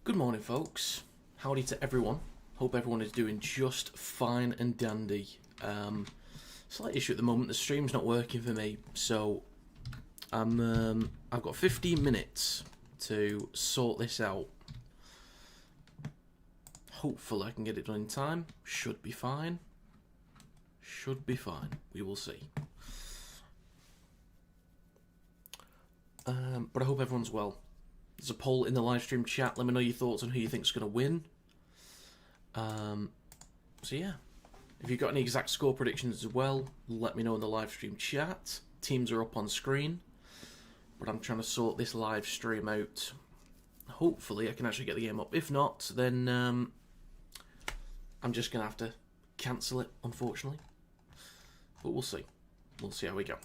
Good morning, folks. Howdy to everyone. Hope everyone is doing just fine and dandy. Slight issue at the moment. The stream's not working for me, so I've got 15 minutes to sort this out. Hopefully, I can get it done in time. Should be fine. Should be fine. We will see. But I hope everyone's well. There's a poll in the live stream chat. Let me know your thoughts on who you think's going to win. So yeah, if you've got any exact score predictions as well, let me know in the live stream chat. Teams are up on screen, but I'm trying to sort this live stream out. Hopefully I can actually get the game up. If not, then I'm just going to have to cancel it, unfortunately. But we'll see. We'll see how we go.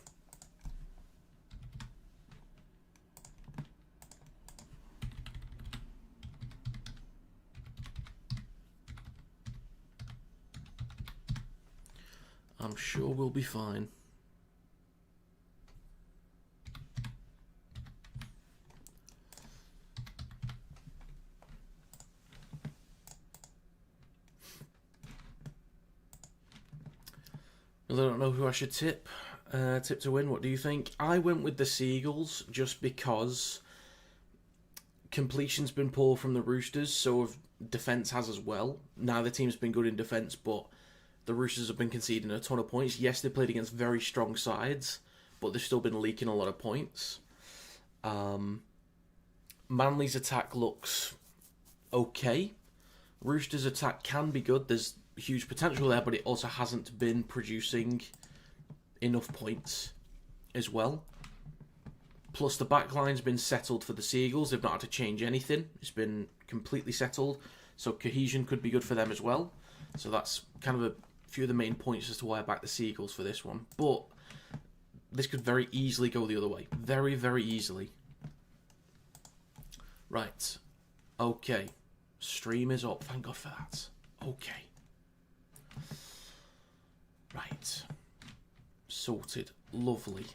I'm sure we'll be fine. I don't know who I should tip. Tip to win. What do you think? I went with the Seagulls just because completion's been poor from the Roosters, so if defence has as well. Neither team's been good in defence, but the Roosters have been conceding a ton of points. Yes, they played against very strong sides, but they've still been leaking a lot of points. Manly's attack looks okay. Roosters' attack can be good. There's huge potential there, but it also hasn't been producing enough points as well. Plus, the backline's been settled for the Seagulls. They've not had to change anything. It's been completely settled. So cohesion could be good for them as well. So that's kind of a few of the main points as to why I back the Seagulls for this one. But this could very easily go the other way. Very, very easily. Right. Okay. Stream is up. Thank God for that. Okay. Right. Sorted. Lovely.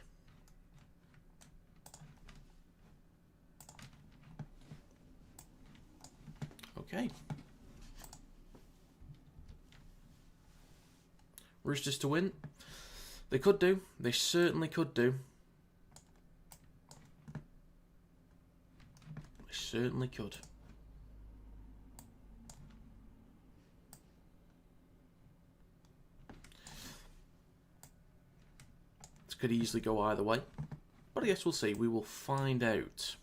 Okay. Roosters to win. They could do. They certainly could do. They certainly could. This could easily go either way. But I guess we'll see. We will find out.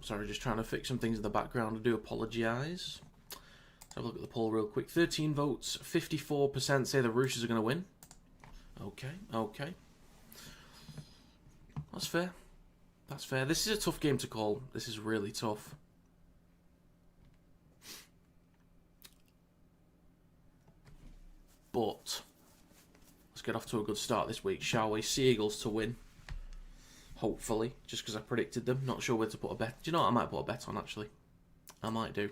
Sorry, just trying to fix some things in the background. I do apologise. Let's have a look at the poll real quick. 13 votes, 54% say the Roosters are going to win. Okay, okay. That's fair. That's fair. This is a tough game to call. This is really tough. But let's get off to a good start this week, shall we? Seagulls to win. Hopefully, just because I predicted them. Not sure where to put a bet. Do you know what? I might put a bet on, actually. I might do.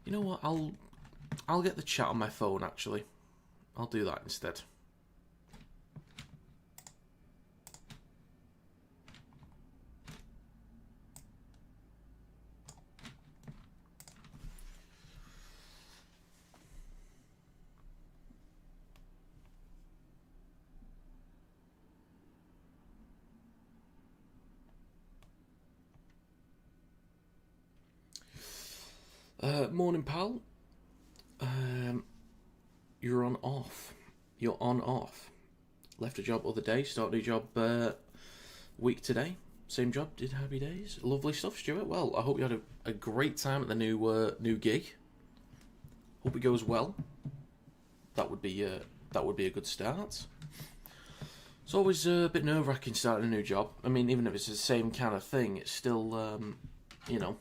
You know what? I'll get the chat on my phone, actually. I'll do that instead. Morning, pal. You're on off. You're on off. Left a job other day. Started a job week today. Same job. Did happy days. Lovely stuff, Stuart. Well, I hope you had a great time at the new gig. Hope it goes well. That would be a good start. It's always a bit nerve-wracking starting a new job. I mean, even if it's the same kind of thing, it's still you know.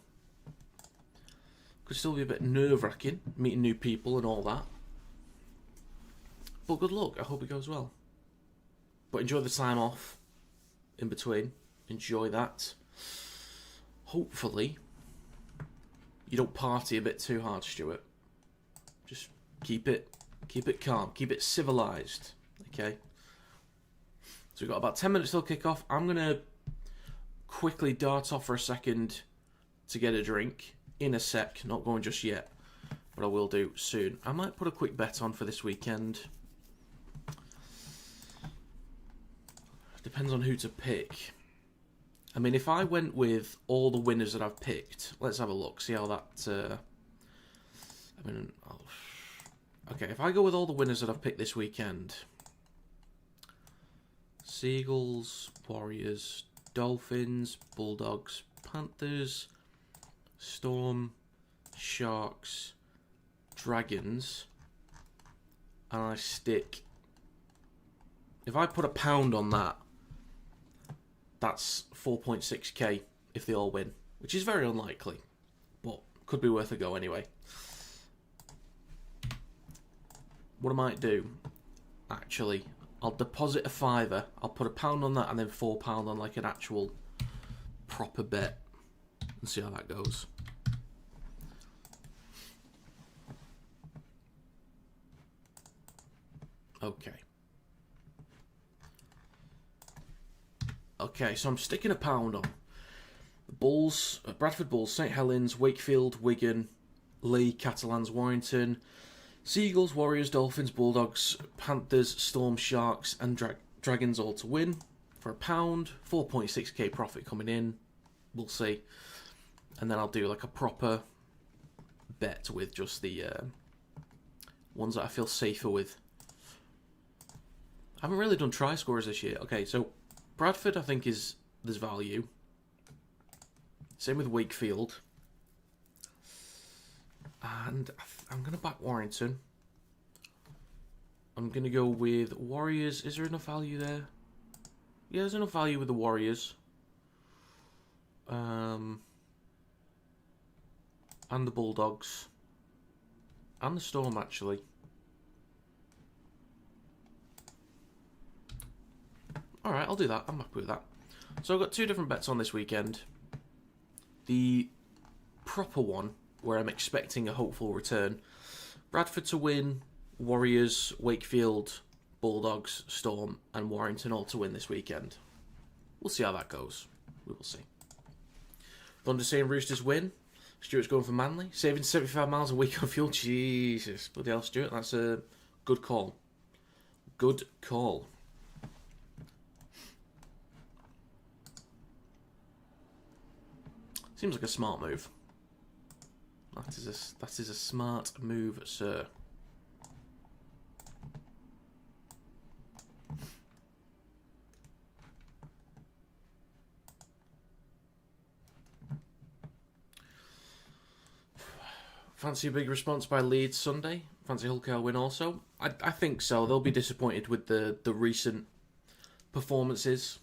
Could still be a bit nerve-wracking, meeting new people and all that. But good luck. I hope it goes well. But enjoy the time off in between. Enjoy that. Hopefully, you don't party a bit too hard, Stuart. Just keep it calm. Keep it civilized. Okay. So we've got about 10 minutes till kick-off. I'm going to quickly dart off for a second to get a drink. In a sec. Not going just yet. But I will do soon. I might put a quick bet on for this weekend. Depends on who to pick. I mean, if I went with all the winners that I've picked, let's have a look, see how that... okay, if I go with all the winners that I've picked this weekend... Seagulls, Warriors, Dolphins, Bulldogs, Panthers, Storm, Sharks, Dragons, and I stick... If I put £1 on that, that's 4.6k if they all win, which is very unlikely, but could be worth a go anyway. What I might do, actually, I'll deposit a £5, I'll put £1 on that and then £4 on like an actual proper bet and see how that goes. Okay. Okay, so I'm sticking £1 on. The Bulls, Bradford Bulls, St Helens, Wakefield, Wigan, Leigh, Catalans, Warrington, Seagulls, Warriors, Dolphins, Bulldogs, Panthers, Storm, Sharks, and Dragons all to win for £1. 4.6k profit coming in. We'll see. And then I'll do like a proper bet with just the ones that I feel safer with. I haven't really done try scorers this year. Okay, so Bradford, I think, there's value. Same with Wakefield. And I'm going to back Warrington. I'm going to go with Warriors. Is there enough value there? Yeah, there's enough value with the Warriors. And the Bulldogs. And the Storm, actually. Alright, I'll do that. I'm happy with that. So I've got 2 different bets on this weekend. The proper one, where I'm expecting a hopeful return. Bradford to win, Warriors, Wakefield, Bulldogs, Storm, and Warrington all to win this weekend. We'll see how that goes. We will see. Thunder saying Roosters win. Stuart's going for Manly. Saving 75 miles a week on fuel. Jesus. Bloody hell, Stuart. That's a good call. Good call. Seems like a smart move. That is a smart move, sir. Fancy a big response by Leeds Sunday? Fancy Hull KR win also? I think so. They'll be disappointed with the recent performances.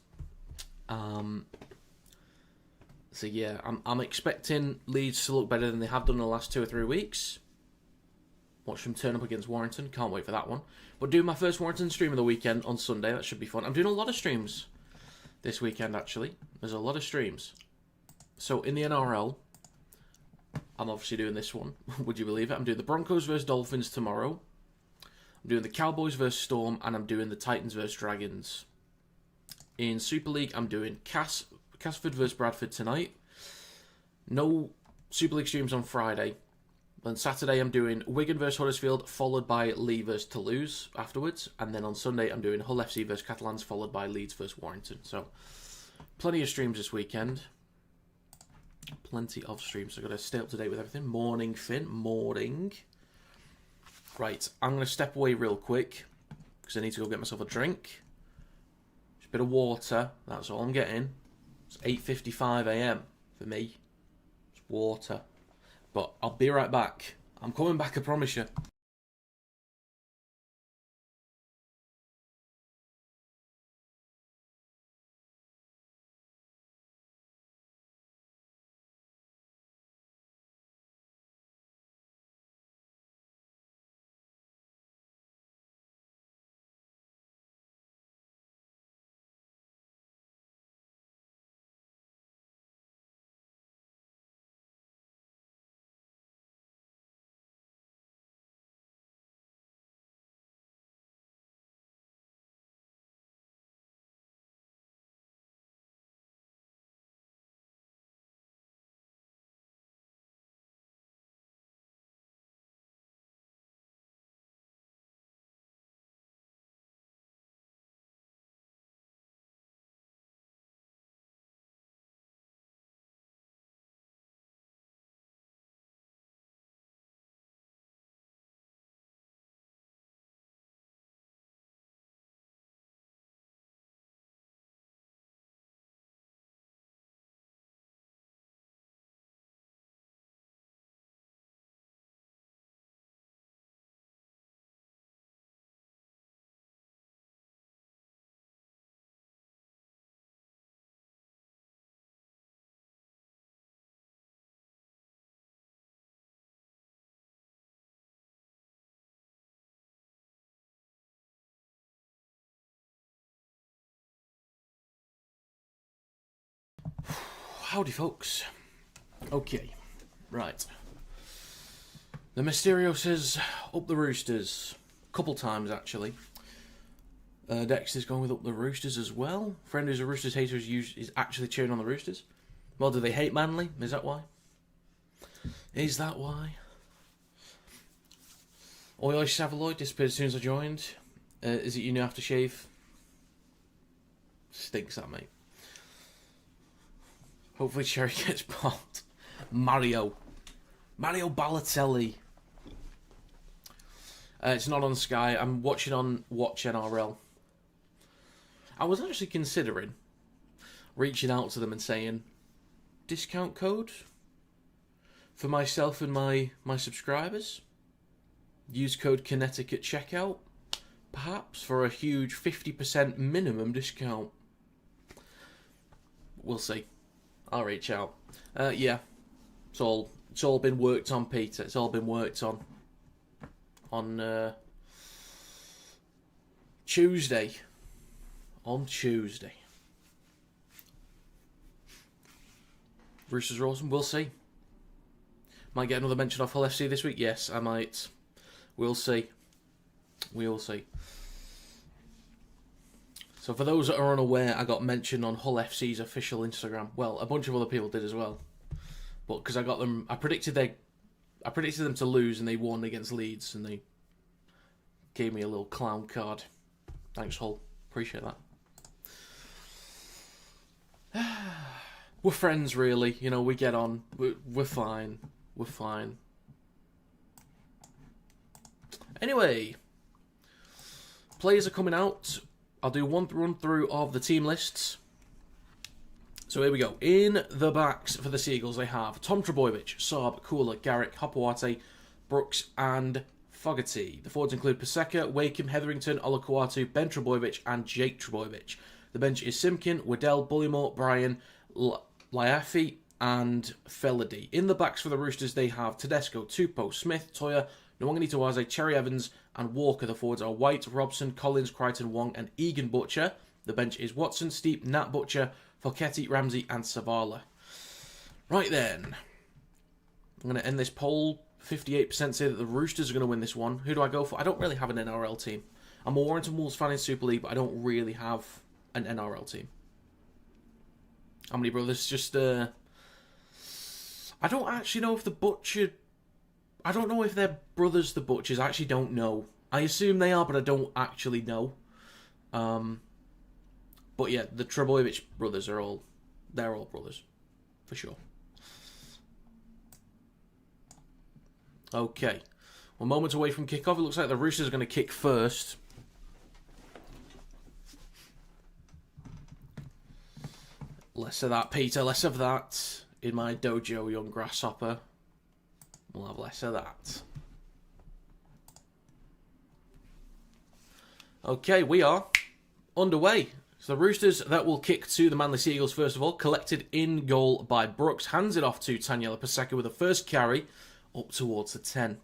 So yeah, I'm expecting Leeds to look better than they have done in the last 2 or 3 weeks. Watch them turn up against Warrington. Can't wait for that one. But do my first Warrington stream of the weekend on Sunday. That should be fun. I'm doing a lot of streams this weekend, actually. There's a lot of streams. So in the NRL, I'm obviously doing this one. Would you believe it? I'm doing the Broncos versus Dolphins tomorrow. I'm doing the Cowboys versus Storm. And I'm doing the Titans versus Dragons. In Super League, I'm doing Casford versus Bradford tonight. No Super League streams on Friday. Then Saturday I'm doing Wigan versus Huddersfield, followed by Leigh versus Toulouse afterwards. And then on Sunday I'm doing Hull FC versus Catalans, followed by Leeds versus Warrington. So, plenty of streams this weekend. Plenty of streams. So I've got to stay up to date with everything. Morning, Finn. Morning. Right, I'm going to step away real quick, because I need to go get myself a drink. Just a bit of water. That's all I'm getting. It's 8:55 AM for me. It's water. But I'll be right back. I'm coming back, I promise you. Howdy, folks. Okay, right. The Mysterio says up the Roosters. A couple times, actually. Dexter's going with up the Roosters as well. Friend who's a Roosters hater is actually cheering on the Roosters. Well, do they hate Manly? Is that why? Is that why? Oi Savaloy disappeared as soon as I joined. Is it you new aftershave? Stinks that, mate. Hopefully Cherry gets popped. Mario Balotelli. It's not on Sky. I'm watching on Watch NRL. I was actually considering reaching out to them and saying, discount code for myself and my subscribers. Use code Kinetic at checkout. Perhaps for a huge 50% minimum discount. We'll see. I'll reach out. Yeah. It's all been worked on, Peter. It's all been worked on. On Tuesday. On Tuesday. Roosters are awesome. We'll see. Might get another mention off Hull FC this week. Yes, I might. We'll see. We'll see. So for those that are unaware, I got mentioned on Hull FC's official Instagram. Well, a bunch of other people did as well. But because I got them, I predicted them to lose, and they won against Leeds, and they gave me a little clown card. Thanks, Hull. Appreciate that. We're friends, really. You know, we get on. We're fine. We're fine. Anyway, players are coming out. I'll do one run through of the team lists. So here we go. In the backs for the Seagulls, they have Tom Trbojevic, Saab, Kula, Garrick, Hopewate, Brooks, and Fogarty. The forwards include Paseka, Wakeham, Hetherington, Olakuatu, Ben Trbojevic, and Jake Trbojevic. The bench is Simkin, Waddell, Bullymore, Bryan, Liafi, and Felady. In the backs for the Roosters, they have Tedesco, Tupou, Smith, Toya, Nwangani Tawaze, Cherry Evans, and Walker. The forwards are White, Robson, Collins, Crichton, Wong, and Egan Butcher. The bench is Watson, Steep, Nat Butcher, Falketti, Ramsey, and Savala. Right then. I'm going to end this poll. 58% say that the Roosters are going to win this one. Who do I go for? I don't really have an NRL team. I'm a Warrington Wolves fan in Super League, but I don't really have an NRL team. How many brothers? Just, I don't actually know if the Butcher... I don't know if they're brothers, the Butchers. I actually don't know. I assume they are, but I don't actually know. But yeah, the Trbojevic brothers are all... They're all brothers. For sure. Okay. We're moments away from kickoff. It looks like the Roosters are going to kick first. Less of that, Peter. Less of that. In my dojo, young grasshopper. We'll have less of that. Okay, we are underway. So the Roosters that will kick to the Manly Seagulls first of all. Collected in goal by Brooks. Hands it off to Taniela Paseka with the first carry up towards the 10.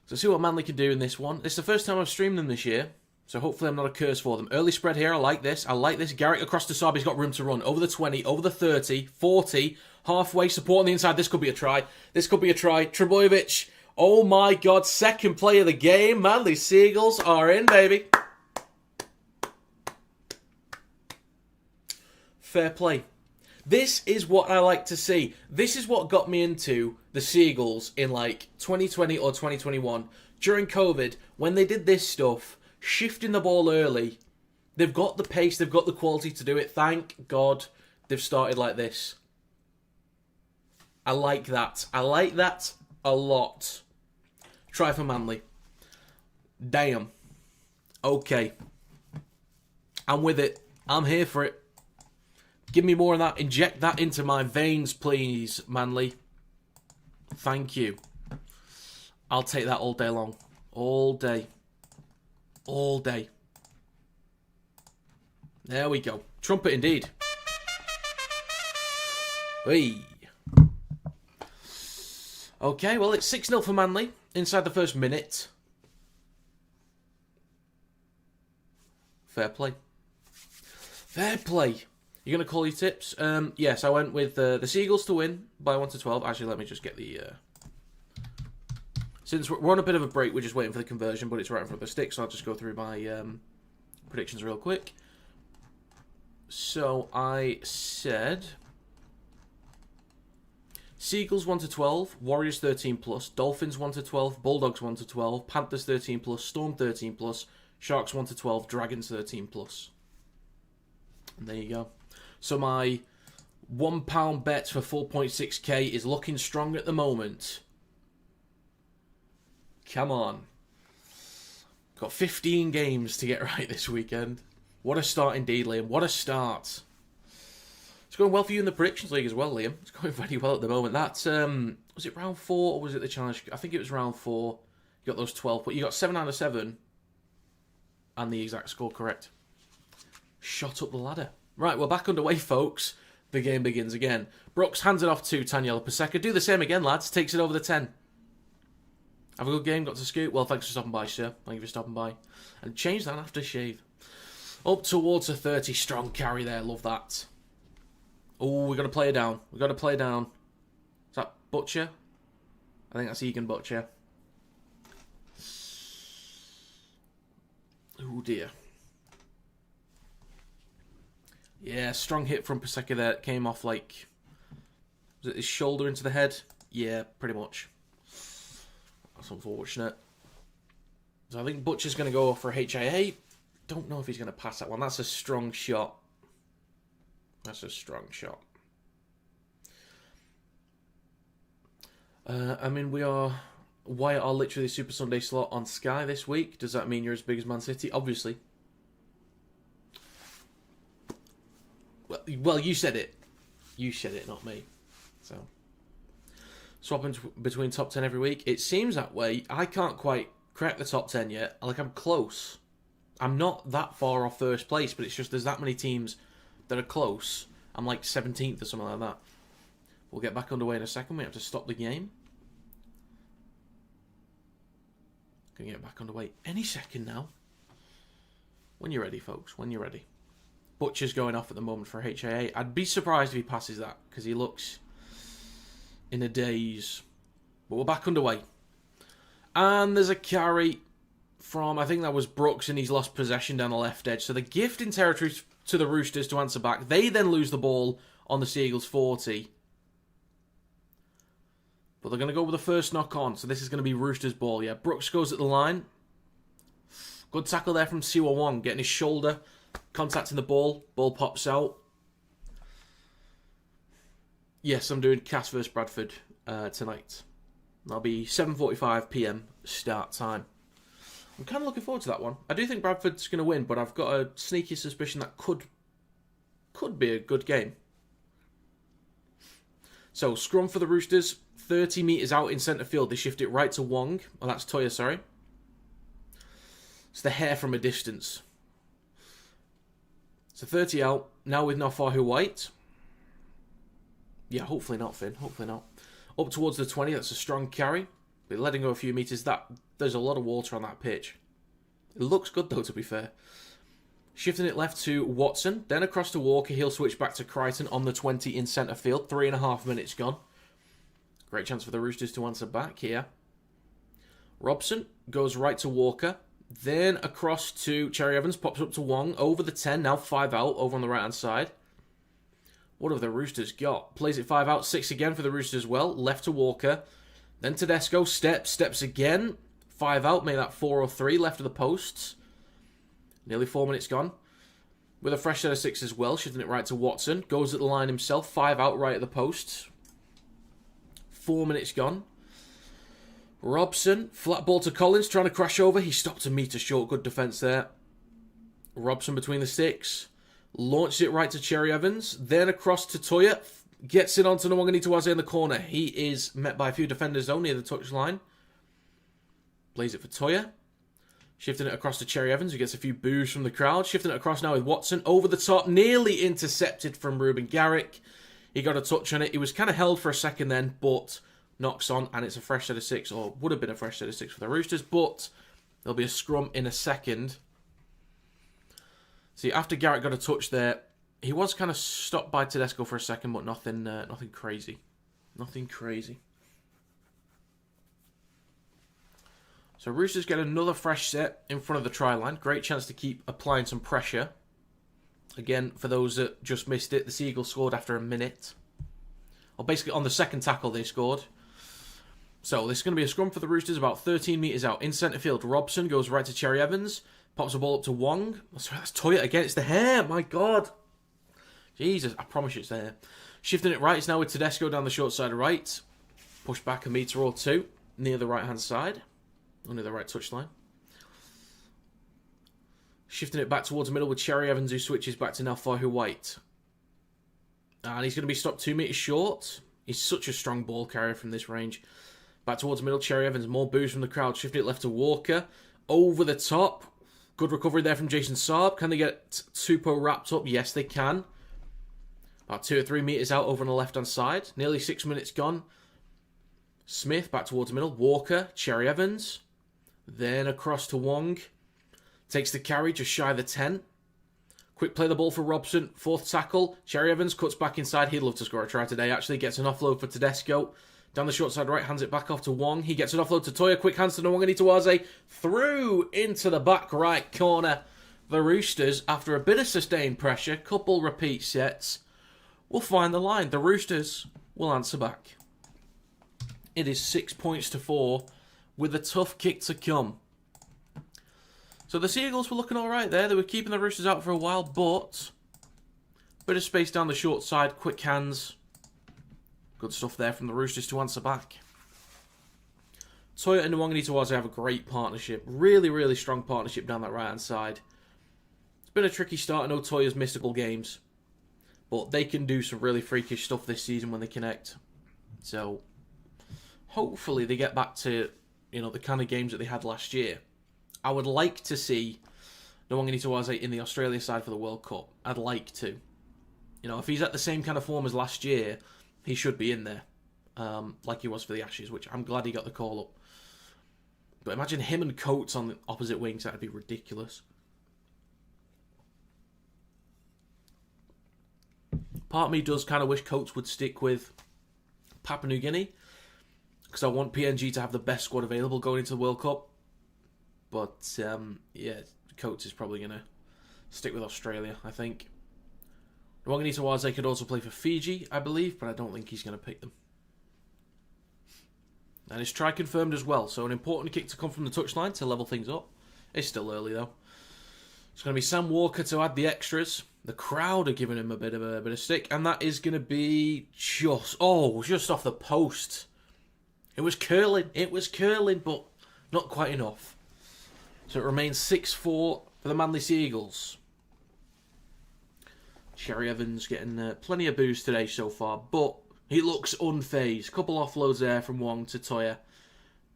So see what Manly can do in this one. This is the first time I've streamed them this year. So hopefully I'm not a curse for them. Early spread here. I like this. I like this. Garrick across to Saab. He's got room to run. Over the 20. Over the 30. 40. Halfway. Support on the inside. This could be a try. This could be a try. Trbojevic. Oh my God. Second play of the game. Manly Seagulls are in, baby. Fair play. This is what I like to see. This is what got me into the Seagulls in like 2020 or 2021. During COVID, when they did this stuff, shifting the ball early, they've got the pace, they've got the quality to do it. Thank God they've started like this. I like that. I like that a lot. Try for Manly. Damn. Okay. I'm with it. I'm here for it. Give me more of that. Inject that into my veins, please, Manly. Thank you. I'll take that all day long. All day. All day. There we go. Trumpet indeed. Hey. Okay, well, it's 6-0 for Manly inside the first minute. Fair play. Fair play. You're going to call your tips? Yes, I went with the Seagulls to win by 1 to 12. Actually, let me just get the... Since we're on a bit of a break, we're just waiting for the conversion, but it's right in front of the stick, so I'll just go through my predictions real quick. So I said... Seagulls 1 to 12, Warriors 13 plus, Dolphins 1 to 12, Bulldogs 1 to 12, Panthers 13 plus, Storm 13 plus, Sharks 1 to 12, Dragons 13 plus. And there you go. So my £1 bet for 4.6k is looking strong at the moment. Come on. Got 15 games to get right this weekend. What a start indeed, Liam. What a start. It's going well for you in the Predictions League as well, Liam. It's going very well at the moment. That's, was it round 4 or was it the challenge? I think it was round 4. You got those 12, but you got 7 out of 7 and the exact score correct. Shot up the ladder. Right, we're back underway, folks. The game begins again. Brooks hands it off to Taniela Paseka. Do the same again, lads. Takes it over the 10. Have a good game. Got to scoot. Well, thanks for stopping by, sir. Thank you for stopping by. And change that after shave. Up towards a 30. Strong carry there. Love that. Oh, we've got to play it down. We've got to play down. Is that Butcher? I think that's Egan Butcher. Oh, dear. Yeah, strong hit from Paseka there. It came off like... Was it his shoulder into the head? Yeah, pretty much. That's unfortunate. So I think Butcher's going to go for HIA. Don't know if he's going to pass that one. That's a strong shot. That's a strong shot. I mean, Wyatt are literally the Super Sunday slot on Sky this week. Does that mean you're as big as Man City? Obviously. Well, you said it. You said it, not me. So, swapping between top 10 every week. It seems that way. I can't quite crack the top 10 yet. Like, I'm close. I'm not that far off first place, but it's just there's that many teams that are close. I'm like 17th or something like that. We'll get back underway in a second. We have to stop the game. Gonna get back underway any second now. When you're ready, folks. When you're ready. Butcher's going off at the moment for HIA. I'd be surprised if he passes that, because he looks in a daze. But we're back underway. And there's a carry from, I think that was Brooks, and he's lost possession down the left edge. So the gift in territory to the Roosters to answer back. They then lose the ball on the Seagulls 40. But they're going to go with the first knock on. So this is going to be Roosters' ball. Yeah, Brooks goes at the line. Good tackle there from Siwa Wong, getting his shoulder, contacting the ball. Ball pops out. Yes, I'm doing Cass vs Bradford tonight. That'll be 7:45 PM start time. I'm kind of looking forward to that one. I do think Bradford's going to win, but I've got a sneaky suspicion that could be a good game. So, scrum for the Roosters. 30 metres out in centre field. They shift it right to Wong. Oh, that's Toya, sorry. It's the hair from a distance. So 30 out. Now with Nofahu White. Yeah, hopefully not, Finn. Hopefully not. Up towards the 20. That's a strong carry. But letting go a few metres. There's a lot of water on that pitch. It looks good, though, to be fair. Shifting it left to Watson. Then across to Walker. He'll switch back to Crichton on the 20 in centre field. 3.5 minutes gone. Great chance for the Roosters to answer back here. Robson goes right to Walker. Then across to Cherry Evans. Pops up to Wong. Over the 10. Now 5 out. Over on the right-hand side. What have the Roosters got? Plays it 5 out. 6 again for the Roosters as well. Left to Walker. Then Tedesco. Steps again. 5 out. Made that 4 or 3. Left of the posts. Nearly 4 minutes gone. With a fresh set of 6 as well. Shifting it right to Watson. Goes at the line himself. 5 out right at the posts. 4 minutes gone. Robson, flat ball to Collins, trying to crash over. He stopped a metre short. Good defence there. Robson between the sticks. Launches it right to Cherry Evans. Then across to Toya. Gets it onto Nwanganituwaze in the corner. He is met by a few defenders though near the touchline. Plays it for Toya. Shifting it across to Cherry Evans, who gets a few boos from the crowd. Shifting it across now with Watson. Over the top. Nearly intercepted from Ruben Garrick. He got a touch on it. He was kind of held for a second then, but knocks on, and it's a fresh set of 6, or would have been a fresh set of 6 for the Roosters, but there'll be a scrum in a second. See, after Garrett got a touch there, He was kind of stopped by Tedesco for a second, but nothing crazy. Nothing crazy. So Roosters get another fresh set in front of the try line. Great chance to keep applying some pressure. Again, for those that just missed it, the Seagulls scored after a minute. Or basically on the second tackle they scored. So this is going to be a scrum for the Roosters about 13 metres out. In centre field, Robson goes right to Cherry Evans. Pops the ball up to Wong. Sorry, that's Toya again. It's the hair. My God. Jesus, I promise you it's the hair. Shifting it right. It's now with Tedesco down the short side right. Push back a metre or two near the right-hand side. Under the right touchline. Shifting it back towards the middle with Cherry Evans, who switches back to now Fahu White. And he's going to be stopped 2 metres short. He's such a strong ball carrier from this range. Back towards the middle, Cherry Evans. More boos from the crowd. Shifting it left to Walker. Over the top. Good recovery there from Jason Saab. Can they get Tupou wrapped up? Yes, they can. About 2 or 3 metres out over on the left-hand side. Nearly 6 minutes gone. Smith back towards the middle. Walker. Cherry Evans. Then across to Wong. Takes the carry just shy of the 10. Quick play the ball for Robson. 4th tackle. Cherry Evans cuts back inside. He'd love to score a try today. Actually gets an offload for Tedesco. Down the short side right. Hands it back off to Wong. He gets an offload to Toya. Quick hands to Nwangani through into the back right corner. The Roosters, after a bit of sustained pressure, couple repeat sets, will find the line. The Roosters will answer back. It is 6 points to 4 with a tough kick to come. So the Seagulls were looking alright there. They were keeping the Roosters out for a while, but bit of space down the short side, quick hands. Good stuff there from the Roosters to answer back. Toya and Nwangani have a great partnership. Really, really strong partnership down that right-hand side. It's been a tricky start. I know Toya's missed a couple games, but they can do some really freakish stuff this season when they connect. So hopefully they get back to, the kind of games that they had last year. I would like to see Nwangani in the Australia side for the World Cup. I'd like to. If he's at the same kind of form as last year, he should be in there. Like he was for the Ashes, which I'm glad he got the call up. But imagine him and Coates on the opposite wings. That'd be ridiculous. Part of me does kind of wish Coates would stick with Papua New Guinea, because I want PNG to have the best squad available going into the World Cup. But, Coates is probably going to stick with Australia, I think. Nwangani could also play for Fiji, I believe, but I don't think he's going to pick them. And his try confirmed as well, so an important kick to come from the touchline to level things up. It's still early, though. It's going to be Sam Walker to add the extras. The crowd are giving him a bit of stick, and that is going to be just off the post. It was curling, but not quite enough. So it remains 6-4 for the Manly Seagulls. Cherry Evans getting plenty of boos today so far, but he looks unfazed. Couple offloads there from Wong to Toya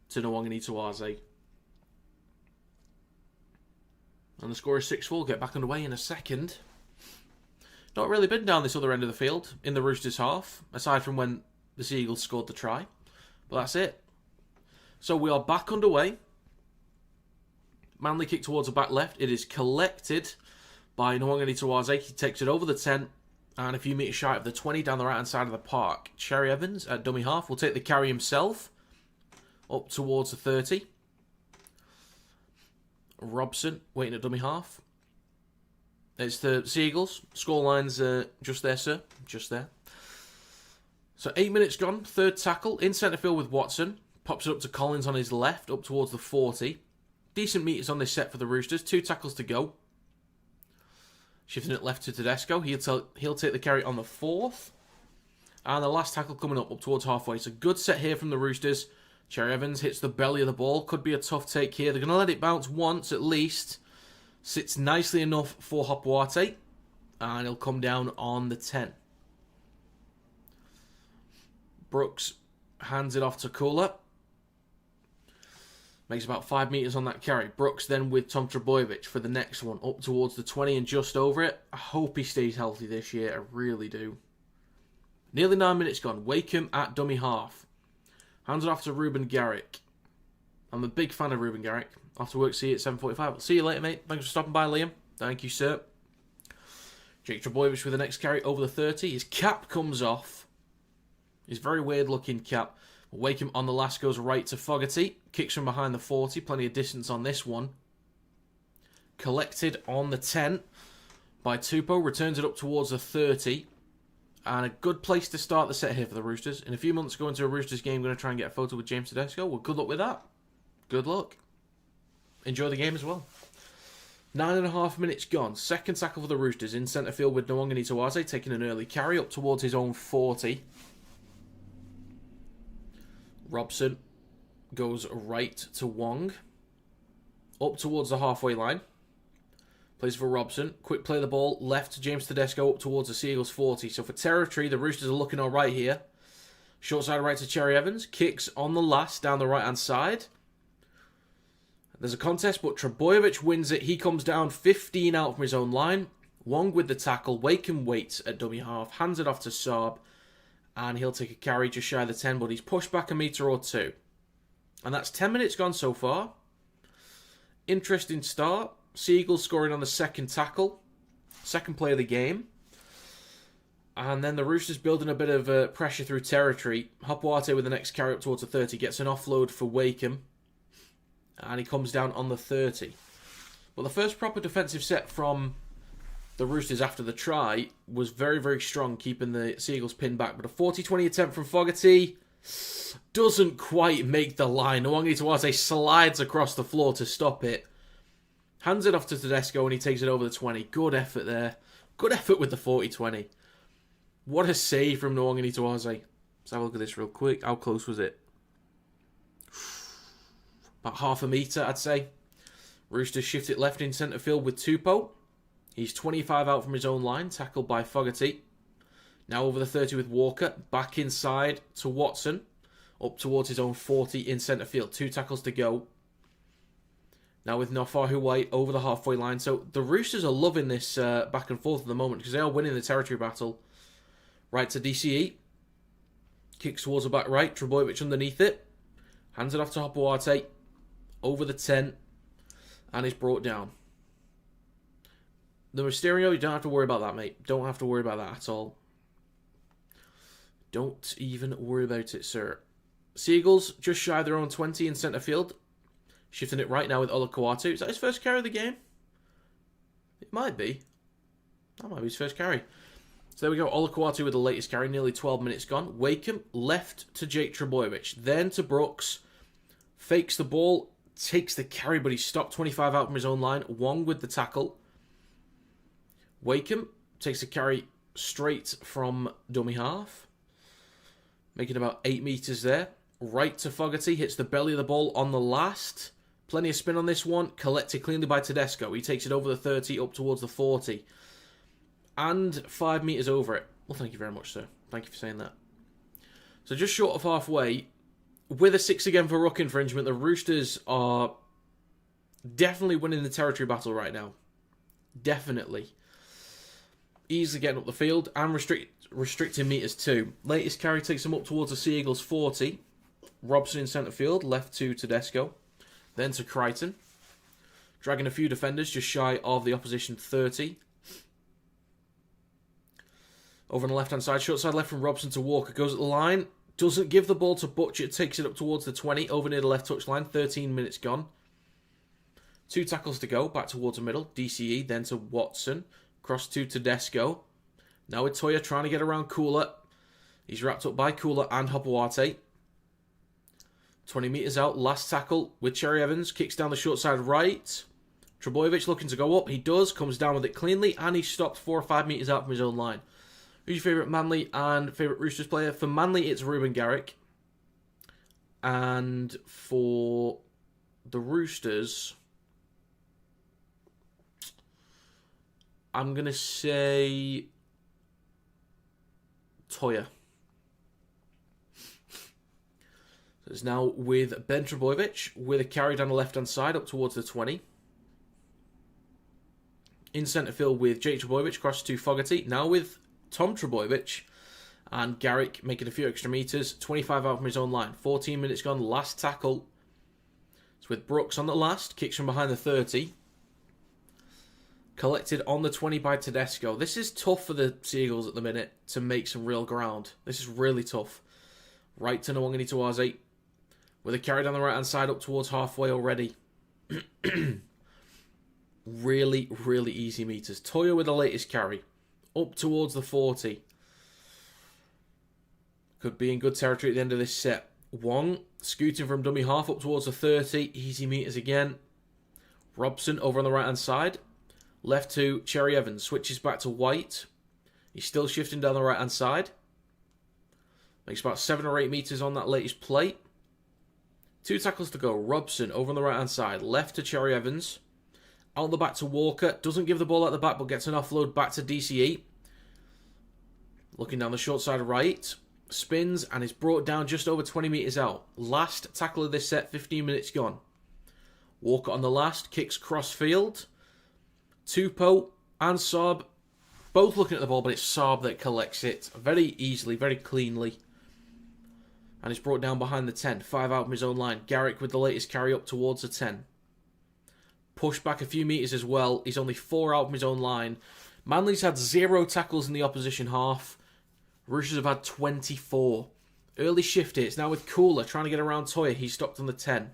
to Nwangani. And the score is 6-4. Get back underway in a second. Not really been down this other end of the field in the Roosters half, aside from when the Seagulls scored the try. But that's it. So we are back underway. Manly kick towards the back left. It is collected by Nwangani. He takes it over the 10 and a few metres shy of the 20 down the right-hand side of the park. Cherry Evans at dummy half will take the carry himself up towards the 30. Robson waiting at dummy half. It's the Seagulls. Scoreline's just there, sir. Just there. So 8 minutes gone. 3rd tackle in centre field with Watson. Pops it up to Collins on his left, up towards the 40. Decent meters on this set for the Roosters. 2 tackles to go. Shifting it left to Tedesco. He'll take the carry on the 4th. And the last tackle coming up towards halfway. So good set here from the Roosters. Cherry Evans hits the belly of the ball. Could be a tough take here. They're going to let it bounce once at least. Sits nicely enough for Hopwate. And he'll come down on the 10. Brooks hands it off to Kula. Makes about 5 metres on that carry. Brooks then with Tom Trebojevic for the next one. Up towards the 20 and just over it. I hope he stays healthy this year. I really do. Nearly 9 minutes gone. Wakeham at dummy half. Hands it off to Ruben Garrick. I'm a big fan of Ruben Garrick. After work, see you at 7:45. I'll see you later, mate. Thanks for stopping by, Liam. Thank you, sir. Jake Trbojevic with the next carry over the 30. His cap comes off. His very weird looking cap. Wakeham on the last goes right to Fogarty. Kicks from behind the 40. Plenty of distance on this one. Collected on the 10 by Tupou. Returns it up towards the 30. And a good place to start the set here for the Roosters. In a few months, going to a Roosters game, going to try and get a photo with James Tedesco. Well, good luck with that. Good luck. Enjoy the game as well. 9.5 minutes gone. Second tackle for the Roosters in centre field with Nwangani Tawase taking an early carry up towards his own 40. Robson goes right to Wong. Up towards the halfway line. Plays for Robson. Quick play the ball. Left to James Tedesco up towards the Seagulls 40. So for territory, the Roosters are looking all right here. Short side right to Cherry Evans. Kicks on the last down the right-hand side. There's a contest, but Trbojevic wins it. He comes down 15 out from his own line. Wong with the tackle. Wakeham waits at dummy half. Hands it off to Saab. And he'll take a carry just shy of the 10, but he's pushed back a metre or two. And that's 10 minutes gone so far. Interesting start. Seagulls scoring on the second tackle. Second play of the game. And then the Roosters building a bit of pressure through territory. Hopewate with the next carry up towards the 30. Gets an offload for Wakeham. And he comes down on the 30. Well, the first proper defensive set from the Roosters after the try was very, very strong, keeping the Seagulls pinned back. But a 40-20 attempt from Fogarty doesn't quite make the line. Nwangani Tawase slides across the floor to stop it. Hands it off to Tedesco and he takes it over the 20. Good effort there. Good effort with the 40-20. What a save from Nwangani Tawase. Let's have a look at this real quick. How close was it? About half a metre, I'd say. Roosters shift it left in centre field with Tupou. He's 25 out from his own line, tackled by Fogarty. Now over the 30 with Walker. Back inside to Watson. Up towards his own 40 in centre field. 2 tackles to go. Now with Nofahu White over the halfway line. So the Roosters are loving this back and forth at the moment because they are winning the territory battle. Right to DCE. Kicks towards the back right. Trbojevic underneath it. Hands it off to Hopewate. Over the 10. And it's brought down. The Mysterio, you don't have to worry about that, mate. Don't have to worry about that at all. Don't even worry about it, sir. Seagulls just shy of their own 20 in centre field. Shifting it right now with Olakau'atu. Is that his first carry of the game? It might be. That might be his first carry. So there we go. Olakau'atu with the latest carry. Nearly 12 minutes gone. Wakeham left to Jake Trbojevic. Then to Brooks. Fakes the ball. Takes the carry, but he's stopped 25 out from his own line. Wong with the tackle. Wakeham takes the carry straight from dummy half. Making about 8 metres there. Right to Fogarty. Hits the belly of the ball on the last. Plenty of spin on this one. Collected cleanly by Tedesco. He takes it over the 30 up towards the 40. And 5 metres over it. Well, thank you very much, sir. Thank you for saying that. So just short of halfway. With a 6 again for ruck infringement, the Roosters are definitely winning the territory battle right now. Definitely. Easily getting up the field and restricting metres too. Latest carry takes them up towards the Seagulls 40. Robson in centre field, left to Tedesco. Then to Crichton. Dragging a few defenders just shy of the opposition 30. Over on the left-hand side, short side left from Robson to Walker. Goes at the line. Doesn't give the ball to Butcher. Takes it up towards the 20. Over near the left touch line. 13 minutes gone. 2 tackles to go. Back towards the middle. DCE. Then to Watson. Cross to Tedesco. Now with Toya trying to get around Kula. He's wrapped up by Kula and Hopewate. 20 metres out. Last tackle with Cherry Evans. Kicks down the short side right. Trbojevic looking to go up. He does. Comes down with it cleanly. And he's stopped 4 or 5 metres out from his own line. Who's your favourite Manly and favourite Roosters player? For Manly, it's Ruben Garrick. And for the Roosters, I'm going to say Toya. So it's now with Ben Trbojevic with a carry down the left-hand side up towards the 20. In centre field with Jake Trbojevic, cross to Fogarty. Now with Tom Trbojevic and Garrick making a few extra metres. 25 out from his own line. 14 minutes gone. Last tackle. It's with Brooks on the last. Kicks from behind the 30. Collected on the 20 by Tedesco. This is tough for the Seagulls at the minute to make some real ground. This is really tough. Right to Nwangani Tawaze. With a carry down the right-hand side up towards halfway already. Really, really easy meters. Toya with the latest carry. Up towards the 40. Could be in good territory at the end of this set. Wong scooting from dummy half up towards the 30. Easy meters again. Robson over on the right-hand side. Left to Cherry Evans. Switches back to White. He's still shifting down the right-hand side. Makes about 7 or 8 meters on that latest plate. 2 tackles to go. Robson over on the right-hand side. Left to Cherry Evans. Out the back to Walker. Doesn't give the ball at the back, but gets an offload back to DCE. Looking down the short side right. Spins and is brought down just over 20 meters out. Last tackle of this set, 15 minutes gone. Walker on the last. Kicks cross field. Tupou and Saab both looking at the ball, but it's Saab that collects it very easily, very cleanly. And it's brought down behind the 10. 5 out from his own line. Garrick with the latest carry up towards the 10. Push back a few meters as well. He's only 4 out from his own line. Manly's had 0 tackles in the opposition half. Roosters have had 24. Early shift here. It's now with Cooler trying to get around Toya. He's stopped on the 10.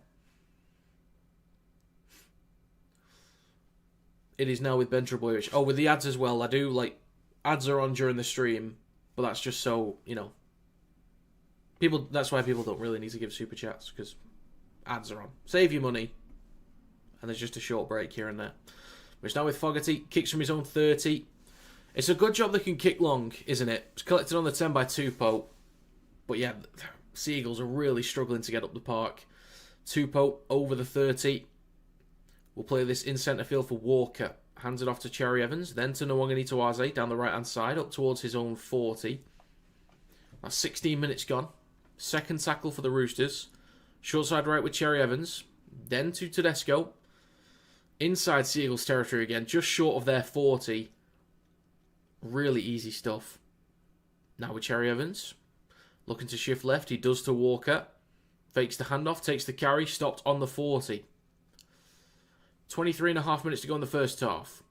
It is now with Ben Trebojevic. Oh, with the ads as well. I do, ads are on during the stream, but that's just so, that's why people don't really need to give super chats, because ads are on. Save your money. And there's just a short break here and there. But it's now with Fogarty. Kicks from his own 30. It's a good job they can kick long, isn't it? It's collected on the 10 by Tupou. But yeah, Seagulls are really struggling to get up the park. Tupou over the 30. We'll play this in centre field for Walker. Hands it off to Cherry Evans. Then to Nwangani Tawaze down the right-hand side up towards his own 40. That's 16 minutes gone. Second tackle for the Roosters. Short side right with Cherry Evans. Then to Tedesco. Inside Seagulls territory again. Just short of their 40. Really easy stuff. Now with Cherry Evans. Looking to shift left. He does to Walker. Fakes the handoff. Takes the carry. Stopped on the 40. 23.5 minutes to go in the first half.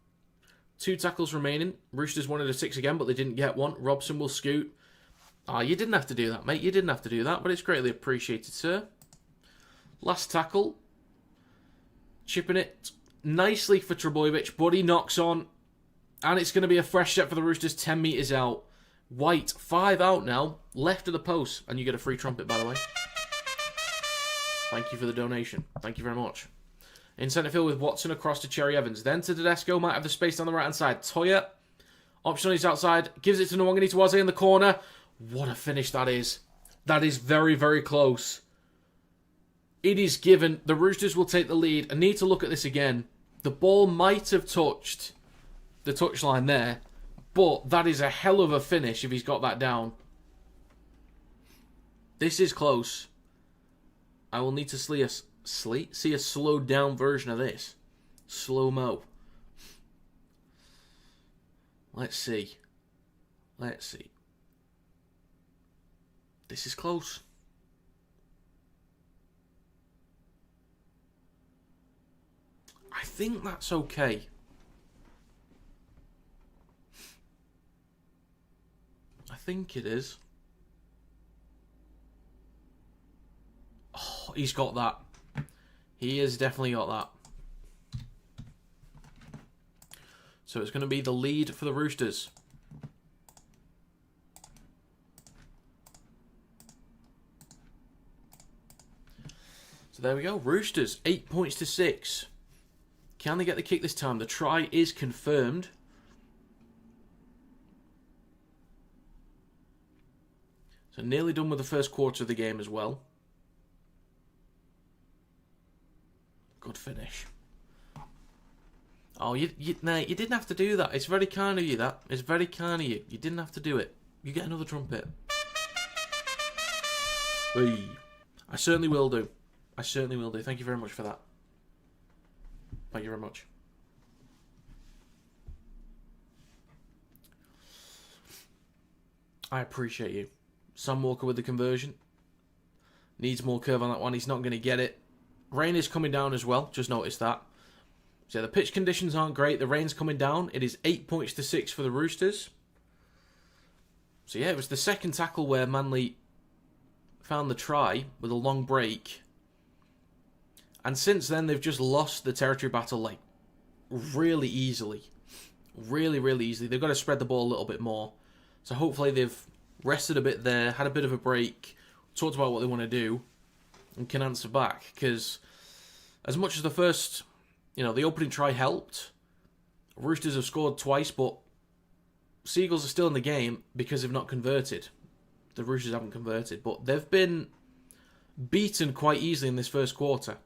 2 tackles remaining. Roosters wanted a 6 again, but they didn't get one. Robson will scoot. You didn't have to do that, mate. You didn't have to do that, but it's greatly appreciated, sir. Last tackle. Chipping it nicely for Trebojevic, but he knocks on. And it's going to be a fresh set for the Roosters, 10 metres out. White, 5 out now. Left of the post. And you get a free trumpet, by the way. Thank you for the donation. Thank you very much. In centre field with Watson across to Cherry Evans. Then to Tedesco. Might have the space on the right-hand side. Toya. Option on his outside. Gives it to Nwangani Tawaze in the corner. What a finish that is. That is very, very close. It is given. The Roosters will take the lead. I need to look at this again. The ball might have touched the touchline there. But that is a hell of a finish if he's got that down. This is close. I will need to see a slowed down version of this. Slow-mo. Let's see. This is close. I think that's okay. I think it is. Oh, he's got that. He has definitely got that. So it's going to be the lead for the Roosters. So there we go. Roosters, 8 points to 6. Can they get the kick this time? The try is confirmed. So nearly done with the first quarter of the game as well. Good finish. Oh, you didn't have to do that. It's very kind of you, that. It's very kind of you. You didn't have to do it. You get another trumpet. Whee. I certainly will do. I certainly will do. Thank you very much for that. Thank you very much. I appreciate you. Sam Walker with the conversion. Needs more curve on that one. He's not going to get it. Rain is coming down as well. Just noticed that. So the pitch conditions aren't great. The rain's coming down. It is 8 points to 6 for the Roosters. So yeah, it was the second tackle where Manly found the try with a long break. And since then, they've just lost the territory battle, like, really easily. Really, really easily. They've got to spread the ball a little bit more. So hopefully they've rested a bit there, had a bit of a break, talked about what they want to do, and can answer back. Because as much as the first, the opening try helped, Roosters have scored twice, but Seagulls are still in the game because they've not converted. The Roosters haven't converted, but they've been beaten quite easily in this first quarter.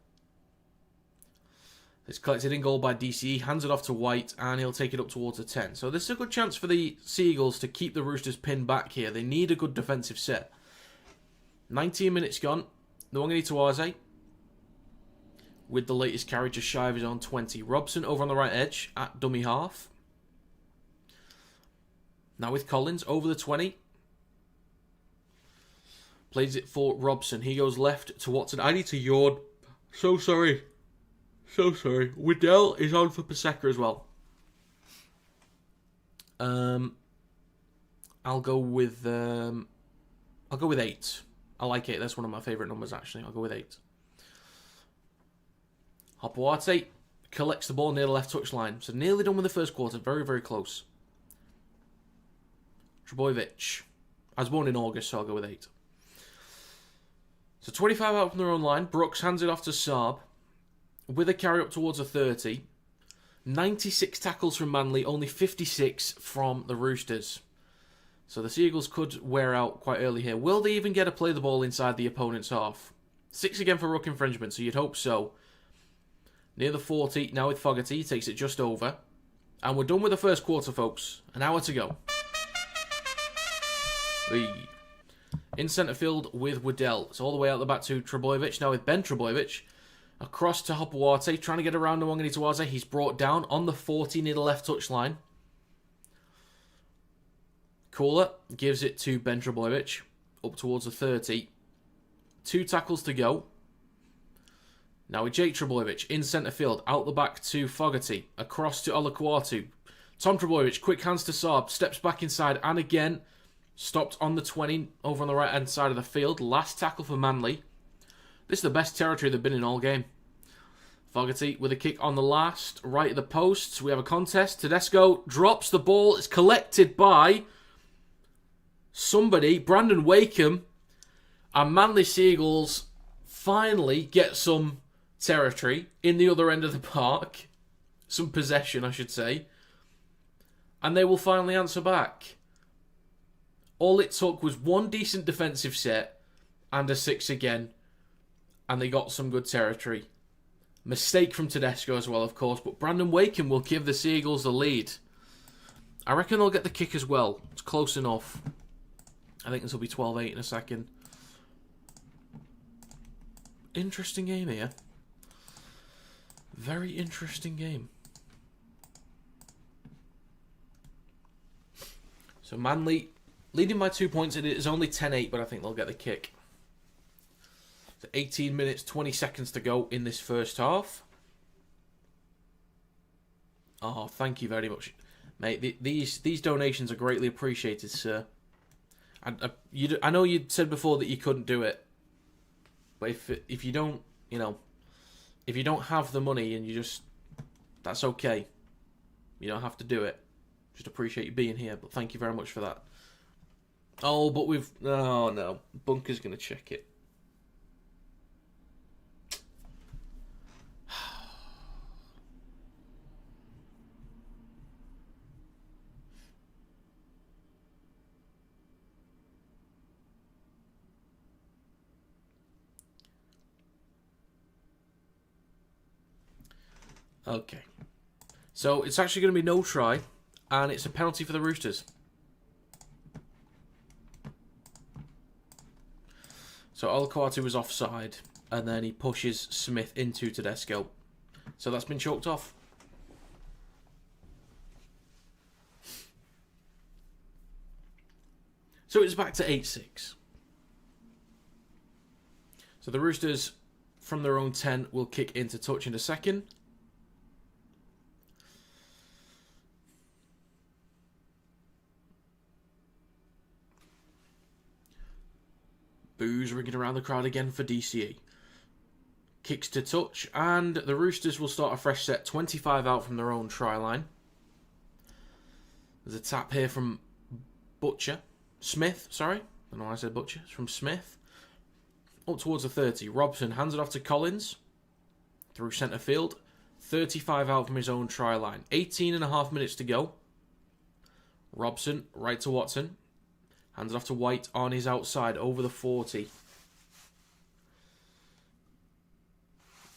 It's collected in goal by DCE, hands it off to White, and he'll take it up towards the 10. So this is a good chance for the Seagulls to keep the Roosters pinned back here. They need a good defensive set. 19 minutes gone. Nwangani Tawaze with the latest carry, just shy of his own 20. Robson over on the right edge at dummy half. Now with Collins over the 20. Plays it for Robson. He goes left to Watson. I need to yawn. So sorry. Waddell is on for Paseka as well. I'll go with 8. I like 8. That's one of my favourite numbers, actually. I'll go with 8. Hopewarte collects the ball near the left touchline. So nearly done with the first quarter. Very, very close. Trbojevic. I was born in August, so I'll go with 8. So 25 out from their own line. Brooks hands it off to Saab with a carry up towards a 30. 96 tackles from Manly, only 56 from the Roosters. So the Seagulls could wear out quite early here. Will they even get to play the ball inside the opponent's half? 6 again for ruck infringement, so you'd hope so. Near the 40, now with Fogarty, he takes it just over. And we're done with the first quarter, folks. An hour to go. In centre field with Waddell. It's all the way out the back to Trbojevic. Now with Ben Trbojevic. Across to Hopewarte, trying to get around Nwangani Tawaze. He's brought down on the 40 near the left touchline. Kohler gives it to Ben Trbojevic. Up towards the 30. 2 tackles to go. Now with Jake Trbojevic in centre field. Out the back to Fogarty. Across to Olakwatu. Tom Trbojevic, quick hands to Saab. Steps back inside and again stopped on the 20 over on the right hand side of the field. Last tackle for Manly. This is the best territory they've been in all game. Fogarty with a kick on the last. Right at the posts. We have a contest. Tedesco drops the ball. It's collected by somebody. Brandon Wakeham. And Manly Seagulls finally get some territory in the other end of the park. Some possession, I should say. And they will finally answer back. All it took was one decent defensive set and a 6 again. And they got some good territory. Mistake from Tedesco as well, of course. But Brandon Wakeham will give the Seagulls the lead. I reckon they'll get the kick as well. It's close enough. I think this will be 12-8 in a second. Interesting game here. Very interesting game. So Manly leading by 2 points. It is only 10-8, but I think they'll get the kick. So 18 minutes, 20 seconds to go in this first half. Oh, thank you very much. Mate, these donations are greatly appreciated, sir. I know you said before that you couldn't do it. But if you don't, if you don't have the money and you just... That's okay. You don't have to do it. Just appreciate you being here, but thank you very much for that. Oh, but we've... Oh, no. Bunker's going to check it. Okay. So, it's actually going to be no try, and it's a penalty for the Roosters. So, Olakwatu was offside, and then he pushes Smith into Tedesco. So, that's been chalked off. So, it's back to 8-6. So, the Roosters, from their own 10, will kick into touch in a second. boos ringing around the crowd again for DCE. Kicks to touch, and the Roosters will start a fresh set, 25 out from their own try line. There's a tap here from Smith, sorry. I don't know why I said Butcher. It's from Smith. Up towards the 30. Robson hands it off to Collins. Through centre field. 35 out from his own try line. 18.5 minutes to go. Robson, right to Watson. Hands it off to White on his outside, over the 40.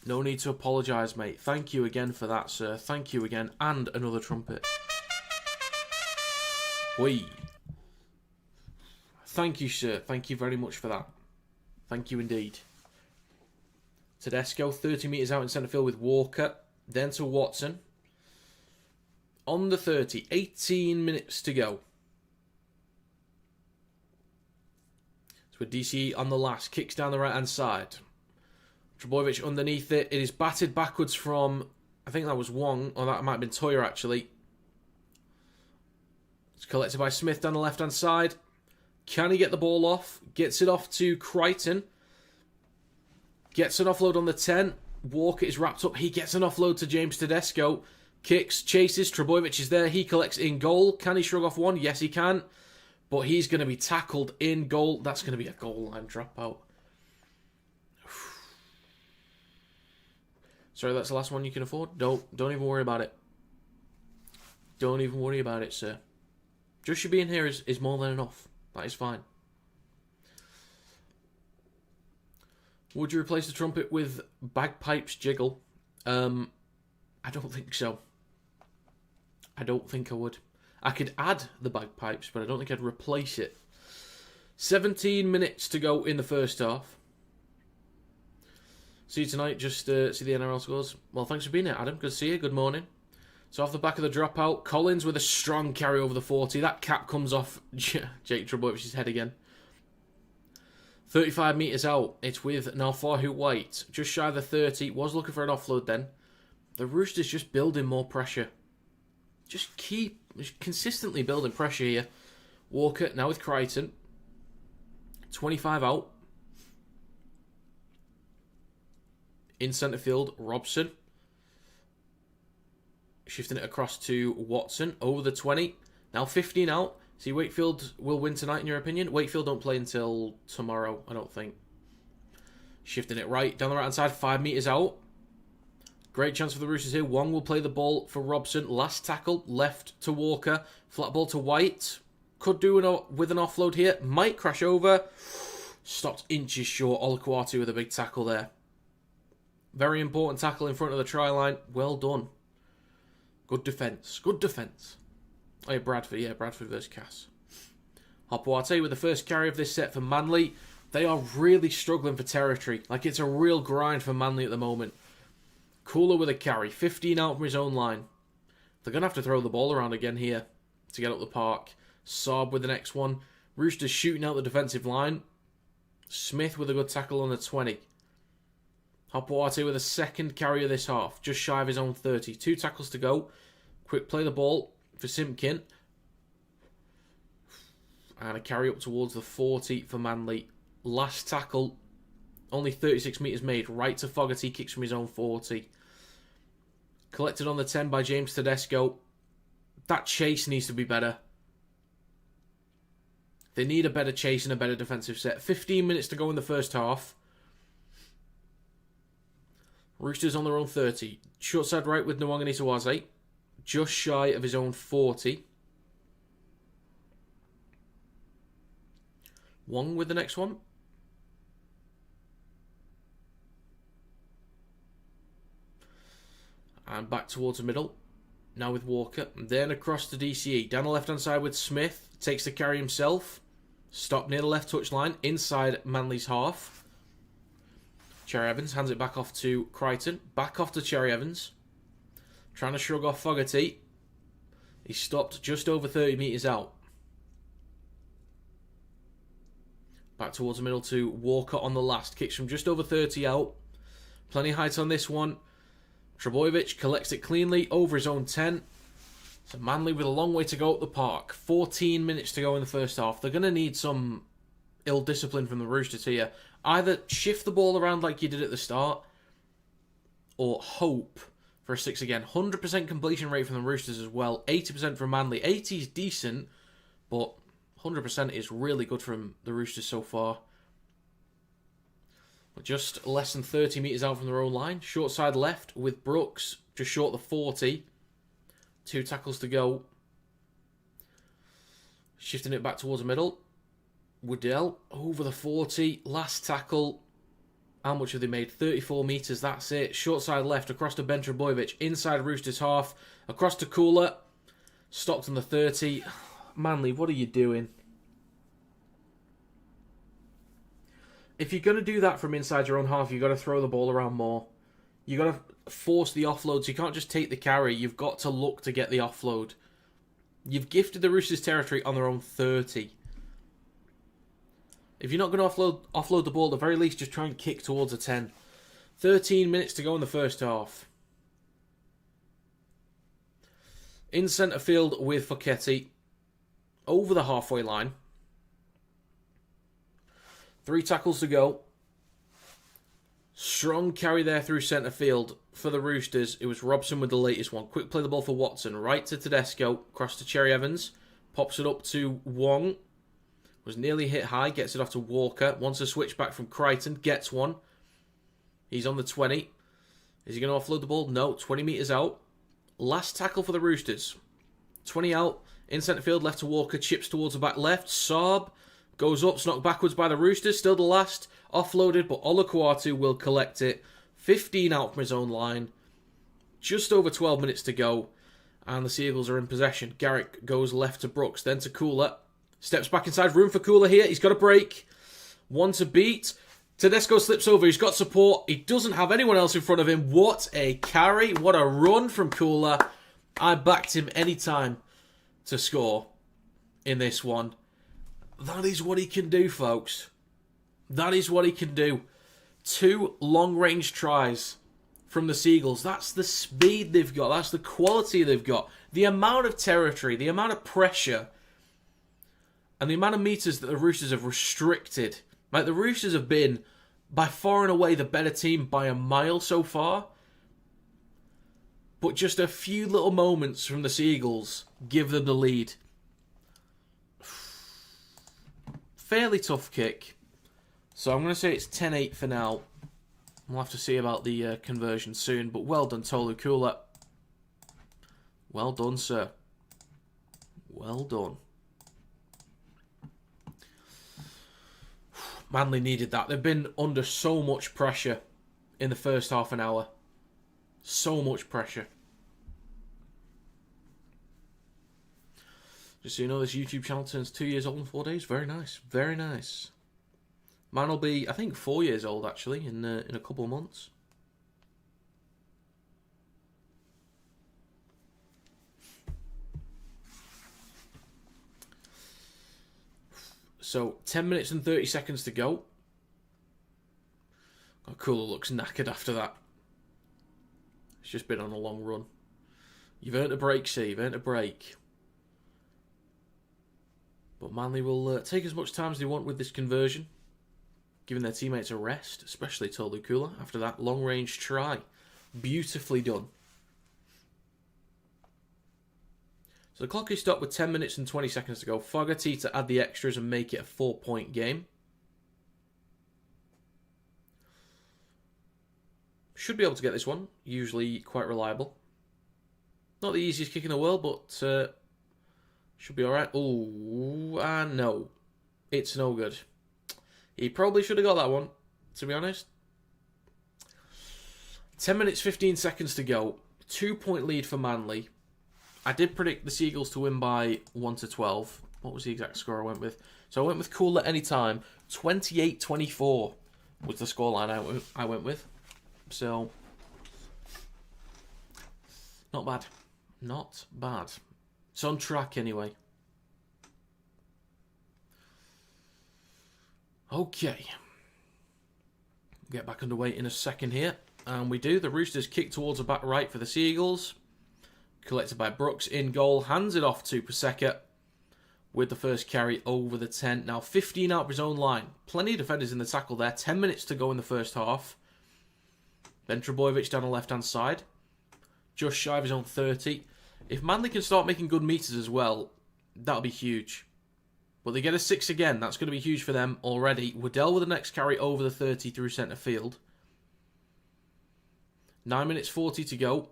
No need to apologise, mate. Thank you again for that, sir. Thank you again. And another trumpet. Whee. Thank you, sir. Thank you very much for that. Thank you indeed. Tedesco, 30 metres out in centre field with Walker. Then to Watson. On the 30. 18 minutes to go. So with DCE on the last. Kicks down the right-hand side. Trebojevic underneath it. It is batted backwards from, I think that was Wong, or that might have been Toyer actually. It's collected by Smith down the left-hand side. Can he get the ball off? Gets it off to Crichton. Gets an offload on the 10. Walker is wrapped up. He gets an offload to James Tedesco. Kicks, chases. Trebojevic is there. He collects in goal. Can he shrug off one? Yes, he can. But he's going to be tackled in goal. That's going to be a goal line dropout. Sorry, that's the last one you can afford. Don't even worry about it. Don't even worry about it, sir. Just you being here is more than enough. That is fine. Would you replace the trumpet with bagpipes jiggle? I don't think so. I don't think I would. I could add the bagpipes, but I don't think I'd replace it. 17 minutes to go in the first half. See you tonight. Just see the NRL scores. Well, thanks for being here, Adam. Good to see you. Good morning. So off the back of the dropout, Collins with a strong carry over the 40. That cap comes off Jake Trebojevic's head again. 35 metres out. It's with Nalfahu White. Just shy of the 30. Was looking for an offload then. The Roosters just building more pressure. Just keep consistently building pressure here. Walker now with Crichton. 25 out. In centre field, Robson. Shifting it across to Watson. Over the 20. Now 15 out. See, Wakefield will win tonight in your opinion? Wakefield don't play until tomorrow, I don't think. Shifting it right. Down the right hand side, 5 metres out. Great chance for the Roosters here. Wong will play the ball for Robson. Last tackle, left to Walker. Flat ball to White. Could do with an offload here. Might crash over. Stopped inches short. Olakwatu with a big tackle there. Very important tackle in front of the try line. Well done. Good defence. Good defence. Oh, yeah, Bradford. Yeah, Bradford versus Cass. Hopwate with the first carry of this set for Manly. They are really struggling for territory. Like, it's a real grind for Manly at the moment. Cooler with a carry. 15 out from his own line. They're going to have to throw the ball around again here to get up the park. Saab with the next one. Roosters shooting out the defensive line. Smith with a good tackle on the 20. Hopwate with a second carry of this half. Just shy of his own 30. 2 tackles to go. Quick play the ball for Simpkin. And a carry up towards the 40 for Manly. Last tackle. Only 36 metres made. Right to Fogarty. Kicks from his own 40. Collected on the 10 by James Tedesco. That chase needs to be better. They need a better chase and a better defensive set. 15 minutes to go in the first half. Roosters on their own 30. Short side right with Nwangani-Tawaze. Just shy of his own 40. Wong with the next one. And back towards the middle. Now with Walker. Then across to DCE. Down the left-hand side with Smith. Takes the carry himself. Stop near the left touch line. Inside Manly's half. Cherry Evans hands it back off to Crichton. Back off to Cherry Evans. Trying to shrug off Fogarty. He stopped just over 30 metres out. Back towards the middle to Walker on the last. Kicks from just over 30 out. Plenty of height on this one. Trebojevic collects it cleanly over his own 10. So Manly with a long way to go up the park. 14 minutes to go in the first half. They're going to need some ill-discipline from the Roosters here. Either shift the ball around like you did at the start, or hope for a 6 again. 100% completion rate from the Roosters as well. 80% from Manly. 80 is decent, but 100% is really good from the Roosters so far. But just less than 30 metres out from their own line. Short side left with Brooks, just short of the 40. 2 tackles to go. Shifting it back towards the middle. Woodell over the 40. Last tackle. How much have they made? 34 metres, that's it. Short side left, across to Ben Trebojevic. Inside Roosters half. Across to Cooler. Stockton the 30. Manly, what are you doing? If you're going to do that from inside your own half, you've got to throw the ball around more. You've got to force the offloads. You can't just take the carry. You've got to look to get the offload. You've gifted the Roosters territory on their own 30. If you're not going to offload the ball, at the very least, just try and kick towards a 10. 13 minutes to go in the first half. In centre field with Focchetti. Over the halfway line. 3 tackles to go. Strong carry there through centre field for the Roosters. It was Robson with the latest one. Quick play the ball for Watson. Right to Tedesco. Across to Cherry Evans. Pops it up to Wong. Was nearly hit high. Gets it off to Walker. Wants a switch back from Crichton. Gets one. He's on the 20. Is he going to offload the ball? No. 20 metres out. Last tackle for the Roosters. 20 out. In centre field. Left to Walker. Chips towards the back left. Saab. Goes up, knocked backwards by the Roosters. Still the last. Offloaded, but Olukwatu will collect it. 15 out from his own line. Just over 12 minutes to go. And the Seagulls are in possession. Garrick goes left to Brooks, then to Cooler. Steps back inside. Room for Cooler here. He's got a break. One to beat. Tedesco slips over. He's got support. He doesn't have anyone else in front of him. What a carry. What a run from Cooler. I backed him anytime to score in this one. That is what he can do, folks. That is what he can do. 2 long-range tries from the Seagulls. That's the speed they've got. That's the quality they've got. The amount of territory, the amount of pressure, and the amount of meters that the Roosters have restricted. Like, the Roosters have been, by far and away, the better team by a mile so far. But just a few little moments from the Seagulls give them the lead. Fairly tough kick. So I'm going to say it's 10-8 for now. We'll have to see about the conversion soon. But well done, Tolu Kula. Well done, sir. Well done. Manly needed that. They've been under so much pressure in the first half an hour. So much pressure. Just so you know, this YouTube channel turns 2 years old in 4 days. Very nice. Very nice. Mine will be, I think, 4 years old, actually, in a couple of months. So, 10 minutes and 30 seconds to go. Oh, Cooler looks knackered after that. It's just been on a long run. You've earned a break, sir. You've earned a break. But Manly will take as much time as they want with this conversion, giving their teammates a rest, especially Tolu Kula, after that long-range try. Beautifully done. So the clock is stopped with 10 minutes and 20 seconds to go. Fogarty to add the extras and make it a 4-point game. Should be able to get this one. Usually quite reliable. Not the easiest kick in the world, but should be alright. Oh, no. It's no good. He probably should have got that one, to be honest. 10 minutes, 15 seconds to go. 2-point lead for Manly. I did predict the Seagulls to win by 1-12. What was the exact score I went with? So I went with Cool at any time. 28-24 was the scoreline I went with. So, not bad. Not bad. It's on track anyway. Okay. Get back underway in a second here. And we do. The Roosters kick towards the back right for the Seagulls. Collected by Brooks in goal. Hands it off to Paseka. with the first carry over the 10. Now 15 out of his own line. Plenty of defenders in the tackle there. 10 minutes to go in the first half. Then Trbojevic down the left-hand side. Just shy of his own 30. If Manly can start making good meters as well, that'll be huge. But they get a 6 again. That's going to be huge for them already. Waddell with the next carry over the 30 through centre field. 9 minutes 40 to go.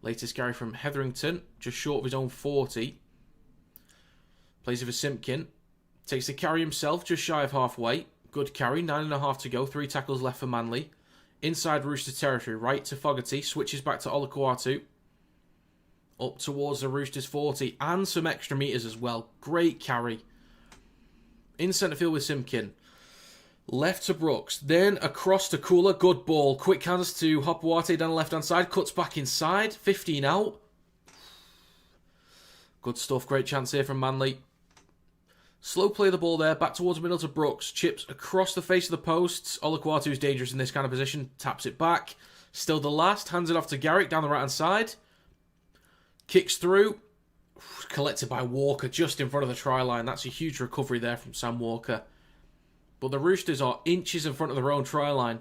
Latest carry from Hetherington. Just short of his own 40. Plays it for Simpkin. Takes the carry himself, just shy of halfway. Good carry. 9.5 to go. 3 tackles left for Manly. Inside Rooster territory. Right to Fogarty. Switches back to Olukwatu. Up towards the Roosters 40. And some extra meters as well. Great carry. In centre field with Simpkin. Left to Brooks. Then across to Kula. Good ball. Quick hands to Hopewate down the left-hand side. Cuts back inside. 15 out. Good stuff. Great chance here from Manly. Slow play the ball there. Back towards the middle to Brooks. Chips across the face of the posts. Olukwatu is dangerous in this kind of position. Taps it back. Still the last. Hands it off to Garrick down the right-hand side. Kicks through. Collected by Walker just in front of the try line. That's a huge recovery there from Sam Walker. But the Roosters are inches in front of their own try line.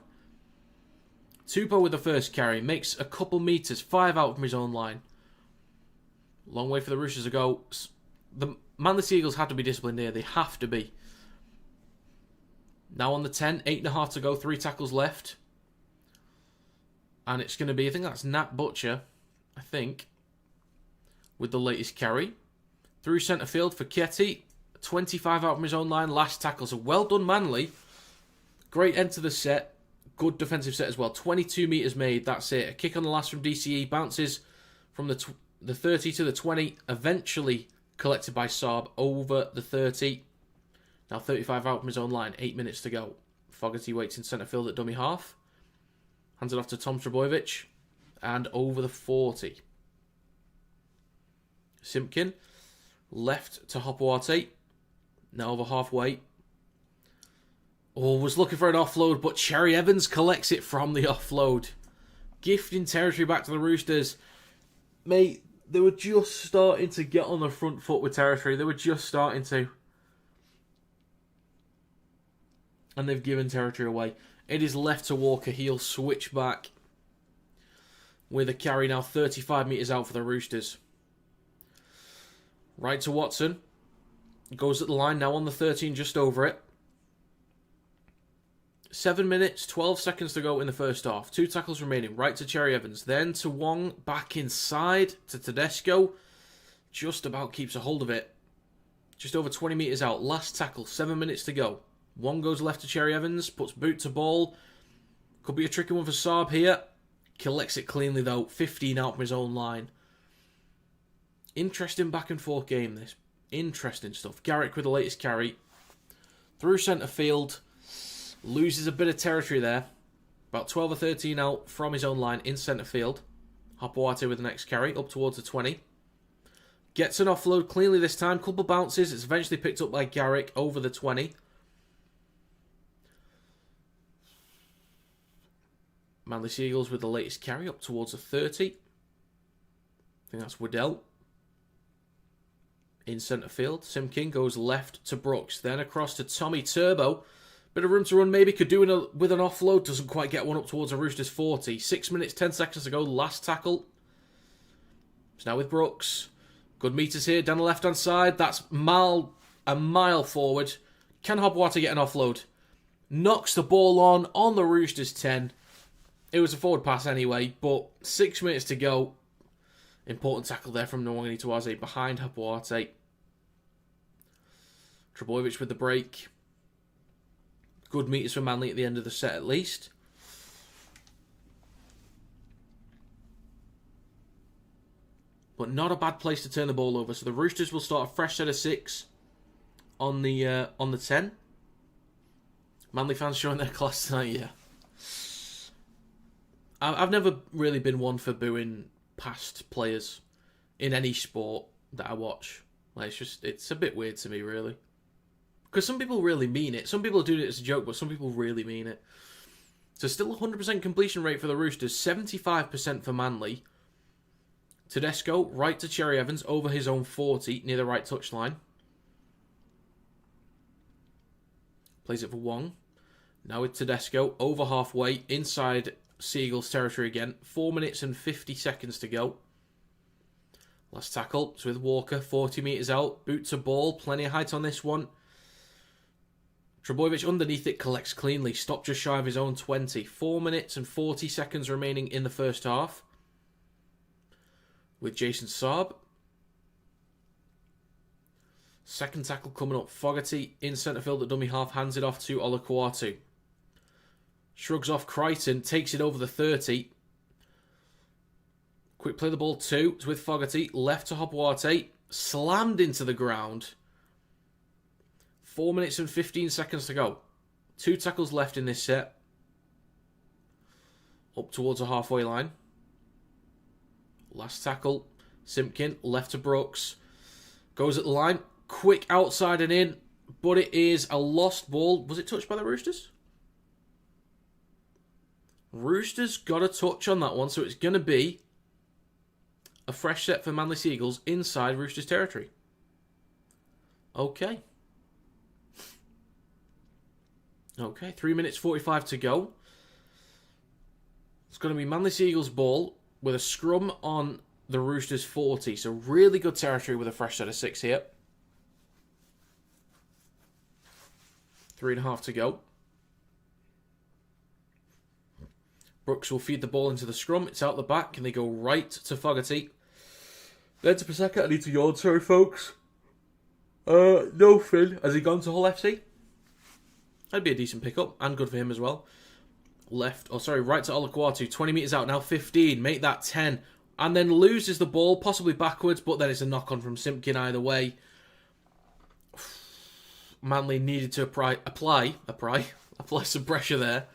Tupou with the first carry. Makes a couple meters. 5 out from his own line. Long way for the Roosters to go. The Manly Seagulls have to be disciplined here. They have to be. Now on the 10. 8.5 to go. 3 tackles left. And it's going to be, I think that's Nat Butcher. I think. With the latest carry. Through centre field for Ketty. 25 out from his own line. Last tackle. So well done, Manly. Great end to the set. Good defensive set as well. 22 metres made. That's it. A kick on the last from DCE. Bounces from the 30 to the 20. Eventually collected by Saab over the 30. Now 35 out from his own line. 8 minutes to go. Fogarty waits in centre field at dummy half. Hands it off to Tom Trbojevic. And over the 40. Simpkin. Left to Hopewate. Now over halfway. Oh, was looking for an offload, but Cherry Evans collects it from the offload. Gifting territory back to the Roosters. Mate, they were just starting to get on the front foot with territory. They were just starting to. And they've given territory away. It is left to Walker. He'll switch back. With a carry now 35 metres out for the Roosters. Right to Watson. Goes at the line now on the 13, just over it. 7 minutes, 12 seconds to go in the first half. 2 tackles remaining. Right to Cherry Evans. Then to Wong. Back inside to Tedesco. Just about keeps a hold of it. Just over 20 metres out. Last tackle. 7 minutes to go. Wong goes left to Cherry Evans. Puts boot to ball. Could be a tricky one for Saab here. Collects it cleanly though. 15 out from his own line. Interesting back and forth game this. Interesting stuff. Garrick with the latest carry. Through centre field. Loses a bit of territory there. About 12 or 13 out from his own line in centre field. Hopewate with the next carry. Up towards the 20. Gets an offload cleanly this time. Couple bounces. It's eventually picked up by Garrick over the 20. Manly Seagulls with the latest carry. Up towards the 30. I think that's Waddell. In centre field. Simpkin goes left to Brooks. Then across to Tommy Turbo. Bit of room to run maybe. Could do with an offload. Doesn't quite get one up towards the Roosters 40. 6 minutes, 10 seconds to go. Last tackle. It's now with Brooks. Good meters here. Down the left-hand side. That's a mile forward. Can Hopewate get an offload? Knocks the ball on the Roosters 10. It was a forward pass anyway. But 6 minutes to go. Important tackle there from Nwangani Tawaze behind Hopewate. Trbojevic with the break. Good meters for Manly at the end of the set at least. But not a bad place to turn the ball over. So the Roosters will start a fresh set of 6 on the 10. Manly fans showing their class tonight, yeah. I've never really been one for booing past players in any sport that I watch. Like, it's a bit weird to me, really. Because some people really mean it. Some people are doing it as a joke, but some people really mean it. So still 100% completion rate for the Roosters. 75% for Manly. Tedesco, right to Cherry Evans, over his own 40, near the right touchline. Plays it for Wong. Now with Tedesco, over halfway, inside Seagulls territory again. 4 minutes and 50 seconds to go. Last tackle, it's with Walker, 40 metres out. Boot to ball, plenty of height on this one. Trebojevic underneath it, collects cleanly. Stopped just shy of his own 20. 4 minutes and 40 seconds remaining in the first half. With Jason Saab. Second tackle coming up. Fogarty in centre field at dummy half. Hands it off to Olakwatu. Shrugs off Crichton. Takes it over the 30. Quick play the ball 2. It's with Fogarty. Left to Hopwate. Slammed into the ground. 4 minutes and 15 seconds to go. 2 tackles left in this set. Up towards the halfway line. Last tackle. Simpkin. Left to Brooks. Goes at the line. Quick outside and in. But it is a lost ball. Was it touched by the Roosters? Roosters got a touch on that one. So it's going to be a fresh set for Manly Seagulls inside Roosters territory. Okay. 3 minutes 45 to go. It's going to be Manly Seagulls ball with a scrum on the Roosters 40. So really good territory with a fresh set of 6 here. 3.5 to go. Brooks will feed the ball into the scrum. It's out the back and they go right to Fogarty. Then to Paseka. I need to yawn, sorry folks. No Finn. Has he gone to Hull FC? That'd be a decent pickup and good for him as well. Right to Olakwatu. 20 metres out now, 15. Make that 10. And then loses the ball, possibly backwards, but then it's a knock-on from Simpkin either way. Manly needed to apply some pressure there.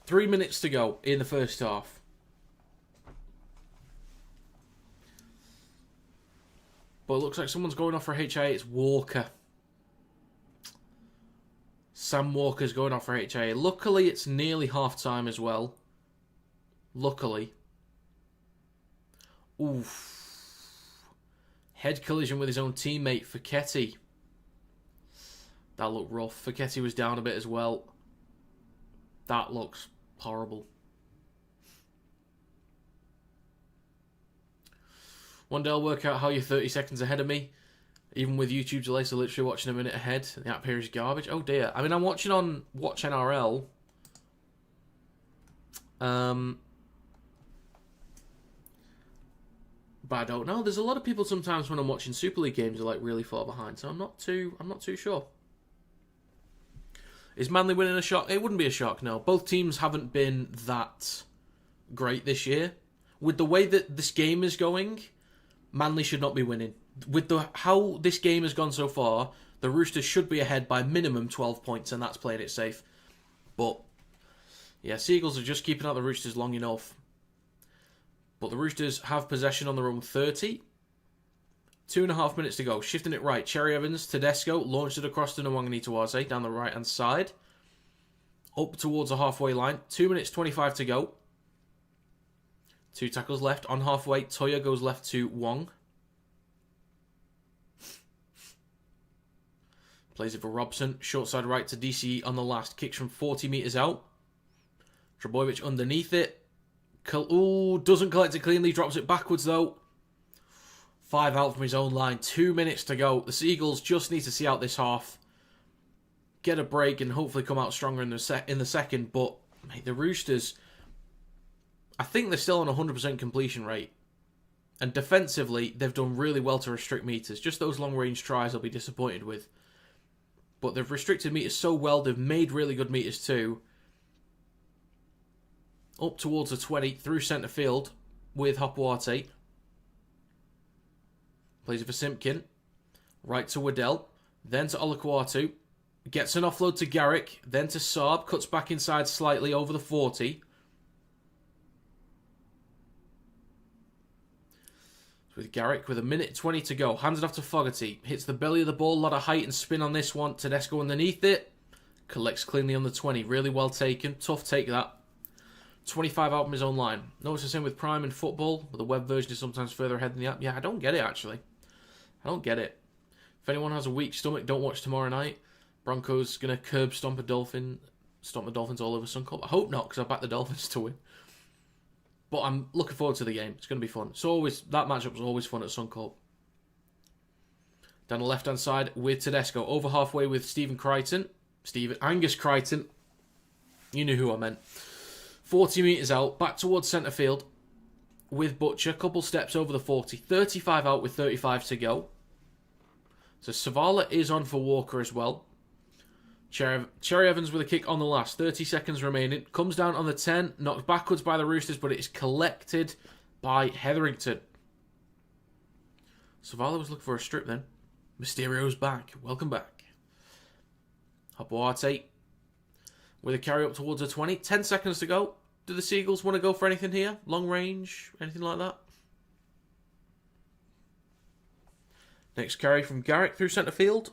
3 minutes to go in the first half. But it looks like someone's going off for HIA. It's Walker. Sam Walker's going off for HIA. Luckily, it's nearly half-time as well. Luckily. Oof. Head collision with his own teammate, Fekete. That looked rough. Fekete was down a bit as well. That looks horrible. One day I'll work out how you're 30 seconds ahead of me. Even with YouTube delay, so literally watching a minute ahead. The app here is garbage. Oh dear. I mean, I'm watching on Watch NRL. But I don't know. There's a lot of people sometimes when I'm watching Super League games are like really far behind, so I'm not too sure. Is Manly winning a shock? It wouldn't be a shock, no. Both teams haven't been that great this year. With the way that this game is going, Manly should not be winning. With how this game has gone so far, the Roosters should be ahead by minimum 12 points, and that's playing it safe. But, yeah, Seagulls are just keeping out the Roosters long enough. But the Roosters have possession on their own 30. 2.5 minutes to go. Shifting it right. Cherry Evans, Tedesco, launched it across to Nwangani-Tawaze down the right-hand side. Up towards the halfway line. 2 minutes 25 to go. 2 tackles left. On halfway, Toya goes left to Wong. Plays it for Robson. Short side right to DCE on the last. Kicks from 40 metres out. Trebojevic underneath it. Doesn't collect it cleanly. Drops it backwards though. 5 out from his own line. 2 minutes to go. The Seagulls just need to see out this half. Get a break and hopefully come out stronger in the second. But mate, the Roosters, I think they're still on 100% completion rate. And defensively, they've done really well to restrict meters. Just those long-range tries I'll be disappointed with. But they've restricted meters so well, they've made really good meters too. Up towards the 20, through centre field with Hopwate. Plays it for Simpkin. Right to Waddell. Then to Olakwatu. Gets an offload to Garrick. Then to Saab. Cuts back inside slightly over the 40. With Garrick with 1:20 to go. Hands it off to Fogarty. Hits the belly of the ball. A lot of height and spin on this one. Tedesco underneath it. Collects cleanly on the 20. Really well taken. Tough take that. 25 out from his own line. Notice the same with Prime in football, but the web version is sometimes further ahead than the app. Yeah, I don't get it, actually. I don't get it. If anyone has a weak stomach, don't watch tomorrow night. Broncos going to curb stomp the Dolphins all over Suncorp. I hope not, because I backed the Dolphins to win. But I'm looking forward to the game. It's going to be fun. That matchup was always fun at Suncorp. Down the left-hand side with Tedesco. Over halfway with Angus Crichton. You knew who I meant. 40 metres out. Back towards centre field with Butcher. Couple steps over the 40. 35 out with 35 to go. So Savala is on for Walker as well. Cherry Evans with a kick on the last. 30 seconds remaining. Comes down on the 10. Knocked backwards by the Roosters, but it is collected by Hetherington. Savala was looking for a strip then. Mysterio's back. Welcome back. Habuate with a carry up towards the 20. 10 seconds to go. Do the Seagulls want to go for anything here? Long range? Anything like that? Next carry from Garrick through centre field.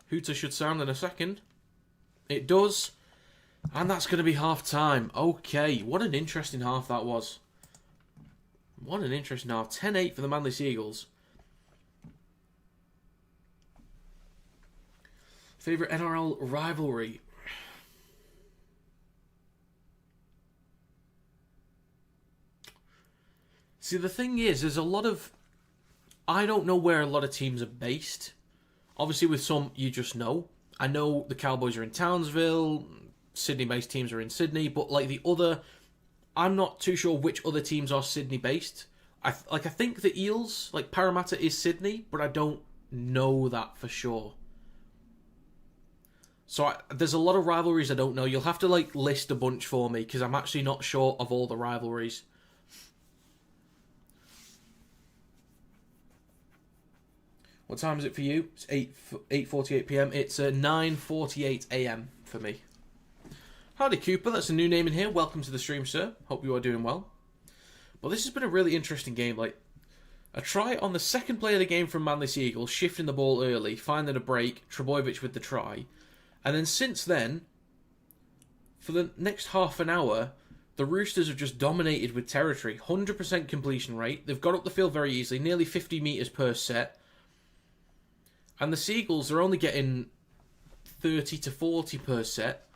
Hooter should sound in a second. It does. And that's going to be half time. Okay, what an interesting half that was. What an interesting half. 10-8 for the Manly Seagulls. Favourite NRL rivalry? See, the thing is, there's a lot of... I don't know where a lot of teams are based. Obviously, with some, you just know. I know the Cowboys are in Townsville, Sydney-based teams are in Sydney, but like the other, I'm not too sure which other teams are Sydney-based. I think the Eels, like Parramatta is Sydney, but I don't know that for sure. So there's a lot of rivalries I don't know. You'll have to like list a bunch for me, because I'm actually not sure of all the rivalries. What time is it for you? It's 8:48 p.m. It's 9:48 a.m. for me. Howdy, Cooper. That's a new name in here. Welcome to the stream, sir. Hope you are doing well. Well, this has been a really interesting game. Like, a try on the second play of the game from Manly Seagulls, shifting the ball early, finding a break, Trebojevic with the try. And then since then, for the next half an hour, the Roosters have just dominated with territory. 100% completion rate. They've got up the field very easily, nearly 50 metres per set. And the Seagulls are only getting 30 to 40 per set.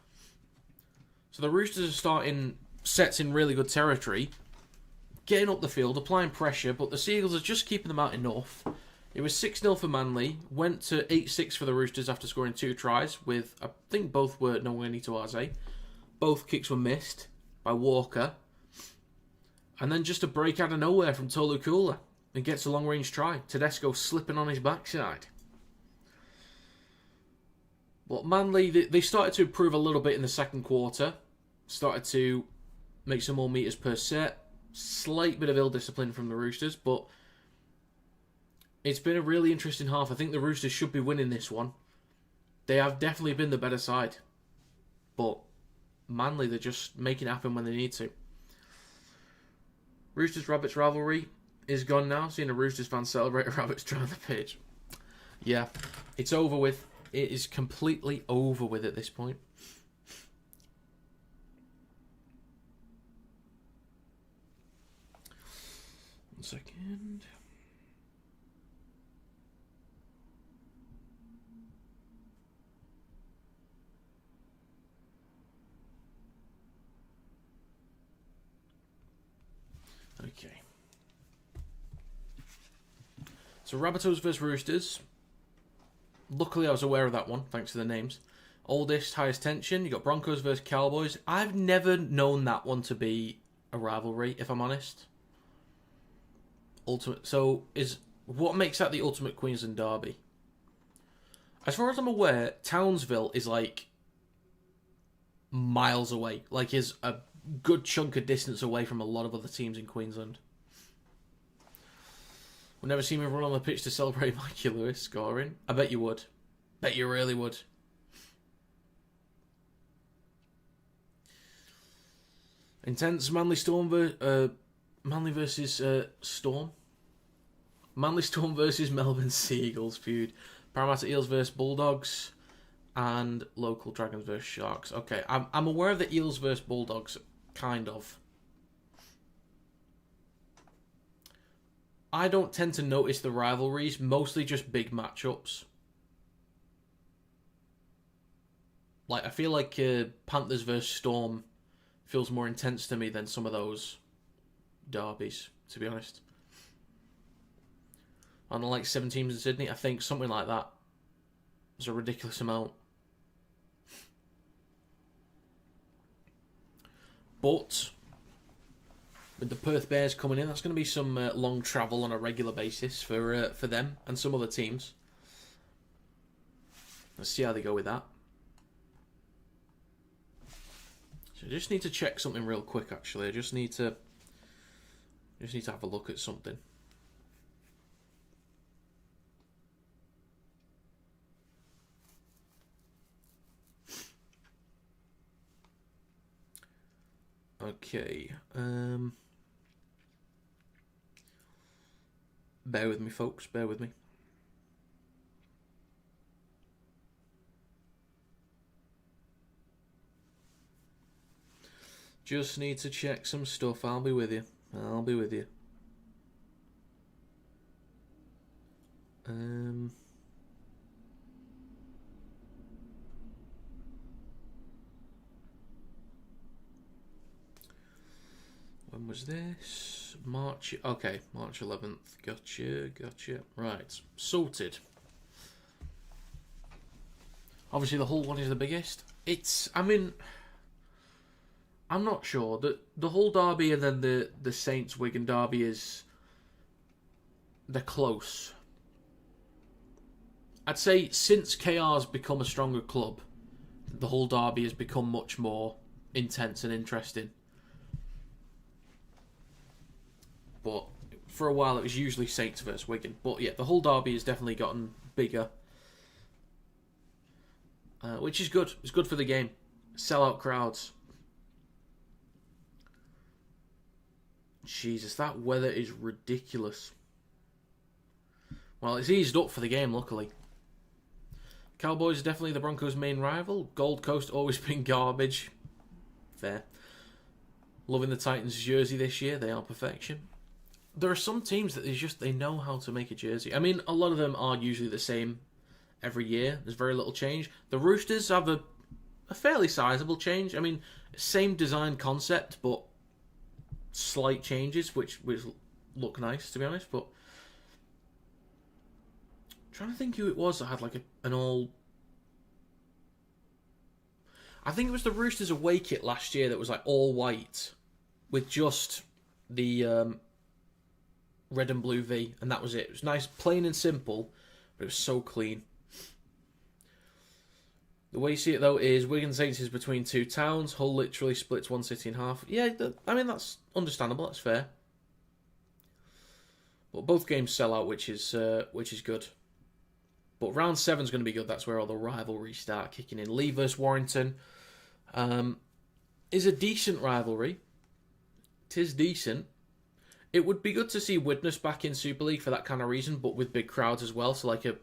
So the Roosters are starting sets in really good territory, getting up the field, applying pressure, but the Seagulls are just keeping them out enough. It was 6-0 for Manly, went to 8-6 for the Roosters after scoring 2 tries, with, I think both were Nowani Tuaze. Both kicks were missed by Walker. And then just a break out of nowhere from Tolu Kula, and gets a long-range try. Tedesco slipping on his backside. But Manly, they started to improve a little bit in the second quarter. Started to make some more metres per set. Slight bit of ill discipline from the Roosters, but it's been a really interesting half. I think the Roosters should be winning this one. They have definitely been the better side. But Manly, they're just making it happen when they need to. Roosters-Rabbits rivalry is gone now. Seeing a Roosters fan celebrate a Rabbits try on the pitch. Yeah, it's over with. It is completely over with at this point. One second. Okay. So Rabbitohs versus Roosters. Luckily, I was aware of that one, thanks to the names. Oldest, highest tension. You got Broncos versus Cowboys. I've never known that one to be a rivalry, if I'm honest. So, what makes that the ultimate Queensland derby? As far as I'm aware, Townsville is like miles away. Like, is a good chunk of distance away from a lot of other teams in Queensland. We'll never see me run on the pitch to celebrate Mikey Lewis scoring. I bet you would. Bet you really would. Intense Manly versus Storm. Manly Storm versus Melbourne Seagulls feud. Parramatta Eels versus Bulldogs. And local Dragons versus Sharks. Okay, I'm aware of the Eels versus Bulldogs. kind of. I don't tend to notice the rivalries, mostly just big matchups. Like, I feel like Panthers versus Storm feels more intense to me than some of those derbies, to be honest. On like 7 teams in Sydney, I think something like that is a ridiculous amount. But with the Perth Bears coming in, that's going to be some long travel on a regular basis for them and some other teams. Let's see how they go with that. So I just need to check something real quick. Actually, I just need to have a look at something. Okay. Bear with me, folks. Bear with me. Just need to check some stuff. I'll be with you. I'll be with you. When was this? March. Okay, March 11th. Gotcha. Right, sorted. Obviously, the Hull one is the biggest. I'm not sure. The Hull derby and then the Saints Wigan derby they're close. I'd say since KR's become a stronger club, the Hull derby has become much more intense and interesting. But for a while it was usually Saints versus Wigan. But yeah, the Hull derby has definitely gotten bigger. Which is good. It's good for the game. Sellout crowds. Jesus, that weather is ridiculous. Well, it's eased up for the game, luckily. Cowboys are definitely the Broncos' main rival. Gold Coast always been garbage. Fair. Loving the Titans' jersey this year. They are perfection. There are some teams that they know how to make a jersey. I mean, a lot of them are usually the same every year. There's very little change. The Roosters have a fairly sizable change. I mean, same design concept, but slight changes, which look nice, to be honest. But I'm trying to think who it was that had like an all. I think it was the Roosters away kit last year that was like all white with just the red and blue V, and that was it. It was nice, plain and simple, but it was so clean. The way you see it, though, is Wigan Saints is between two towns. Hull literally splits one city in half. Yeah, I mean, that's understandable. That's fair. But both games sell out, which is good. But round 7 is going to be good. That's where all the rivalries start kicking in. Lee versus Warrington is a decent rivalry. It is decent. It would be good to see Widnes back in Super League for that kind of reason, but with big crowds as well. So like a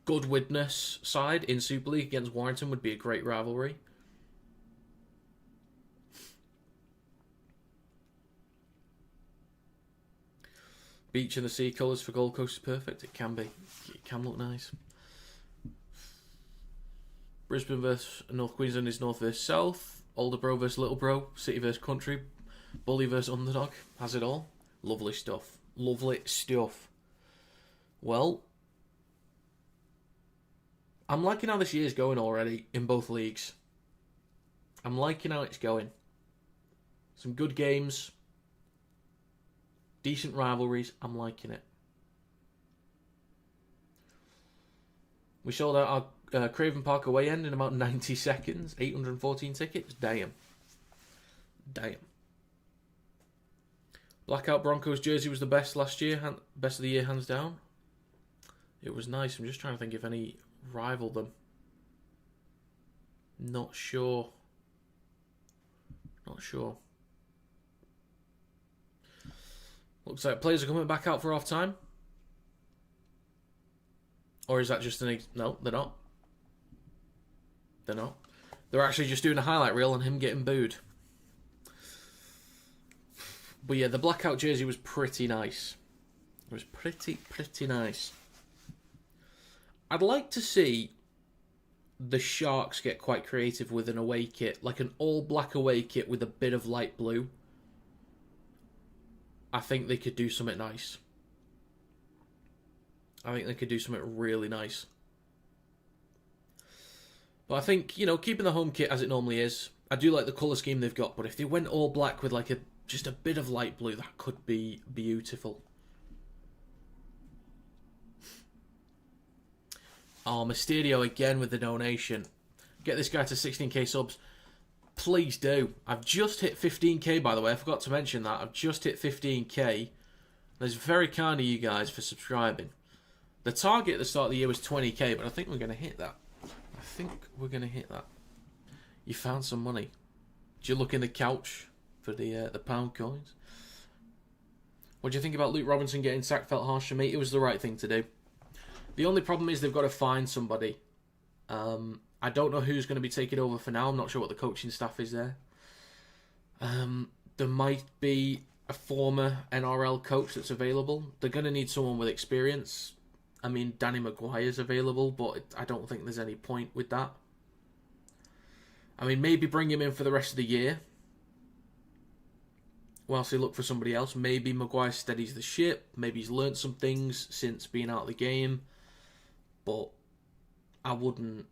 good Widnes side in Super League against Warrington would be a great rivalry. Beach and the sea colours for Gold Coast is perfect. It can be. It can look nice. Brisbane versus North Queensland is North versus South. Older bro versus little bro. City versus country. Bully versus underdog. Has it all. Lovely stuff. Lovely stuff. Well, I'm liking how this year's going already in both leagues. I'm liking how it's going. Some good games. Decent rivalries. I'm liking it. We sold out our Craven Park away end in about 90 seconds. 814 tickets. Damn. Blackout Broncos jersey was the best last year. Best of the year, hands down. It was nice. I'm just trying to think if any rival them. Not sure. Looks like players are coming back out for half time. Or is that just no, they're not. They're actually just doing a highlight reel on him getting booed. But yeah, the blackout jersey was pretty nice. It was pretty nice. I'd like to see the Sharks get quite creative with an away kit, like an all-black away kit with a bit of light blue. I think they could do something nice. I think they could do something really nice. But I think, you know, keeping the home kit as it normally is. I do like the colour scheme they've got, but if they went all black with like just a bit of light blue, that could be beautiful. Oh, Mysterio again with the donation. Get this guy to 16k subs. Please do. I've just hit 15k, by the way. I forgot to mention that. I've just hit 15k. That's very kind of you guys for subscribing. The target at the start of the year was 20k, but I think we're going to hit that. You found some money. Did you look in the couch for the pound coins? What do you think about Luke Robinson getting sacked? Felt harsh to me. It was the right thing to do. The only problem is they've got to find somebody. I don't know who's going to be taking over for now. I'm not sure what the coaching staff is there. There might be a former NRL coach that's available. They're going to need someone with experience. I mean, Danny Maguire's available, but I don't think there's any point with that. I mean, maybe bring him in for the rest of the year whilst they look for somebody else. Maybe Maguire steadies the ship. Maybe he's learnt some things since being out of the game. But I don't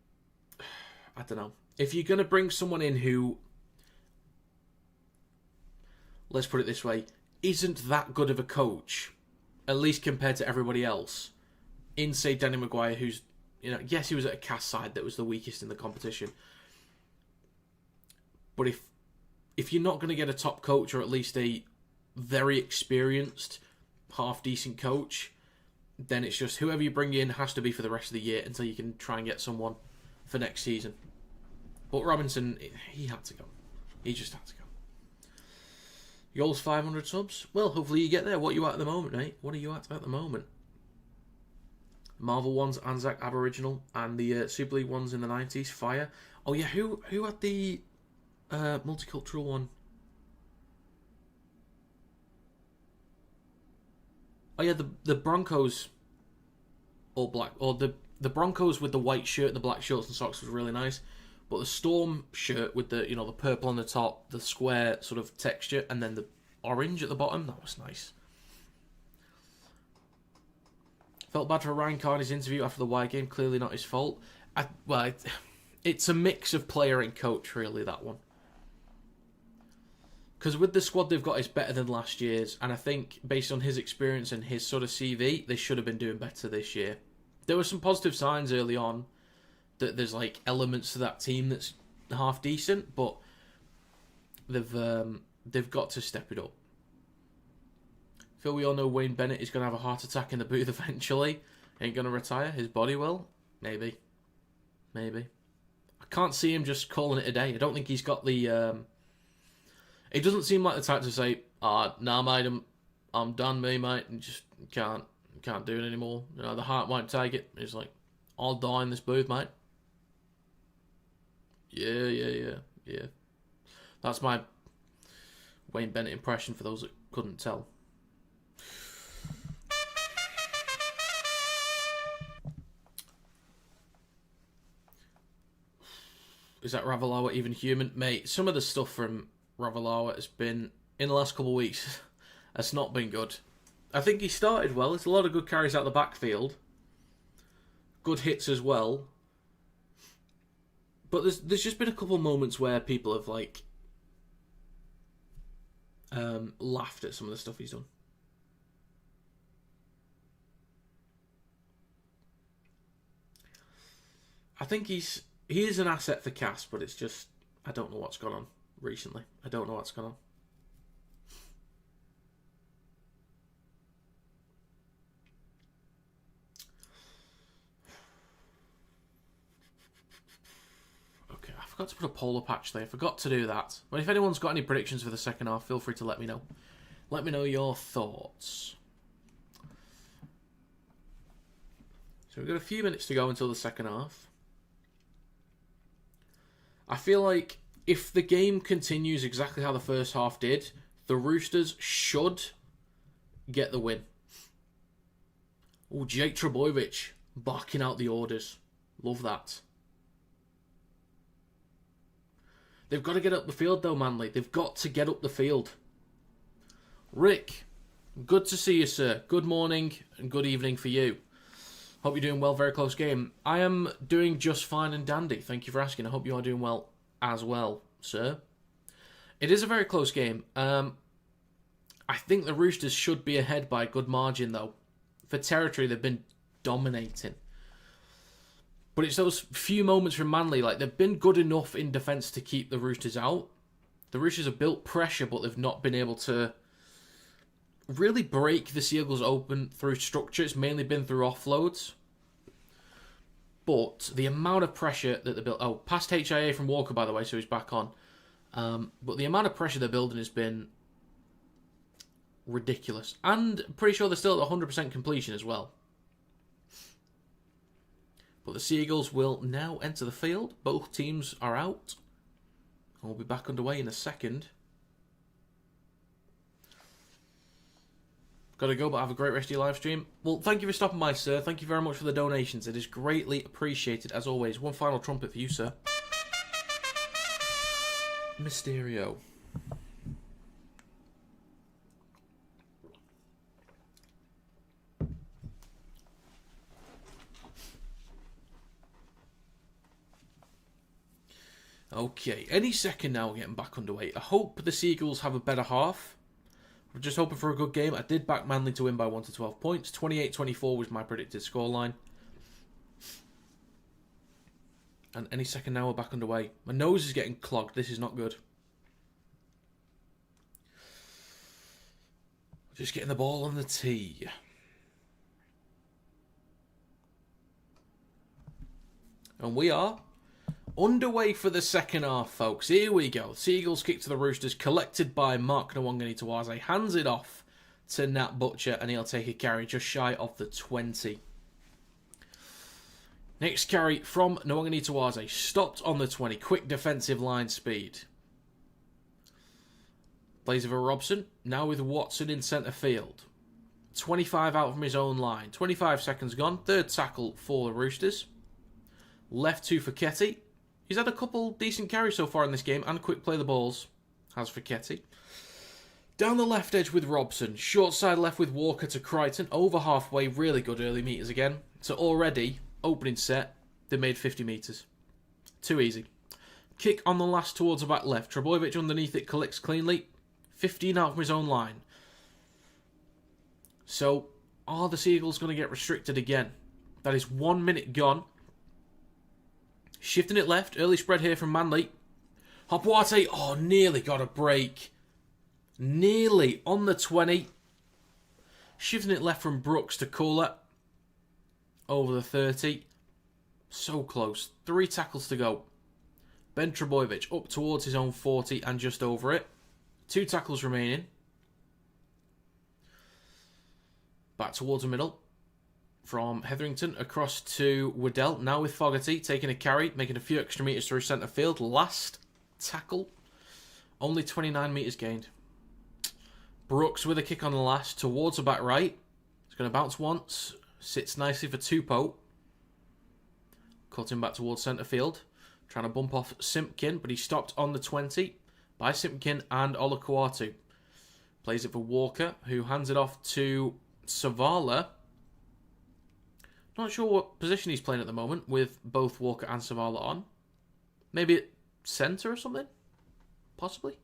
know. If you're going to bring someone in who, let's put it this way, isn't that good of a coach, at least compared to everybody else, in, say, Danny Maguire, who's, you know, yes, he was at a cast side that was the weakest in the competition. But if you're not going to get a top coach, or at least a very experienced, half-decent coach, then it's just whoever you bring in has to be for the rest of the year until you can try and get someone for next season. But Robinson, he had to go. He just had to go. Yours 500 subs? Well, hopefully you get there. What are you at the moment, mate? What are you at the moment? Marvel ones, Anzac Aboriginal, and the Super League ones in the 90s, Fire. Oh yeah, who had the multicultural one? Oh yeah, the Broncos all black, or the Broncos with the white shirt and the black shorts and socks was really nice. But the Storm shirt with the, you know, the purple on the top, the square sort of texture, and then the orange at the bottom, that was nice. Felt bad for Ryan Carney's interview after the Y game. Clearly not his fault. It's a mix of player and coach, really, that one. Because with the squad they've got, it's better than last year's. And I think, based on his experience and his sort of CV, they should have been doing better this year. There were some positive signs early on that there's, like, elements to that team that's half decent. But they've got to step it up. Phil, we all know Wayne Bennett is going to have a heart attack in the booth eventually. Ain't going to retire. His body will. Maybe. I can't see him just calling it a day. I don't think he's got the... He doesn't seem like the type to say, nah, mate, I'm done, mate, and just can't do it anymore. You know, the heart won't take it. He's like, I'll die in this booth, mate. Yeah. That's my Wayne Bennett impression for those that couldn't tell. Is that Ravalawa even human? Mate, some of the stuff from Ravalawa has been, in the last couple of weeks, has not been good. I think he started well. It's a lot of good carries out the backfield. Good hits as well. But there's just been a couple of moments where people have, like, laughed at some of the stuff he's done. I think he is an asset for Cass, but it's just, I don't know what's gone on recently. I don't know what's gone on. Okay, I forgot to put a polar patch there. I forgot to do that. But if anyone's got any predictions for the second half, feel free to let me know. Let me know your thoughts. So we've got a few minutes to go until the second half. I feel like if the game continues exactly how the first half did, The Roosters should get the win. Oh, Jake Trbojevic barking out the orders. Love that. They've got to get up the field though, Manly. They've got to get up the field. Rick, good to see you, sir. Good morning and good evening for you. Hope you're doing well. Very close game. I am doing just fine and dandy. Thank you for asking. I hope you are doing well as well, sir. It is a very close game. I think the Roosters should be ahead by a good margin, though. For territory, they've been dominating. But it's those few moments from Manly, like they've been good enough in defence to keep the Roosters out. The Roosters have built pressure, but they've not been able to really break the Seagulls open through structure. It's mainly been through offloads. But the amount of pressure that they built... Oh, past HIA from Walker, by the way, so he's back on. But the amount of pressure they're building has been ridiculous. And I'm pretty sure they're still at 100% completion as well. But the Seagulls will now enter the field. Both teams are out. And we'll be back underway in a second. Got to go, but have a great rest of your live stream. Well, thank you for stopping by, sir. Thank you very much for the donations. It is greatly appreciated, as always. One final trumpet for you, sir. Mysterio. Okay, any second now we're getting back underway. I hope the Seagulls have a better half. We're just hoping for a good game. I did back Manly to win by 1 to 12 points. 28-24 was my predicted scoreline. And any second now we're back underway. My nose is getting clogged. This is not good. Just getting the ball on the tee. And we are underway for the second half, folks. Here we go. Seagulls kick to the Roosters, collected by Mark Nwangani-Tawaze. Hands it off to Nat Butcher, and he'll take a carry just shy of the 20. Next carry from Nwangani-Tawaze. Stopped on the 20. Quick defensive line speed. Plays over Robson. Now with Watson in centre field. 25 out from his own line. 25 seconds gone. Third tackle for the Roosters. Left two for Kinetic. He's had a couple decent carries so far in this game and quick play the balls, as for Kinetic. Down the left edge with Robson. Short side left with Walker to Crichton. Over halfway. Really good early meters again. So already, opening set, they made 50 metres. Too easy. Kick on the last towards the back left. Trbojevic underneath it collects cleanly. 15 out from his own line. So, are the Seagulls going to get restricted again? That is 1 minute gone. Shifting it left. Early spread here from Manly. Hopwate. Oh, nearly got a break. Nearly on the 20. Shifting it left from Brooks to Kohler. Over the 30. So close. 3 tackles to go. Ben Trbojevic up towards his own 40 and just over it. 2 tackles remaining. Back towards the middle. From Hetherington across to Waddell. Now with Fogarty taking a carry, making a few extra metres through centre field. Last tackle. Only 29 metres gained. Brooks with a kick on the last towards the back right. He's going to bounce once. Sits nicely for Tupou. Cutting back towards centre field. Trying to bump off Simpkin, but he stopped on the 20 by Simpkin and Olukwatu. Plays it for Walker, who hands it off to Savala. Not sure what position he's playing at the moment with both Walker and Savala on. Maybe at centre or something? Possibly.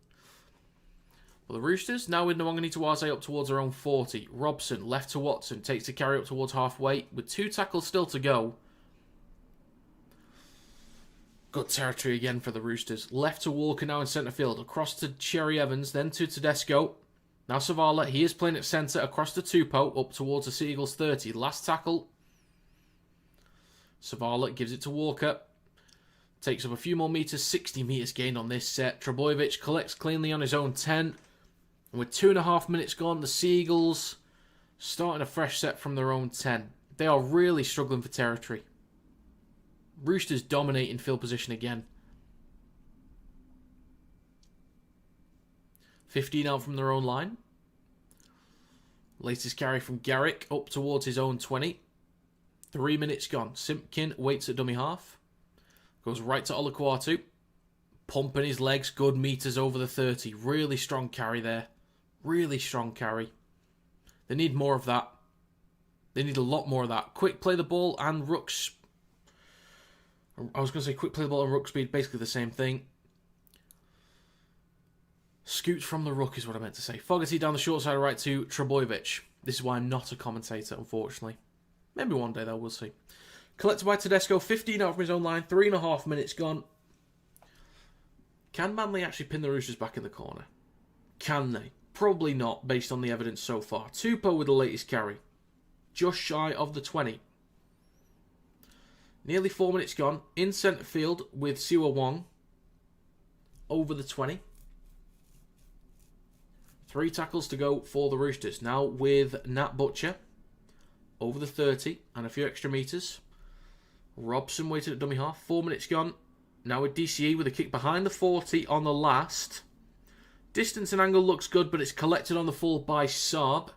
Well, the Roosters now with Nwangani-Tawaze up towards their own 40. Robson left to Watson. Takes the carry up towards halfway with 2 tackles still to go. Good territory again for the Roosters. Left to Walker now in centre field. Across to Cherry Evans. Then to Tedesco. Now Savala. He is playing at centre. Across to Tupou. Up towards the Seagulls 30. Last tackle. Savala gives it to Walker. Takes up a few more metres. 60 metres gained on this set. Trbojevic collects cleanly on his own 10. And with 2.5 minutes gone, the Seagulls starting a fresh set from their own 10. They are really struggling for territory. Roosters dominating field position again. 15 out from their own line. Latest carry from Garrick up towards his own 20. 3 minutes gone. Simpkin waits at dummy half. Goes right to Olaquatu. Pumping his legs. Good meters over the 30. Really strong carry there. Really strong carry. They need more of that. They need a lot more of that. Quick play the ball and rucks. I was going to say quick play the ball and ruck speed. Basically the same thing. Scoots from the ruck is what I meant to say. Fogarty down the short side right to Trebojevic. This is why I'm not a commentator, unfortunately. Maybe one day though, we'll see. Collected by Tedesco, 15 out from his own line, 3.5 minutes gone. Can Manly actually pin the Roosters back in the corner? Can they? Probably not, based on the evidence so far. Tupou with the latest carry. Just shy of the 20. Nearly 4 minutes gone. In centre field with Siwa Wong. Over the 20. 3 tackles to go for the Roosters. Now with Nat Butcher. Over the 30 and a few extra metres. Robson waited at dummy half. 4 minutes gone. Now with DCE with a kick behind the 40 on the last. Distance and angle looks good, but it's collected on the full by Saab.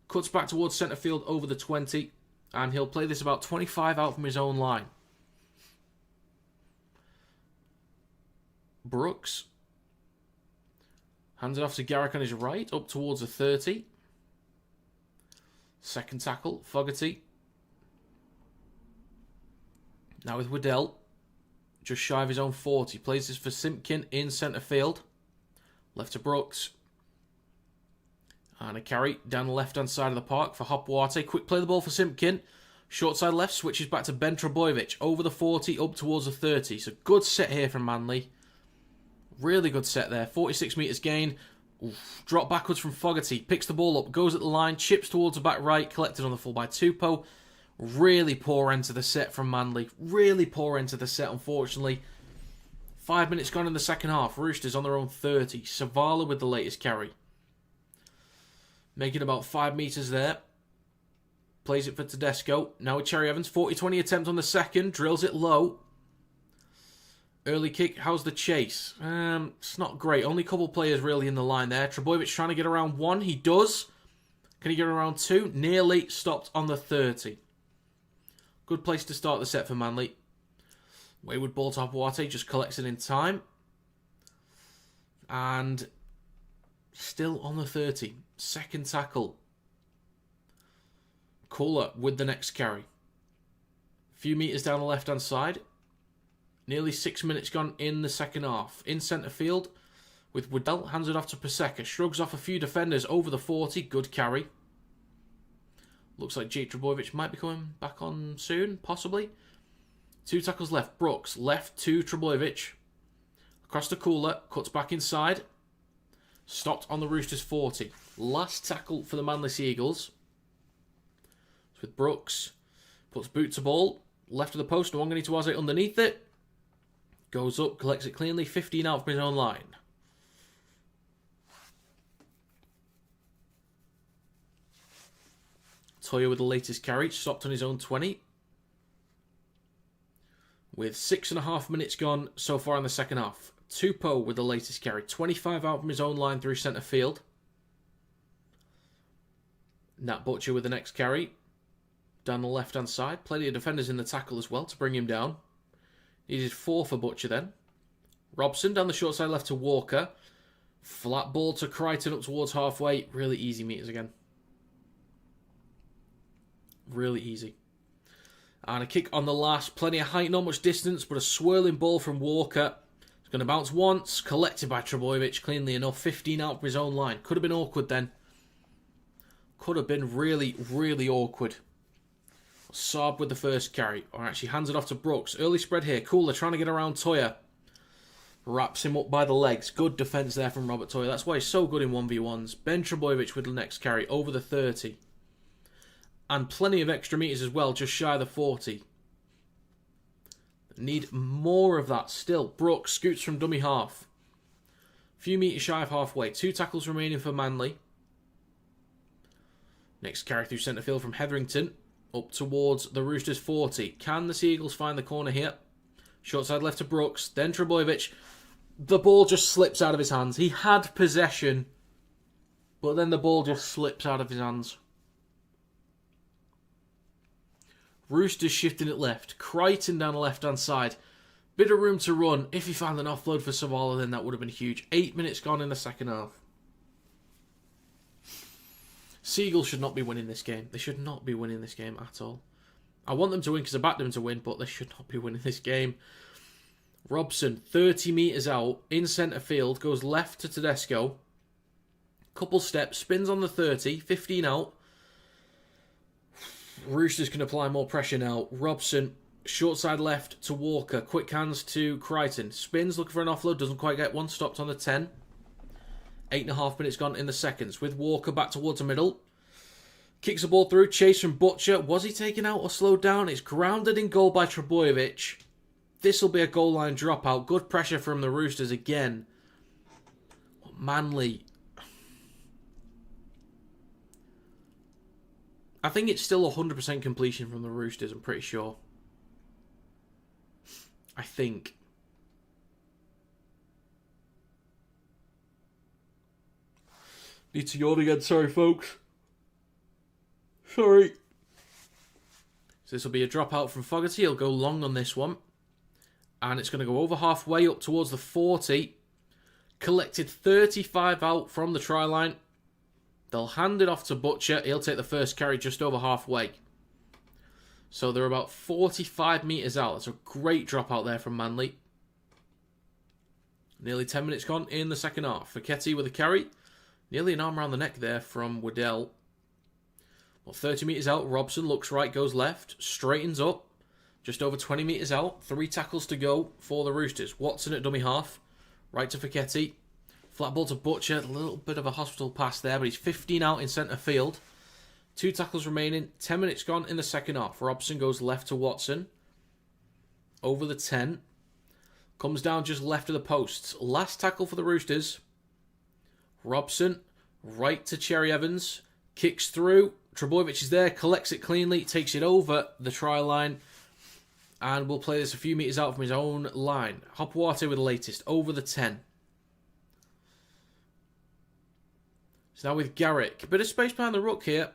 Cuts back towards centre field over the 20. And he'll play this about 25 out from his own line. Brooks. Hands it off to Garrick on his right, up towards the 30. Second tackle, Fogarty. Now with Waddell, just shy of his own 40. Plays this for Simpkin in centre field. Left to Brooks. And a carry down the left-hand side of the park for Hopwarte. Quick play the ball for Simpkin. Short side left, switches back to Ben Trebojevic. Over the 40, up towards the 30. So good set here from Manly. Really good set there. 46 metres gain. Oof. Drop backwards from Fogarty. Picks the ball up. Goes at the line. Chips towards the back right. Collected on the full by Tupou. Really poor end to the set from Manly. Really poor end to the set, unfortunately. 5 minutes gone in the second half. Roosters on their own 30. Savala with the latest carry. Making about 5 metres there. Plays it for Tedesco. Now with Cherry Evans. 40-20 attempt on the second. Drills it low. Early kick. How's the chase? It's not great. Only a couple players really in the line there. Trebojevic trying to get around 1. He does. Can he get around 2? Nearly stopped on the 30. Good place to start the set for Manly. Wayward ball to Hopwarte. Just collects it in time. And still on the 30. Second tackle. Kohler with the next carry. A few metres down the left-hand side. Nearly 6 minutes gone in the second half. In centre field with Waddell. Hands it off to Paseka. Shrugs off a few defenders over the 40. Good carry. Looks like Jake Trebojevic might be coming back on soon, possibly. 2 tackles left. Brooks left to Trebojevic. Across to Kohler. Cuts back inside. Stopped on the Roosters 40. Last tackle for the Manly Seagulls. It's with Brooks. Puts boot to ball. Left of the post. Nwangani Tuaze underneath it. Goes up. Collects it cleanly. 15 out from his own line. Toya with the latest carry. Stopped on his own 20. With 6.5 minutes gone so far in the second half. Tupou with the latest carry. 25 out from his own line through centre field. Nat Butcher with the next carry. Down the left-hand side. Plenty of defenders in the tackle as well to bring him down. Needed 4 for Butcher then. Robson down the short side left to Walker. Flat ball to Crichton up towards halfway. Really easy meters again. Really easy. And a kick on the last. Plenty of height, not much distance, but a swirling ball from Walker. It's going to bounce once. Collected by Trebojevic, cleanly enough. 15 out from his own line. Could have been awkward then. Could have been really, really awkward. Saab with the first carry. Or actually hands it off to Brooks. Early spread here. Kohler trying to get around Toya. Wraps him up by the legs. Good defence there from Robert Toya. That's why he's so good in 1v1s. Ben Trebojevic with the next carry. Over the 30. And plenty of extra metres as well. Just shy of the 40. Need more of that still. Brooks scoots from dummy half. Few metres shy of halfway. 2 tackles remaining for Manly. Next carry through centre field from Hetherington. Up towards the Roosters 40. Can the Seagulls find the corner here? Short side left to Brooks. Then Trebojevic. The ball just slips out of his hands. He had possession, but then the ball just slips out of his hands. Roosters shifting it left. Crichton down the left-hand side. Bit of room to run. If he found an offload for Savala, then that would have been huge. 8 minutes gone in the second half. Seagulls should not be winning this game. They should not be winning this game at all. I want them to win because I backed them to win, but they should not be winning this game. Robson, 30 metres out, in centre field, goes left to Tedesco. Couple steps, spins on the 30, 15 out. Roosters can apply more pressure now. Robson, short side left to Walker. Quick hands to Crichton. Spins, looking for an offload, doesn't quite get one. Stopped on the 10. 8.5 minutes gone in the seconds. With Walker back towards the middle. Kicks the ball through. Chase from Butcher. Was he taken out or slowed down? It's grounded in goal by Trebojevic. This will be a goal line dropout. Good pressure from the Roosters again. Manly. I think it's still 100% completion from the Roosters, I'm pretty sure. I think. Need to yawn again, sorry folks. Sorry. So this will be a dropout from Fogarty. He'll go long on this one. And it's going to go over halfway up towards the 40. Collected 35 out from the try line. They'll hand it off to Butcher. He'll take the first carry just over halfway. So they're about 45 metres out. That's a great dropout there from Manly. Nearly 10 minutes gone in the second half. Fekete with a carry. Nearly an arm around the neck there from Waddell. Well, 30 metres out. Robson looks right, goes left. Straightens up. Just over 20 metres out. 3 tackles to go for the Roosters. Watson at dummy half. Right to Fekete. Flat ball to Butcher. A little bit of a hospital pass there, but he's 15 out in centre field. 2 tackles remaining. 10 minutes gone in the second half. Robson goes left to Watson. Over the 10. Comes down just left of the posts. Last tackle for the Roosters. Robson. Right to Cherry Evans. Kicks through. Trebojevic is there. Collects it cleanly. Takes it over the try line. And will play this a few metres out from his own line. Hopewarte with the latest. Over the 10. So now with Garrick. A bit of space behind the ruck here.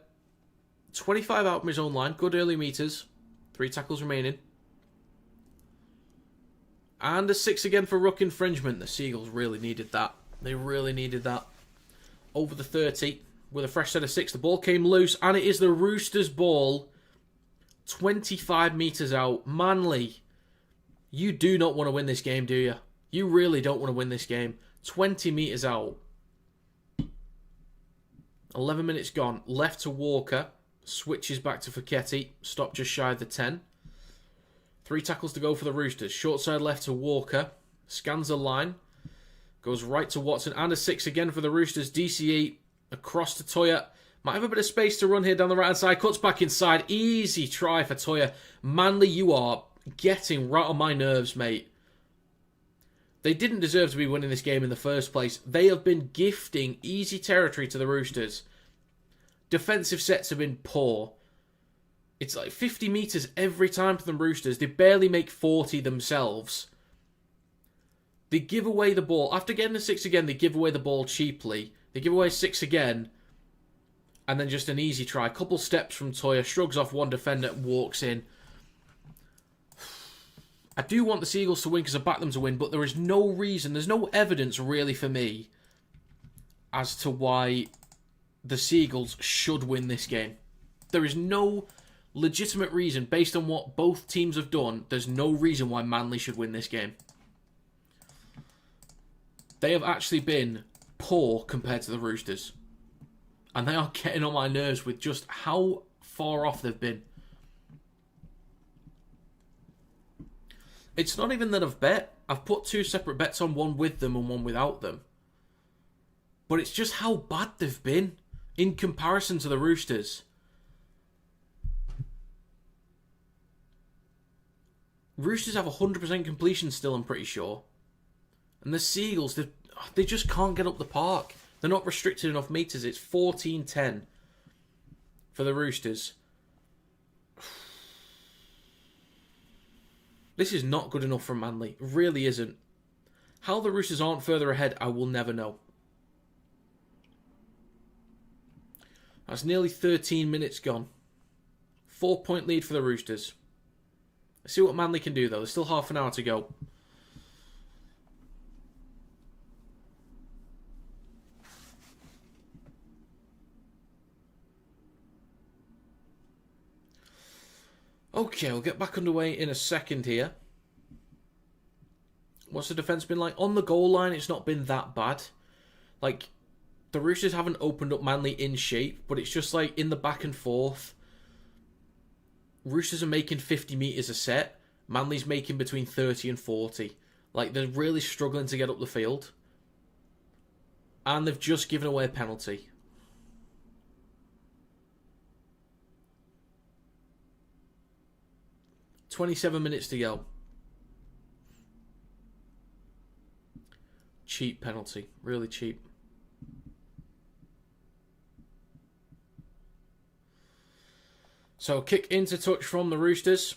25 out from his own line. Good early metres. 3 tackles remaining. And a 6 again for ruck infringement. The Seagulls really needed that. They really needed that. Over the 30. With a fresh set of 6. The ball came loose. And it is the Roosters' ball. 25 metres out. Manly. You do not want to win this game, do you? You really don't want to win this game. 20 metres out. 11 minutes gone. Left to Walker. Switches back to Fekete. Stopped just shy of the 10. 3 tackles to go for the Roosters. Short side left to Walker. Scans the line. Goes right to Watson. And a 6 again for the Roosters. DCE across to Toya. Might have a bit of space to run here down the right-hand side. Cuts back inside. Easy try for Toya. Manly, you are getting right on my nerves, mate. They didn't deserve to be winning this game in the first place. They have been gifting easy territory to the Roosters. Defensive sets have been poor. It's like 50 metres every time for the Roosters. They barely make 40 themselves. They give away the ball. After getting a 6 again, they give away the ball cheaply. They give away 6 again. And then just an easy try. Couple steps from Toya. Shrugs off one defender. Walks in. I do want the Seagulls to win because I back them to win. But there is no reason. There's no evidence really for me as to why the Seagulls should win this game. There is no legitimate reason based on what both teams have done. There's no reason why Manly should win this game. They have actually been poor compared to the Roosters. And they are getting on my nerves with just how far off they've been. It's not even that I've bet. I've put 2 separate bets on, one with them and one without them. But it's just how bad they've been in comparison to the Roosters. Roosters have 100% completion still, I'm pretty sure. And the Seagulls, they just can't get up the park. They're not restricted enough metres. It's 14-10 for the Roosters. This is not good enough for Manly. It really isn't. How the Roosters aren't further ahead, I will never know. That's nearly 13 minutes gone. 4-point lead for the Roosters. Let's see what Manly can do, though. There's still half an hour to go. Okay, we'll get back underway in a second here. What's the defence been like? On the goal line, it's not been that bad. Like, the Roosters haven't opened up Manly in shape, but it's just like in the back and forth. Roosters are making 50 metres a set. Manly's making between 30 and 40. Like, they're really struggling to get up the field. And they've just given away a penalty. "27 minutes to go. Cheap penalty. Really cheap. So, kick into touch from the Roosters.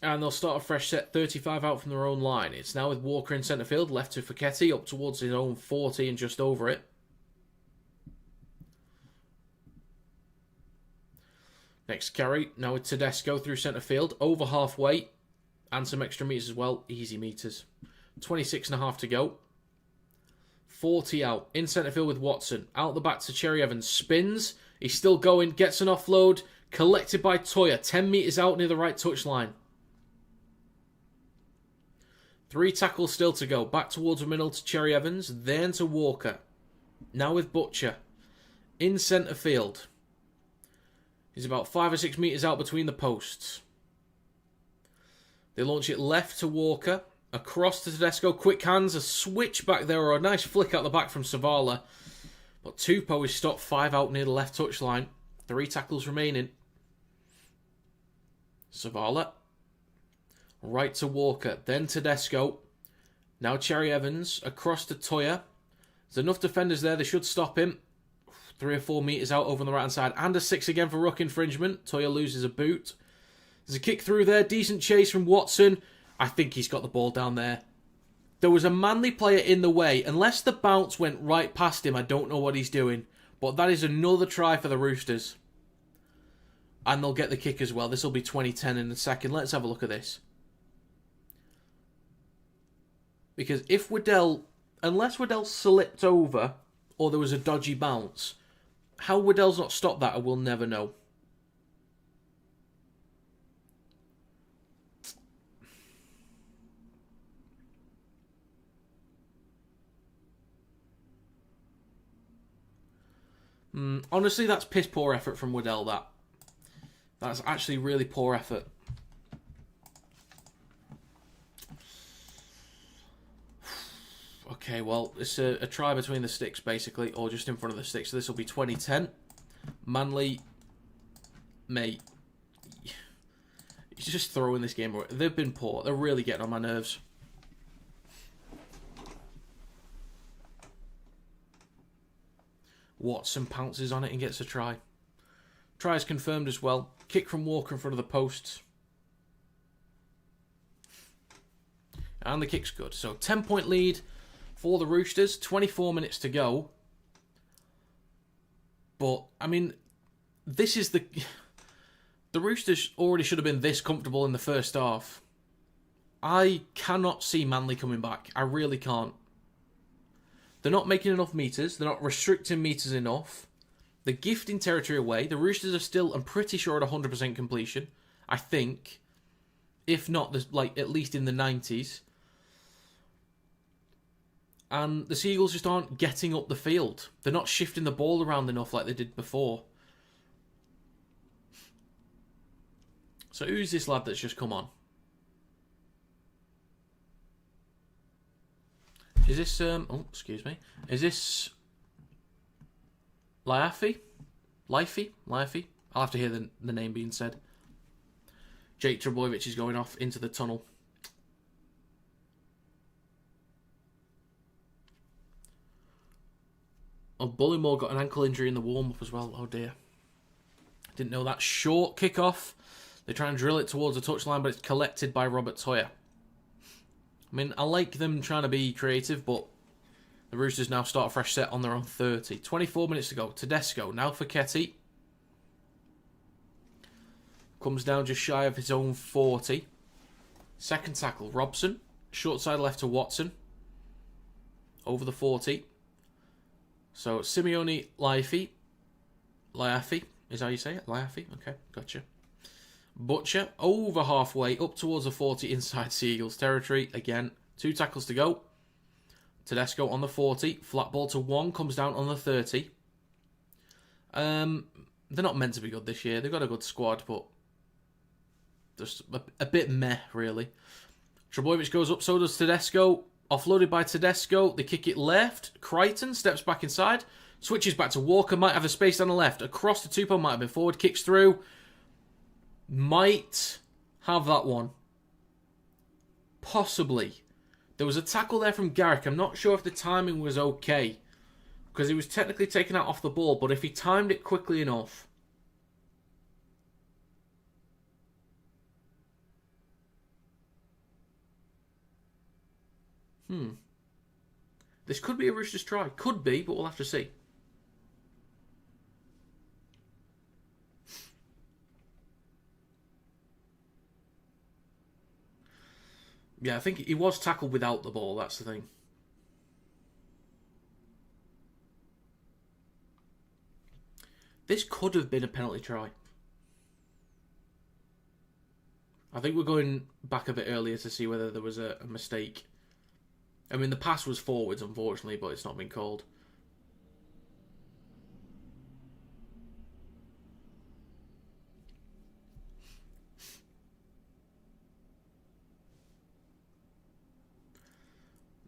And they'll start a fresh set, 35 out from their own line. It's now with Walker in centre field, left to Kinetic, up towards his own 40 and just over it. Next carry, now with Tedesco through centre field, over halfway, and some extra metres as well, easy metres. 26.5 to go. 40 out, in centre field with Watson, out the back to Cherry Evans, spins, he's still going, gets an offload, collected by Toya, 10 metres out near the right touchline. 3 tackles still to go, back towards the middle to Cherry Evans, then to Walker. Now with Butcher, in centre field. He's about 5 or 6 metres out between the posts. They launch it left to Walker. Across to Tedesco. Quick hands. A switch back there or a nice flick out the back from Savala. But Tupou is stopped 5 out near the left touchline. 3 tackles remaining. Savala. Right to Walker. Then Tedesco. Now Cherry Evans. Across to Toya. There's enough defenders there. They should stop him. 3 or 4 metres out over on the right-hand side. And a 6 again for ruck infringement. Toya loses a boot. There's a kick through there. Decent chase from Watson. I think he's got the ball down there. There was a Manly player in the way. Unless the bounce went right past him, I don't know what he's doing. But that is another try for the Roosters. And they'll get the kick as well. This will be 20-10 in a second. Let's have a look at this. Because if unless Waddell slipped over, or there was a dodgy bounce, how Waddell's not stopped that, I will never know. Honestly, that's piss poor effort from Waddell, that. That's actually really poor effort. Okay, well, it's a try between the sticks, basically, or just in front of the sticks. So this will be 20-10. Manly, mate, he's just throwing this game away. They've been poor. They're really getting on my nerves. Watson pounces on it and gets a try. Try is confirmed as well. Kick from Walker in front of the posts. And the kick's good. So 10-point lead for the Roosters. 24 minutes to go. But, I mean, this is the Roosters already should have been this comfortable in the first half. I cannot see Manly coming back. I really can't. They're not making enough metres. They're not restricting metres enough. They're gifting territory away. The Roosters are still, I'm pretty sure, at 100% completion. I think. If not, like at least in the 90s. And the Seagulls just aren't getting up the field. They're not shifting the ball around enough like they did before. So who's this lad that's just come on? Is this, oh, excuse me. Is this Liafi? Liafi? I'll have to hear the name being said. Jake Trebojevic is going off into the tunnel. Oh, Bullymore got an ankle injury in the warm-up as well. Oh dear. Didn't know that. Short kick-off. They try and drill it towards the touchline, but it's collected by Robert Toya. I mean, I like them trying to be creative, but the Roosters now start a fresh set on their own 30. 24 minutes to go. Tedesco, now for Ketty. Comes down just shy of his own 40. Second tackle, Robson. Short side left to Watson. Over the 40. So, Simeone Liafi, is how you say it? Liafi? Okay, gotcha. Butcher, over halfway, up towards the 40 inside Seagulls territory. Again, 2 tackles to go. Tedesco on the 40. Flat ball to 1, comes down on the 30. They're not meant to be good this year. They've got a good squad, but just a bit meh, really. Trebojevic goes up, so does Tedesco. Offloaded by Tedesco. They kick it left. Crichton steps back inside. Switches back to Walker. Might have a space down the left. Across the Tupou. Might have been forward. Kicks through. Might have that one. Possibly. There was a tackle there from Garrick. I'm not sure if the timing was okay. Because he was technically taken out off the ball. But if he timed it quickly enough. This could be a Roosters try. Could be, but we'll have to see. Yeah, I think he was tackled without the ball. That's the thing. This could have been a penalty try. I think we're going back a bit earlier to see whether there was a mistake. I mean, the pass was forwards, unfortunately, but it's not been called.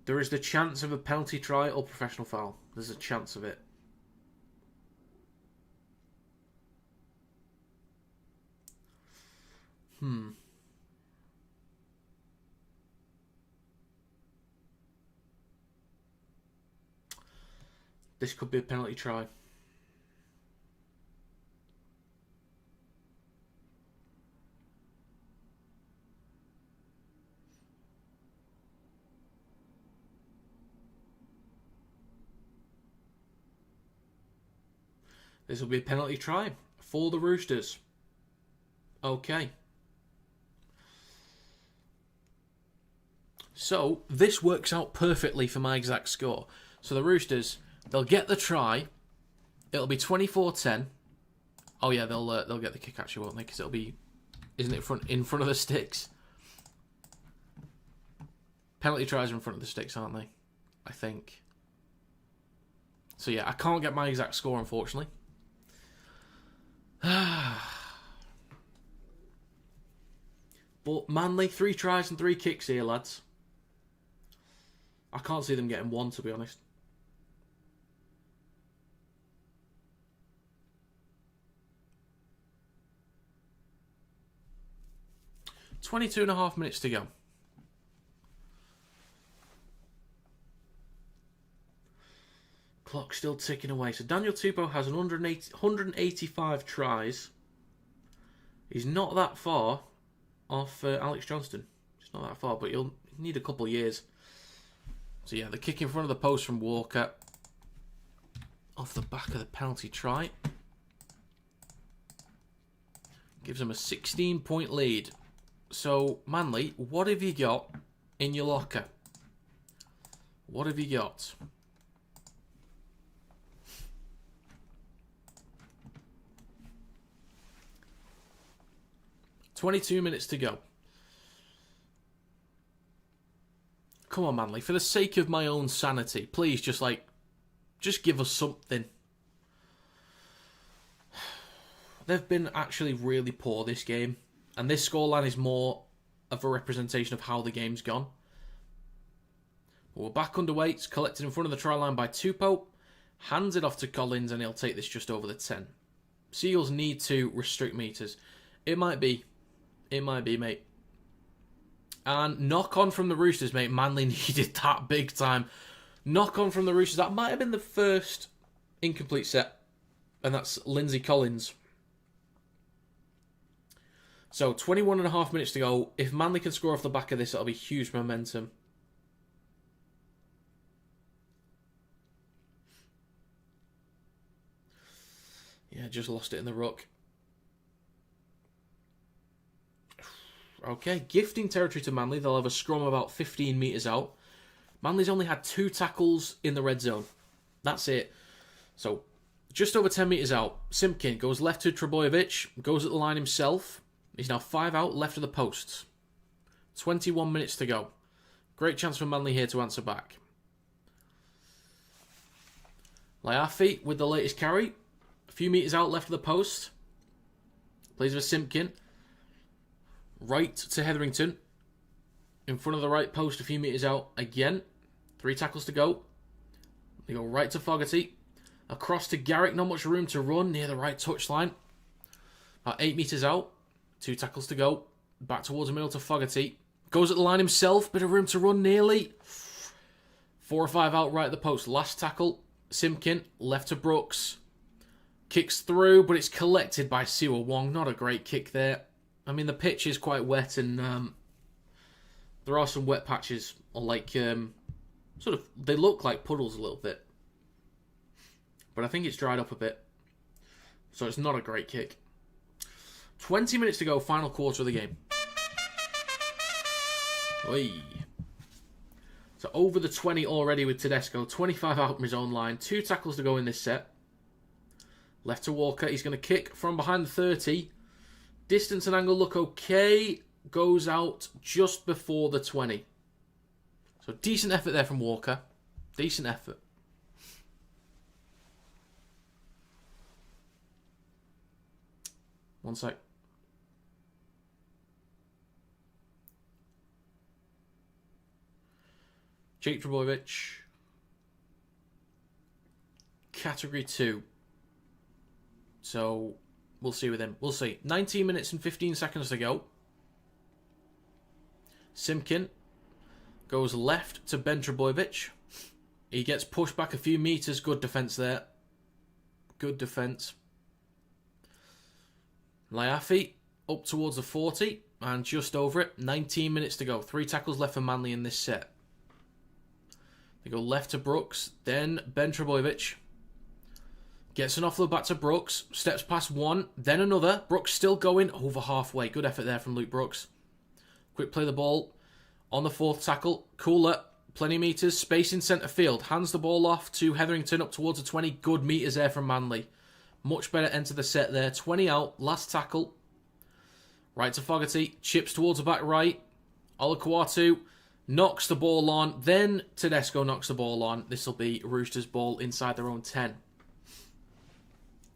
There is the chance of a penalty try or professional foul. There's a chance of it. This could be a penalty try. This will be a penalty try for the Roosters. Okay. So, this works out perfectly for my exact score. So the Roosters, they'll get the try. It'll be 24-10. Oh yeah, they'll get the kick actually, won't they? Because it'll be, isn't it in front of the sticks? Penalty tries are in front of the sticks, aren't they? I think. So yeah, I can't get my exact score, unfortunately. But Manly, 3 tries and 3 kicks here, lads. I can't see them getting 1, to be honest. .22.5 minutes to go. Clock still ticking away. So Daniel Tupou has 185 tries. He's not that far off Alex Johnston. He's not that far, but he'll need a couple of years. So yeah, the kick in front of the post from Walker. Off the back of the penalty try. Gives him a 16-point lead. So, Manly, what have you got in your locker? What have you got? .22 minutes to go. Come on, Manly. For the sake of my own sanity, please just give us something. They've been actually really poor this game. And this scoreline is more of a representation of how the game's gone. But we're back underway. It's collected in front of the try line by Tupou. Hands it off to Collins and he'll take this just over the 10. Seagulls need to restrict meters. It might be. It might be, mate. And knock on from the Roosters, mate. Manly needed that big time. Knock on from the Roosters. That might have been the first incomplete set. And that's Lindsay Collins. So, 21.5 minutes to go. If Manly can score off the back of this, it'll be huge momentum. Yeah, just lost it in the ruck. Okay, gifting territory to Manly. They'll have a scrum about 15 metres out. Manly's only had 2 tackles in the red zone. That's it. So, just over 10 metres out. Simpkin goes left to Trebojevic. Goes at the line himself. He's now 5 out, left of the posts. 21 minutes to go. Great chance for Manly here to answer back. Laiafi with the latest carry. A few metres out, left of the post. Plays for Simpkin. Right to Hetherington. In front of the right post, a few metres out again. 3 tackles to go. They go right to Fogarty. Across to Garrick, not much room to run near the right touchline. About 8 metres out. 2 tackles to go. Back towards the middle to Fogarty. Goes at the line himself. Bit of room to run nearly. 4 or 5 out right at the post. Last tackle. Simpkin. Left to Brooks. Kicks through, but it's collected by Siwa Wong. Not a great kick there. I mean, the pitch is quite wet, and there are some wet patches, or like sort of, they look like puddles a little bit, but I think it's dried up a bit, so it's not a great kick. 20 minutes to go, final quarter of the game. Oy. So over the 20 already with Tedesco, 25 out from his own line, 2 tackles to go in this set. Left to Walker, he's going to kick from behind the 30. Distance and angle look okay. Goes out just before the 20. So decent effort there from Walker. Decent effort. One sec. Jake Trebojevic. Category 2. So we'll see with him. We'll see. 19 minutes and 15 seconds to go. Simpkin goes left to Ben Trebojevic. He gets pushed back a few metres. Good defence there. Good defence. Laiafi up towards the 40 and just over it. 19 minutes to go. 3 tackles left for Manly in this set. They go left to Brooks. Then Ben Trebojevic. Gets an offload back to Brooks. Steps past one. Then another. Brooks still going over halfway. Good effort there from Luke Brooks. Quick play the ball. On the 4th tackle. Cooler. Plenty of metres. Space in centre field. Hands the ball off to Hetherington up towards the 20. Good metres there from Manly. Much better end to the set there. 20 out. Last tackle. Right to Fogarty. Chips towards the back right. Olakwatu knocks the ball on. Then Tedesco knocks the ball on. This will be Roosters' ball inside their own 10.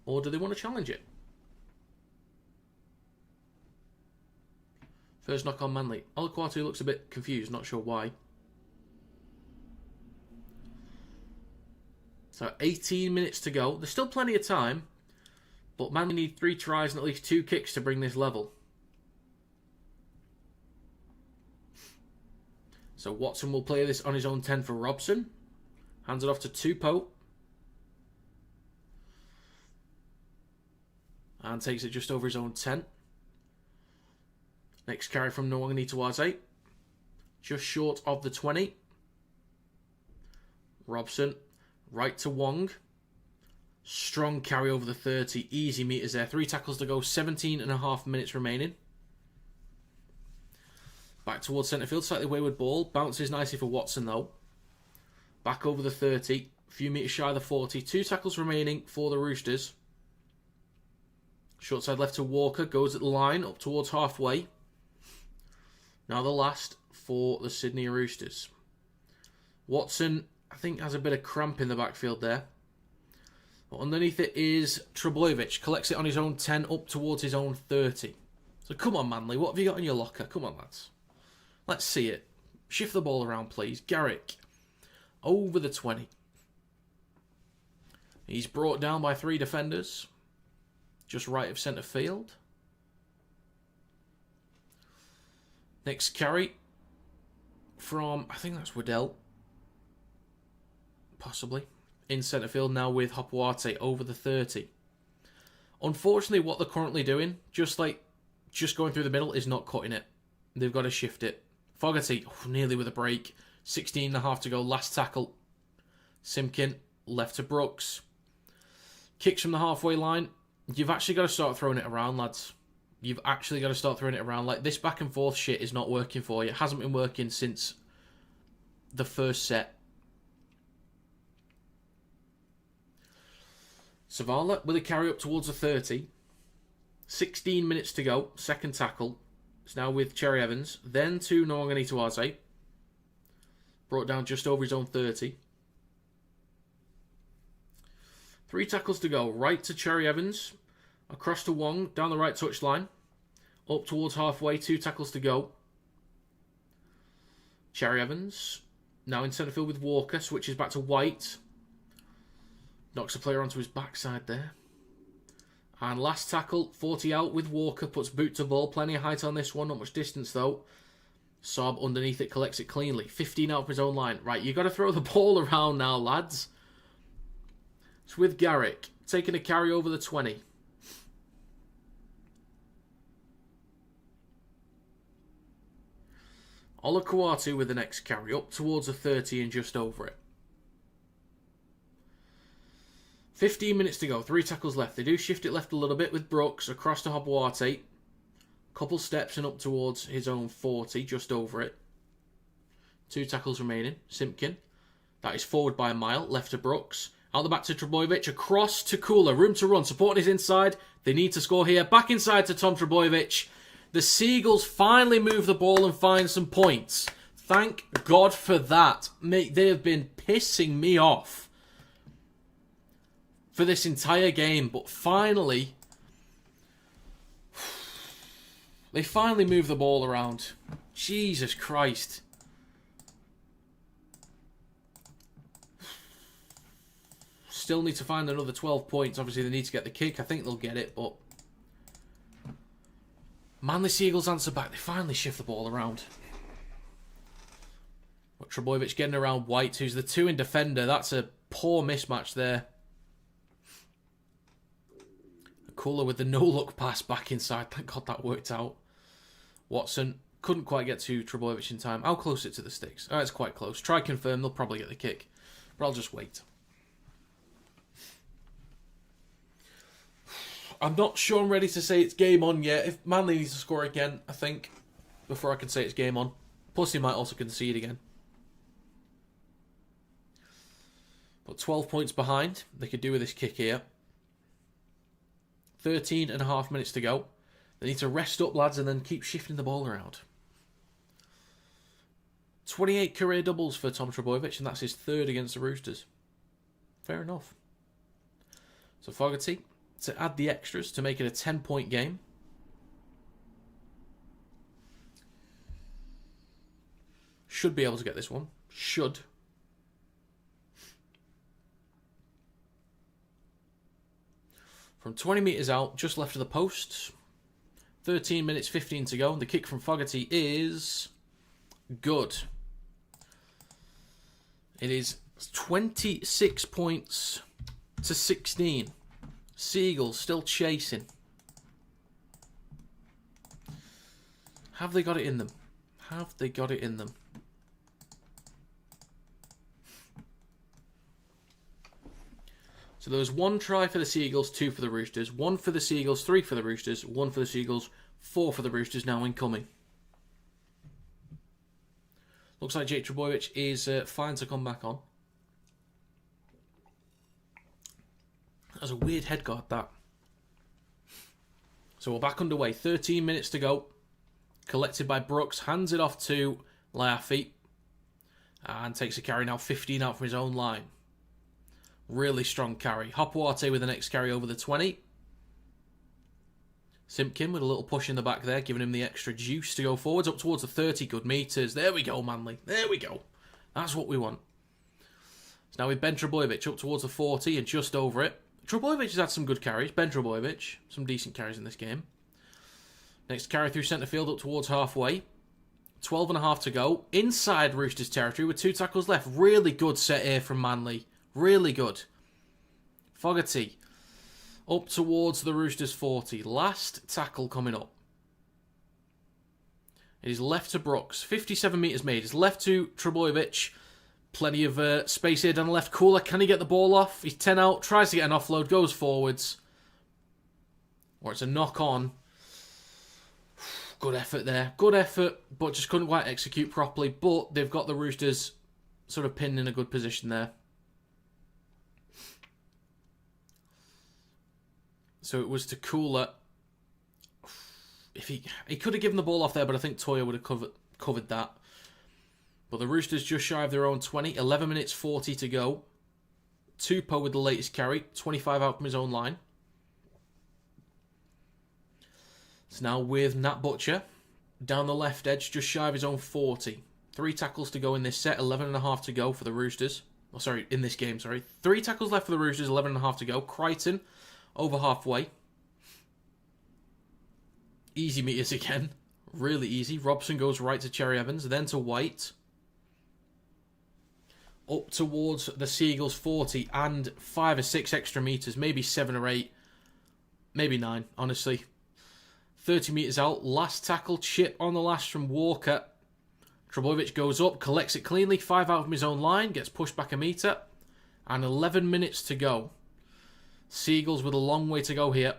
Or do they want to challenge it? First knock on Manly. Olakwatu looks a bit confused, not sure why. So 18 minutes to go. There's still plenty of time, but Manly need 3 tries and at least 2 kicks to bring this level. So Watson will play this on his own 10 for Robson. Hands it off to Tupou. And takes it just over his own 10. Next carry from Nwangani-Tawaze. Just short of the 20. Robson. Right to Wong. Strong carry over the 30. Easy metres there. 3 tackles to go. 17.5 minutes remaining. Back towards centre field. Slightly wayward ball. Bounces nicely for Watson though. Back over the 30. A few metres shy of the 40. 2 tackles remaining for the Roosters. Short side left to Walker. Goes at the line. Up towards halfway. Now the last for the Sydney Roosters. Watson, I think, has a bit of cramp in the backfield there. But underneath it is Trebojevic. Collects it on his own 10 up towards his own 30. So come on, Manly. What have you got in your locker? Come on, lads. Let's see it. Shift the ball around, please. Garrick. Over the 20. He's brought down by 3 defenders. Just right of centre field. Next carry from, I think that's Waddell. Possibly. In centre field now with Hopewate over the 30. Unfortunately, what they're currently doing, just going through the middle, is not cutting it. They've got to shift it. Fogarty, nearly with a break. 16.5 to go. Last tackle. Simpkin, left to Brooks. Kicks from the halfway line. You've actually got to start throwing it around, lads. You've actually got to start throwing it around. Like, this back and forth shit is not working for you. It hasn't been working since the first set. Zavala with a carry up towards the 30. 16 minutes to go. Second tackle. It's now with Cherry Evans. Then to Nwangani Tuaze. Brought down just over his own 30. 3 tackles to go. Right to Cherry Evans. Across to Wong. Down the right touchline. Up towards halfway. 2 tackles to go. Cherry Evans. Now in centre field with Walker. Switches back to White. Knocks a player onto his backside there. And last tackle, 40 out with Walker. Puts boot to ball. Plenty of height on this one. Not much distance though. Saab underneath it. Collects it cleanly. 15 out from his own line. Right, you've got to throw the ball around now, lads. It's with Garrick. Taking a carry over the 20. Olakuatu with the next carry. Up towards the 30 and just over it. 15 minutes to go. 3 tackles left. They do shift it left a little bit with Brooks. Across to Hobuate. Couple steps and up towards his own 40. Just over it. 2 tackles remaining. Simpkin. That is forward by a mile. Left to Brooks. Out the back to Trebojevic. Across to Kula. Room to run. Supporting his inside. They need to score here. Back inside to Tom Trebojevic. The Seagulls finally move the ball and find some points. Thank God for that. Mate, they have been pissing me off for this entire game, but finally, they finally move the ball around. Jesus Christ. Still need to find another 12 points. Obviously, they need to get the kick. I think they'll get it, but Manly Seagulls answer back. They finally shift the ball around. But Trebojevic getting around White, who's the 2 in defender. That's a poor mismatch there. Kula with the no-look pass back inside. Thank God that worked out. Watson couldn't quite get to Trebojevic in time. How close is it to the sticks? Oh, it's quite close. Try confirm. They'll probably get the kick. But I'll just wait. I'm not sure I'm ready to say it's game on yet. If Manly needs to score again, I think, before I can say it's game on. Plus, he might also concede again. But 12 points behind. They could do with this kick here. 13.5 minutes to go. They need to rest up, lads, and then keep shifting the ball around. 28 career doubles for Tom Trebojevic, and that's his 3rd against the Roosters. Fair enough. So Fogarty to add the extras to make it a 10-point game. Should be able to get this one. Should. From 20 metres out, just left of the post. 13 minutes, 15 to go. And the kick from Fogarty is good. It is 26 points to 16. Seagulls still chasing. Have they got it in them? Have they got it in them? So there was 1 try for the Seagulls, 2 for the Roosters. 1 for the Seagulls, 3 for the Roosters. 1 for the Seagulls, 4 for the Roosters now incoming. Looks like Jake Trebojevic is fine to come back on. That was a weird head guard, that. So we're back underway. 13 minutes to go. Collected by Brooks. Hands it off to Laafi. And takes a carry now. 15 out from his own line. Really strong carry. Hopuate with the next carry over the 20. Simpkin with a little push in the back there, giving him the extra juice to go forwards. Up towards the 30 good metres. There we go, Manly. There we go. That's what we want. So now with Ben Trebojevic up towards the 40 and just over it. Trebojevic has had some good carries. Ben Trebojevic. Some decent carries in this game. Next carry through centre field up towards halfway. 12.5 to go. Inside Roosters territory with 2 tackles left. Really good set here from Manly. Really good. Fogarty up towards the Roosters 40. Last tackle coming up. It is left to Brooks. 57 metres made. It's left to Trebojevic. Plenty of space here down the left. Kula, can he get the ball off? He's 10 out. Tries to get an offload. Goes forwards. or it's a knock on. Good effort there. Good effort, but just couldn't quite execute properly. But they've got the Roosters sort of pinned in a good position there. So it was to Cooler. If he could have given the ball off there, but I think Toya would have covered that. But the Roosters just shy of their own 20. 11 minutes 40 to go. Tupou with the latest carry. 25 out from his own line. It's now with Nat Butcher. Down the left edge, just shy of his own 40. 3 tackles to go in this set. 11.5 to go for the Roosters. Oh, sorry, in this game, sorry. 3 tackles left for the Roosters. 11.5 to go. Crichton over halfway. Easy meters again. Really easy. Robson goes right to Cherry Evans. Then to White. Up towards the Seagulls 40. And 5 or 6 extra meters. Maybe 7 or 8. Maybe 9, honestly. 30 metres out. Last tackle. Chip on the last from Walker. Trebojevic goes up. Collects it cleanly. 5 out from his own line. Gets pushed back a metre. And 11 minutes to go. Seagulls with a long way to go here.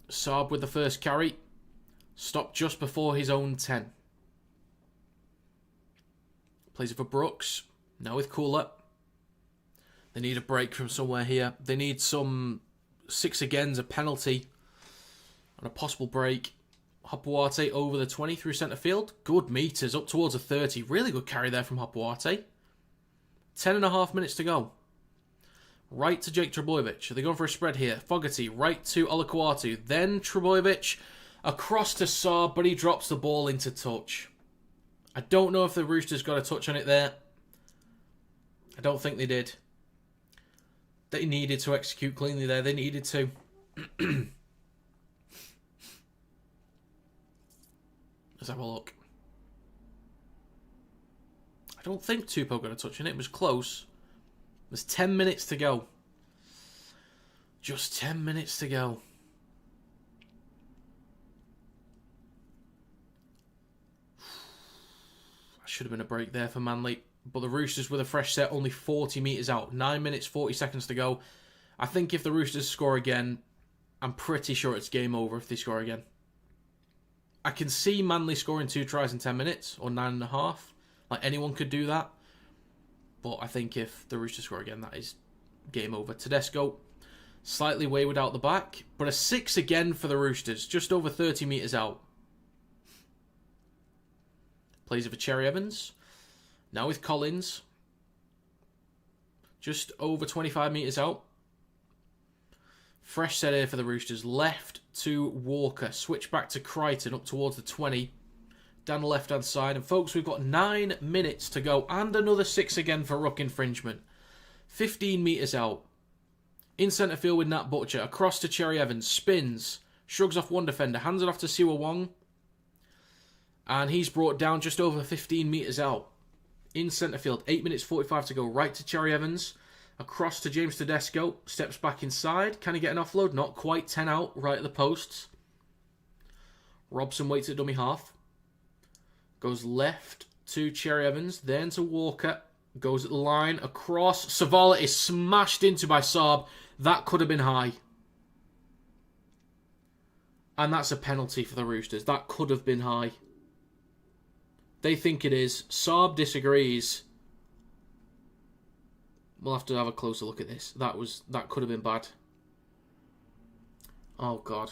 Saab with the first carry. Stopped just before his own 10. Plays it for Brooks. Now with Cooler. They need a break from somewhere here. They need some 6 agains, a penalty, and a possible break. Hopewate over the 20 through centre field. Good meters, up towards a 30. Really good carry there from Hopewate. 10.5 minutes to go. Right to Jake Trebojevic. Are they going for a spread here? Fogarty, right to Olakuatu. Then Trebojevic across to Saab, but he drops the ball into touch. I don't know if the Roosters got a touch on it there. I don't think they did. They needed to execute cleanly there. They needed to. Let's have a look. I don't think Tupou got a touch on it. It was close. There's 10 minutes to go. Just 10 minutes to go. Should have been a break there for Manly. But the Roosters with a fresh set, only 40 metres out. 9 minutes, 40 seconds to go. I think if the Roosters score again, I'm pretty sure it's game over if they score again. I can see Manly scoring 2 tries in 10 minutes, or 9.5. Like, anyone could do that. But I think if the Roosters score again, that is game over. Tedesco, slightly wayward out the back. But a 6 again for the Roosters, just over 30 metres out. Plays it for Cherry Evans. Now with Collins. Just over 25 metres out. Fresh set here for the Roosters. Left to Walker. Switch back to Crichton up towards the 20. Down the left-hand side. And folks, we've got 9 minutes to go. And another 6 again for ruck infringement. 15 metres out. In centre field with Nat Butcher. Across to Cherry Evans. Spins. Shrugs off one defender. Hands it off to Siwa Wong. And he's brought down just over 15 metres out. In centre field, 8 minutes 45 to go. Right to Cherry Evans. Across to James Tedesco. Steps back inside. Can he get an offload? Not quite. 10 out. Right at the posts. Robson waits at dummy half. Goes left to Cherry Evans. Then to Walker. Goes at the line. Across. Savala is smashed into by Saab. That could have been high. And that's a penalty for the Roosters. That could have been high. They think it is. Saab disagrees. We'll have to have a closer look at this. That could have been bad. Oh, God.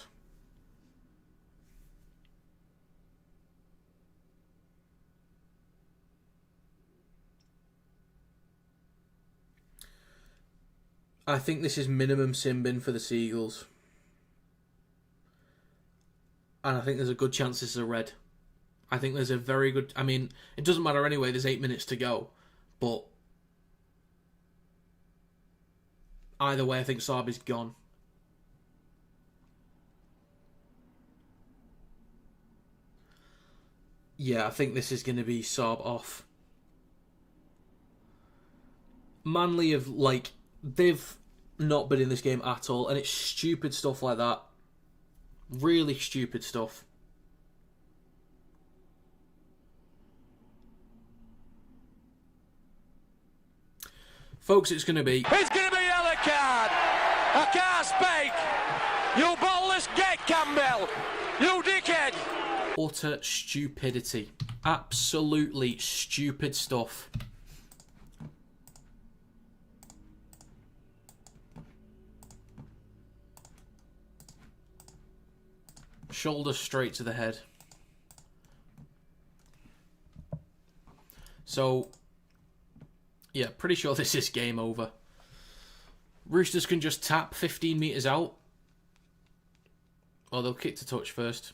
I think this is minimum sin bin for the Seagulls. And I think there's a good chance this is a red. I think there's a very good... I mean, it doesn't matter anyway. There's 8 minutes to go. But either way, I think Saab is gone. Yeah, I think this is going to be Saab off. Manly have, they've not been in this game at all. And it's stupid stuff like that. Really stupid stuff. Folks, it's going to be... It's going to be a yellow card. I can't speak. You believe Ridiculous get, Campbell! You dickhead! Utter stupidity. Absolutely stupid stuff. Shoulder straight to the head. So, yeah, pretty sure this is game over. Roosters can just tap 15 metres out. Or they'll kick to touch first.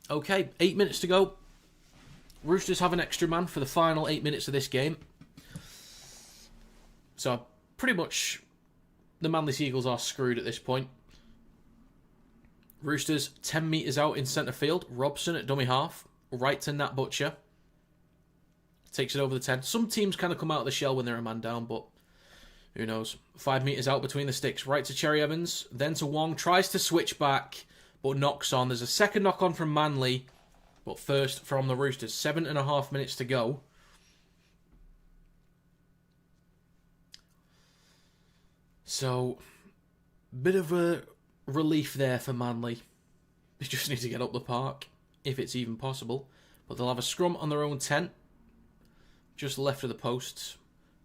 Okay, 8 minutes to go. Roosters have an extra man for the final 8 minutes of this game. So, pretty much, the Manly Seagulls are screwed at this point. Roosters 10 metres out in centre field. Robson at dummy half. Right to Nat Butcher. Takes it over the 10. Some teams kind of come out of the shell when they're a man down, but who knows. 5 metres out between the sticks. Right to Cherry Evans. Then to Wong. Tries to switch back, but knocks on. There's a second knock on from Manly, but first from the Roosters. 7.5 minutes to go. So, bit of a relief there for Manly. They just need to get up the park, if it's even possible. But they'll have a scrum on their own 10, just left of the posts.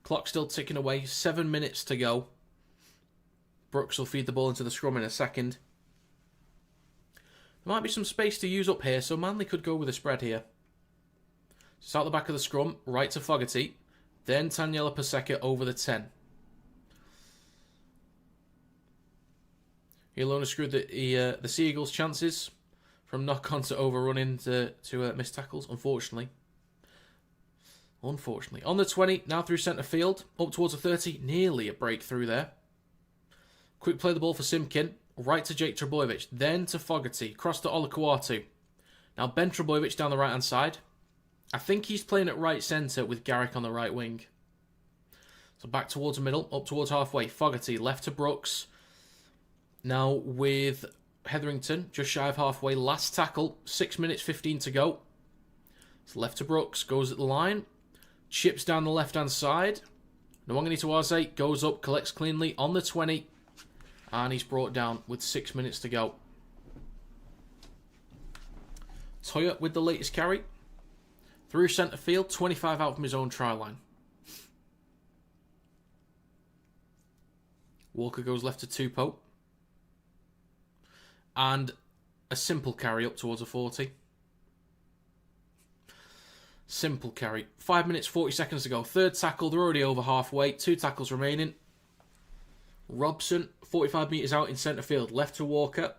Clock still ticking away, 7 minutes to go. Brooks will feed the ball into the scrum in a second. There might be some space to use up here, so Manly could go with a spread here. Start the back of the scrum, right to Fogarty. Then Taniela Paseka over the 10. He'll only screw the Seagulls' chances from knock-on to overrunning to miss tackles, unfortunately. On the 20, now through centre field, up towards the 30, nearly a breakthrough there. Quick play the ball for Simkin, right to Jake Trbojevic, then to Fogarty, cross to Olakau'atu. Now Ben Trbojevic down the right-hand side. I think he's playing at right centre with Garrick on the right wing. So back towards the middle, up towards halfway. Fogarty, left to Brooks. Now with Hetherington, just shy of halfway. Last tackle, 6 minutes 15 to go. It's left to Brooks, goes at the line. Chips down the left-hand side. Nwangani Tawaze goes up, collects cleanly on the 20. And he's brought down with 6 minutes to go. Toya with the latest carry. Through centre field, 25 out from his own try line. Walker goes left to Tupou. And a simple carry up towards a 40. Simple carry. 5 minutes, 40 seconds to go. Third tackle, they're already over halfway. 2 tackles remaining. Robson, 45 metres out in centre field. Left to Walker.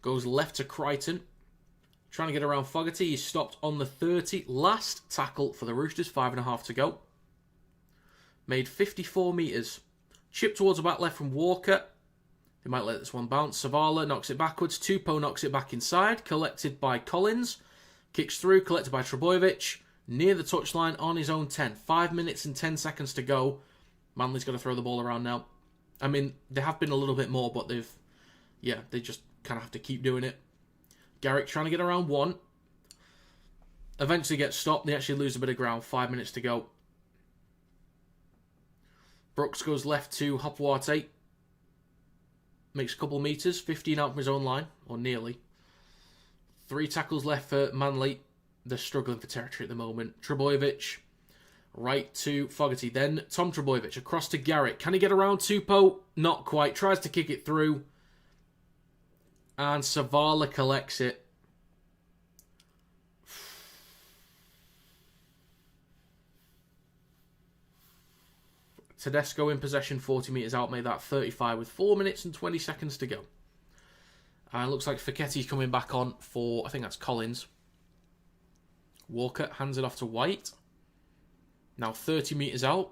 Goes left to Crichton. Trying to get around Fogarty. He's stopped on the 30. Last tackle for the Roosters. 5.5 to go. Made 54 metres. Chip towards the back left from Walker. They might let this one bounce. Savala knocks it backwards. Tupou knocks it back inside. Collected by Collins. Kicks through. Collected by Trbojevic. Near the touchline on his own 10. 5 minutes and 10 seconds to go. Manly's got to throw the ball around now. I mean, they have been a little bit more, but they just kind of have to keep doing it. Garrick trying to get around one. Eventually gets stopped. They actually lose a bit of ground. 5 minutes to go. Brooks goes left to Hopwarte. Makes a couple metres. 15 out from his own line. Or nearly. 3 tackles left for Manly. They're struggling for territory at the moment. Trbojevic. Right to Fogarty. Then Tom Trbojevic across to Garrick. Can he get around Tupou? Not quite. Tries to kick it through. And Savala collects it. Tedesco in possession, 40 metres out, made that 35 with 4 minutes and 20 seconds to go. And looks like Feketi's coming back on for, I think that's Collins. Walker hands it off to White. Now 30 metres out.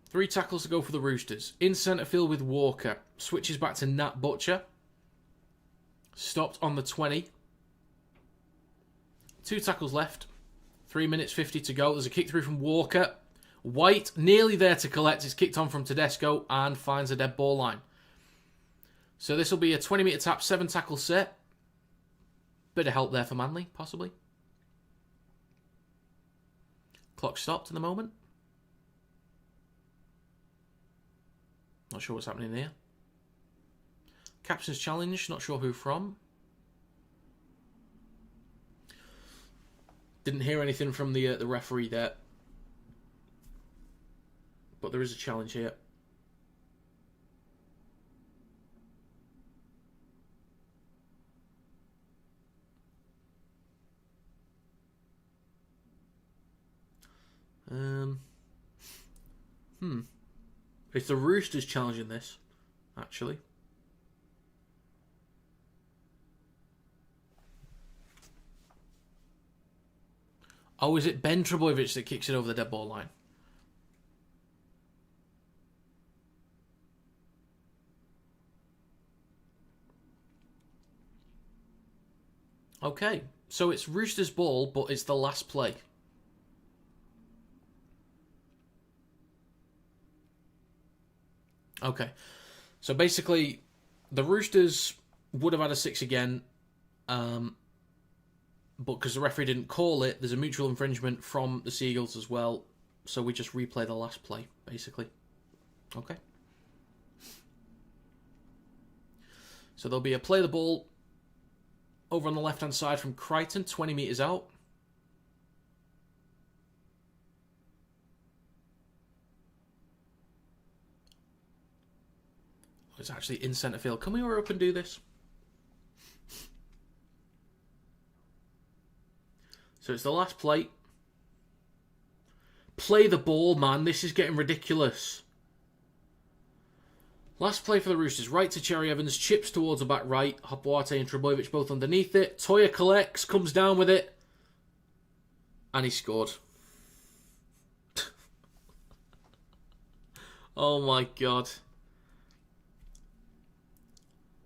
3 tackles to go for the Roosters. In centre field with Walker. Switches back to Nat Butcher. Stopped on the 20. 2 tackles left. 3 minutes 50 to go. There's a kick through from Walker. White nearly there to collect. It's kicked on from Tedesco and finds a dead ball line. So this will be a 20 metre tap, 7 tackle set. Bit of help there for Manly, possibly. Clock stopped in the moment. Not sure what's happening here. Captain's challenge, not sure who from. Didn't hear anything from the referee there. But there is a challenge here. It's the Roosters challenging this, actually. Oh, is it Ben Trebojevic that kicks it over the dead ball line? Okay, so it's Roosters' ball, but it's the last play. Okay, so basically, the Roosters would have had a 6 again, but because the referee didn't call it, there's a mutual infringement from the Seagulls as well, so we just replay the last play, basically. Okay. So there'll be a play the ball over on the left-hand side from Crichton, 20 metres out. It's actually in centre field. Can we hurry up and do this? So it's the last play. Play the ball, man. This is getting ridiculous. Last play for the Roosters. Right to Cherry Evans. Chips towards the back right. Hopwate and Trebojevic both underneath it. Toya collects. Comes down with it. And he scored. Oh my God.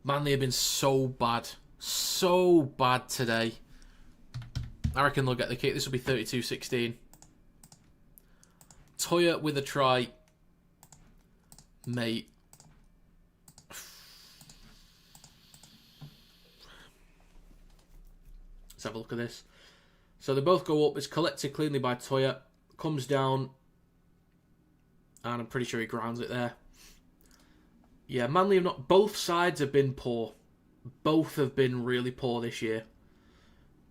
Manly have been so bad. So bad today. I reckon they'll get the kick. This will be 32-16. Toya with a try. Mate. Let's have a look at this. So they both go up. It's collected cleanly by Toya. Comes down. And I'm pretty sure he grounds it there. Yeah, Manly have not... Both sides have been poor. Both have been really poor this year.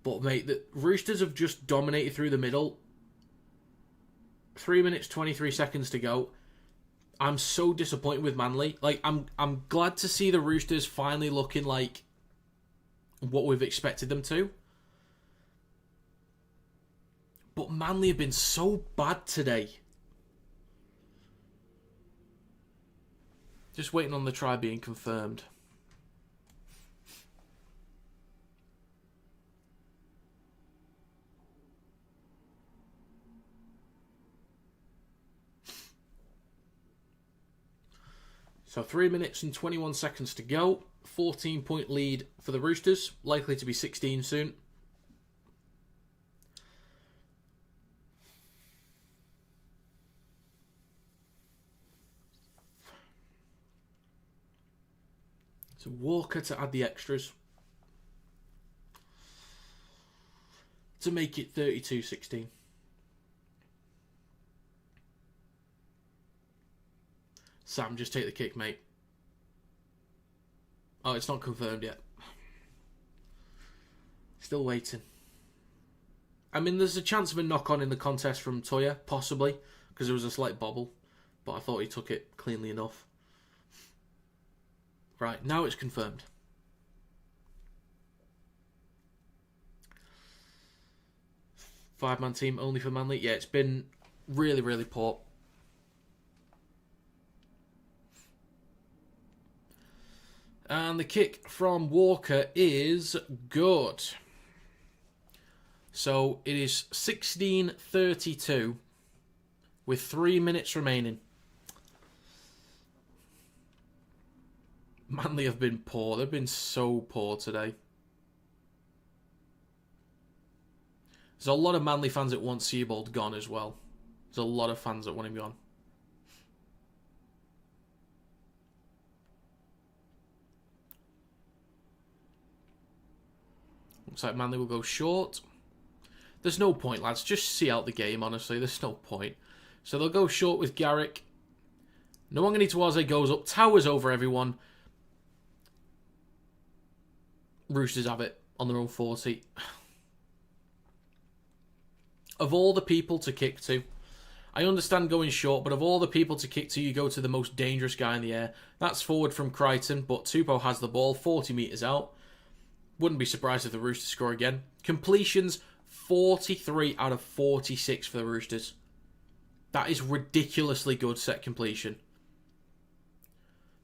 But, mate, the Roosters have just dominated through the middle. 3 minutes, 23 seconds to go. I'm so disappointed with Manly. Like, I'm glad to see the Roosters finally looking like what we've expected them to. But Manly have been so bad today. Just waiting on the try being confirmed. So 3 minutes and 21 seconds to go. 14-point lead for the Roosters. Likely to be 16 soon. So Walker to add the extras. To make it 32-16. Sam, just take the kick, mate. Oh, it's not confirmed yet. Still waiting. I mean, there's a chance of a knock-on in the contest from Toya, possibly, because there was a slight bobble. But I thought he took it cleanly enough. Right, now it's confirmed. Five-man team only for Manly. Yeah, it's been really, really poor. And the kick from Walker is good. So it is 16:32 with 3 minutes remaining. Manly have been poor. They've been so poor today. There's a lot of Manly fans that want Seabold gone as well. There's a lot of fans that want him gone. Looks like Manly will go short. There's no point, lads. Just see out the game, honestly. There's no point. So they'll go short with Garrick. Nwangani goes up, towers over everyone. Roosters have it on their own 40. Of all the people to kick to, I understand going short, but of all the people to kick to, you go to the most dangerous guy in the air. That's forward from Crichton, but Tupou has the ball 40 metres out. Wouldn't be surprised if the Roosters score again. Completions, 43 out of 46 for the Roosters. That is ridiculously good set completion.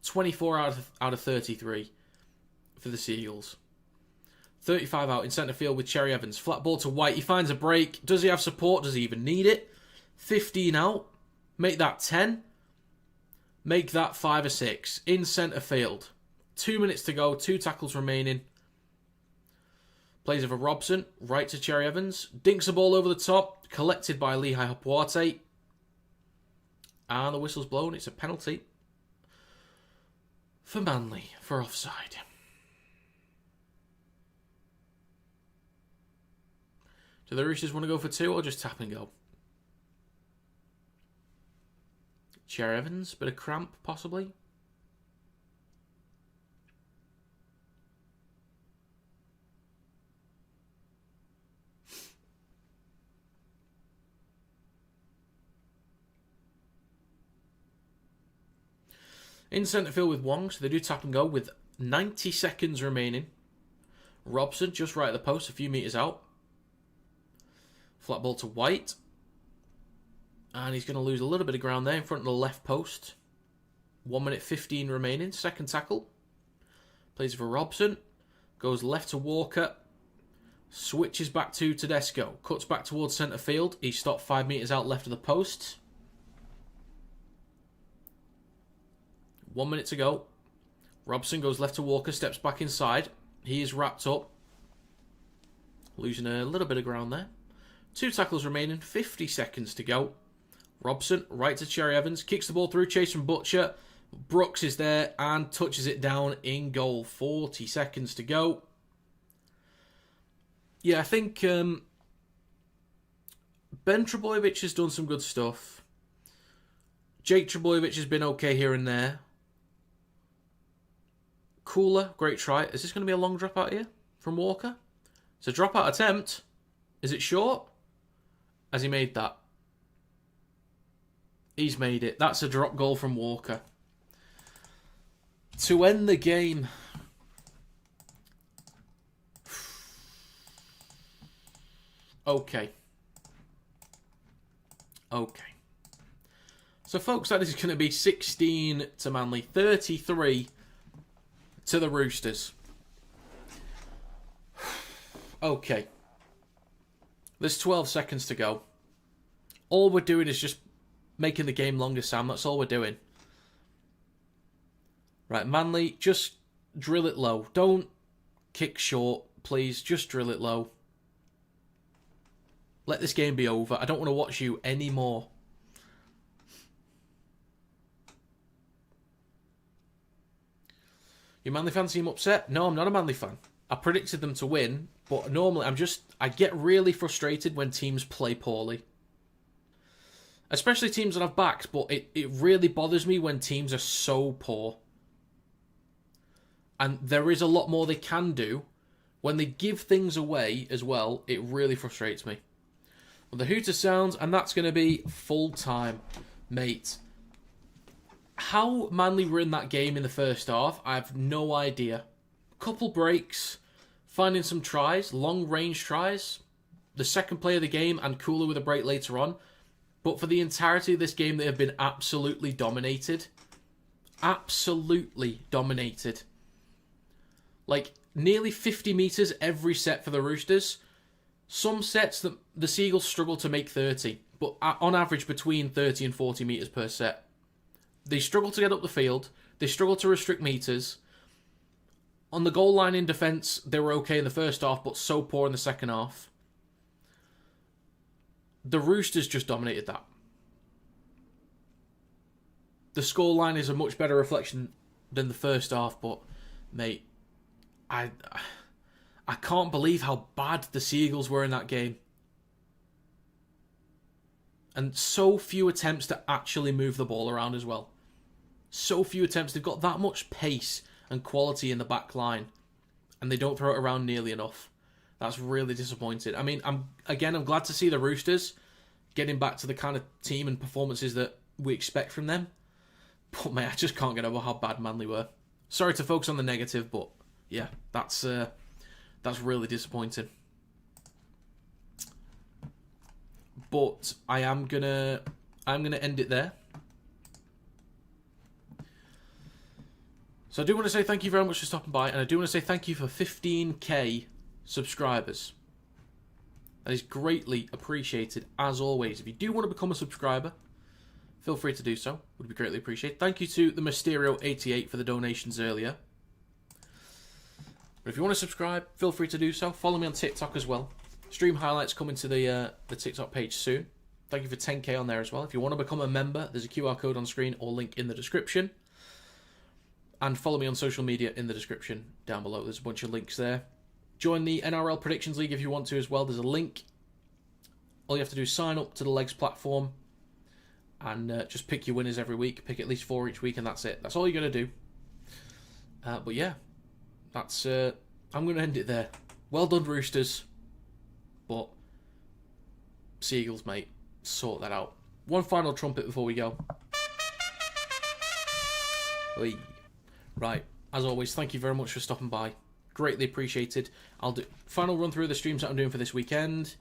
24 out of 33 for the Seagulls. 35 out in centre field with Cherry Evans. Flat ball to White. He finds a break. Does he have support? Does he even need it? 15 out. Make that 10. Make that 5 or 6. In centre field. 2 minutes to go. 2 tackles remaining. Plays over Robson. Right to Cherry Evans. Dinks a ball over the top. Collected by Lehigh Hapuate. And the whistle's blown. It's a penalty for Manly for offside. Do the Roosters want to go for 2 or just tap and go? Cherry Evans, bit of cramp possibly. In centre field with Wong, so they do tap and go with 90 seconds remaining. Robson just right at the post, a few metres out. Flat ball to White. And he's going to lose a little bit of ground there in front of the left post. 1 minute 15 remaining. Second tackle. Plays for Robson. Goes left to Walker. Switches back to Tedesco. Cuts back towards centre field. He stopped 5 metres out left of the post. 1 minute to go. Robson goes left to Walker. Steps back inside. He is wrapped up. Losing a little bit of ground there. 2 tackles remaining. 50 seconds to go. Robson, right to Cherry Evans. Kicks the ball through. Chase from Butcher. Brooks is there and touches it down in goal. 40 seconds to go. Yeah, I think Ben Trebojevic has done some good stuff. Jake Trebojevic has been okay here and there. Cooler, great try. Is this going to be a long drop out here from Walker? It's a drop out attempt. Is it short? Has he made that? He's made it. That's a drop goal from Walker. To end the game. Okay. So, folks, that is going to be 16 to Manly, 33 to the Roosters. Okay. There's 12 seconds to go. All we're doing is just making the game longer, Sam. That's all we're doing. Right, Manly, just drill it low. Don't kick short, please. Just drill it low. Let this game be over. I don't want to watch you anymore. You Manly fans seem upset? No, I'm not a Manly fan. I predicted them to win, but normally I get really frustrated when teams play poorly. Especially teams that I've backed, but it really bothers me when teams are so poor. And there is a lot more they can do. When they give things away as well, it really frustrates me. Well, the hooter sounds, and that's going to be full time, mate. How Manly were in that game in the first half, I have no idea. Couple breaks, finding some tries, long range tries. The second play of the game and Cooler with a break later on. But for the entirety of this game, they have been absolutely dominated. Absolutely dominated. Like, nearly 50 metres every set for the Roosters. Some sets, the Seagulls struggle to make 30. But on average, between 30 and 40 metres per set. They struggle to get up the field. They struggle to restrict metres. On the goal line in defence, they were okay in the first half, but so poor in the second half. The Roosters just dominated that. The scoreline is a much better reflection than the first half, but, mate, I can't believe how bad the Seagulls were in that game. And so few attempts to actually move the ball around as well. So few attempts. They've got that much pace and quality in the back line, and they don't throw it around nearly enough. That's really disappointing. I mean, I'm glad to see the Roosters getting back to the kind of team and performances that we expect from them. But, mate, I just can't get over how bad Manly were. Sorry to focus on the negative, but, yeah, that's really disappointing. But I'm gonna end it there. So I do want to say thank you very much for stopping by, and I do want to say thank you for 15k subscribers. That is greatly appreciated, as always. If you do want to become a subscriber, feel free to do so. Would be greatly appreciated. Thank you to the Mysterio88 for the donations earlier. But if you want to subscribe, feel free to do so. Follow me on TikTok as well. Stream highlights coming to the TikTok page soon. Thank you for 10k on there as well. If you want to become a member, there's a QR code on screen or link in the description. And follow me on social media in the description down below. There's a bunch of links there. Join the NRL Predictions League if you want to as well. There's a link. All you have to do is sign up to the Legs platform and just pick your winners every week. Pick at least 4 each week, and that's it. That's all you're going to do. But yeah, that's I'm going to end it there. Well done, Roosters. But Seagulls, mate, sort that out. One final trumpet before we go. Oy. Right, as always, thank you very much for stopping by. Greatly appreciated. I'll do final run through of the streams that I'm doing for this weekend.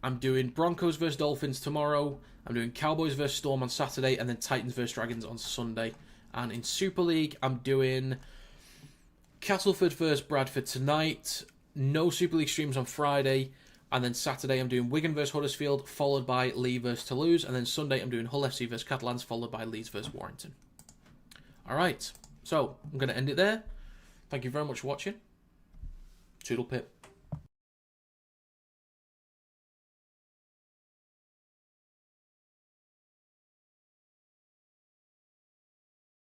I'm doing Broncos vs Dolphins tomorrow. I'm doing Cowboys vs Storm on Saturday, and then Titans vs Dragons on Sunday. And in Super League, I'm doing Castleford vs Bradford tonight. No Super League streams on Friday. And then Saturday, I'm doing Wigan vs Huddersfield, followed by Lee vs Toulouse. And then Sunday, I'm doing Hull FC vs Catalans, followed by Leeds vs Warrington. Alright, so I'm going to end it there. Thank you very much for watching. Toodle pip.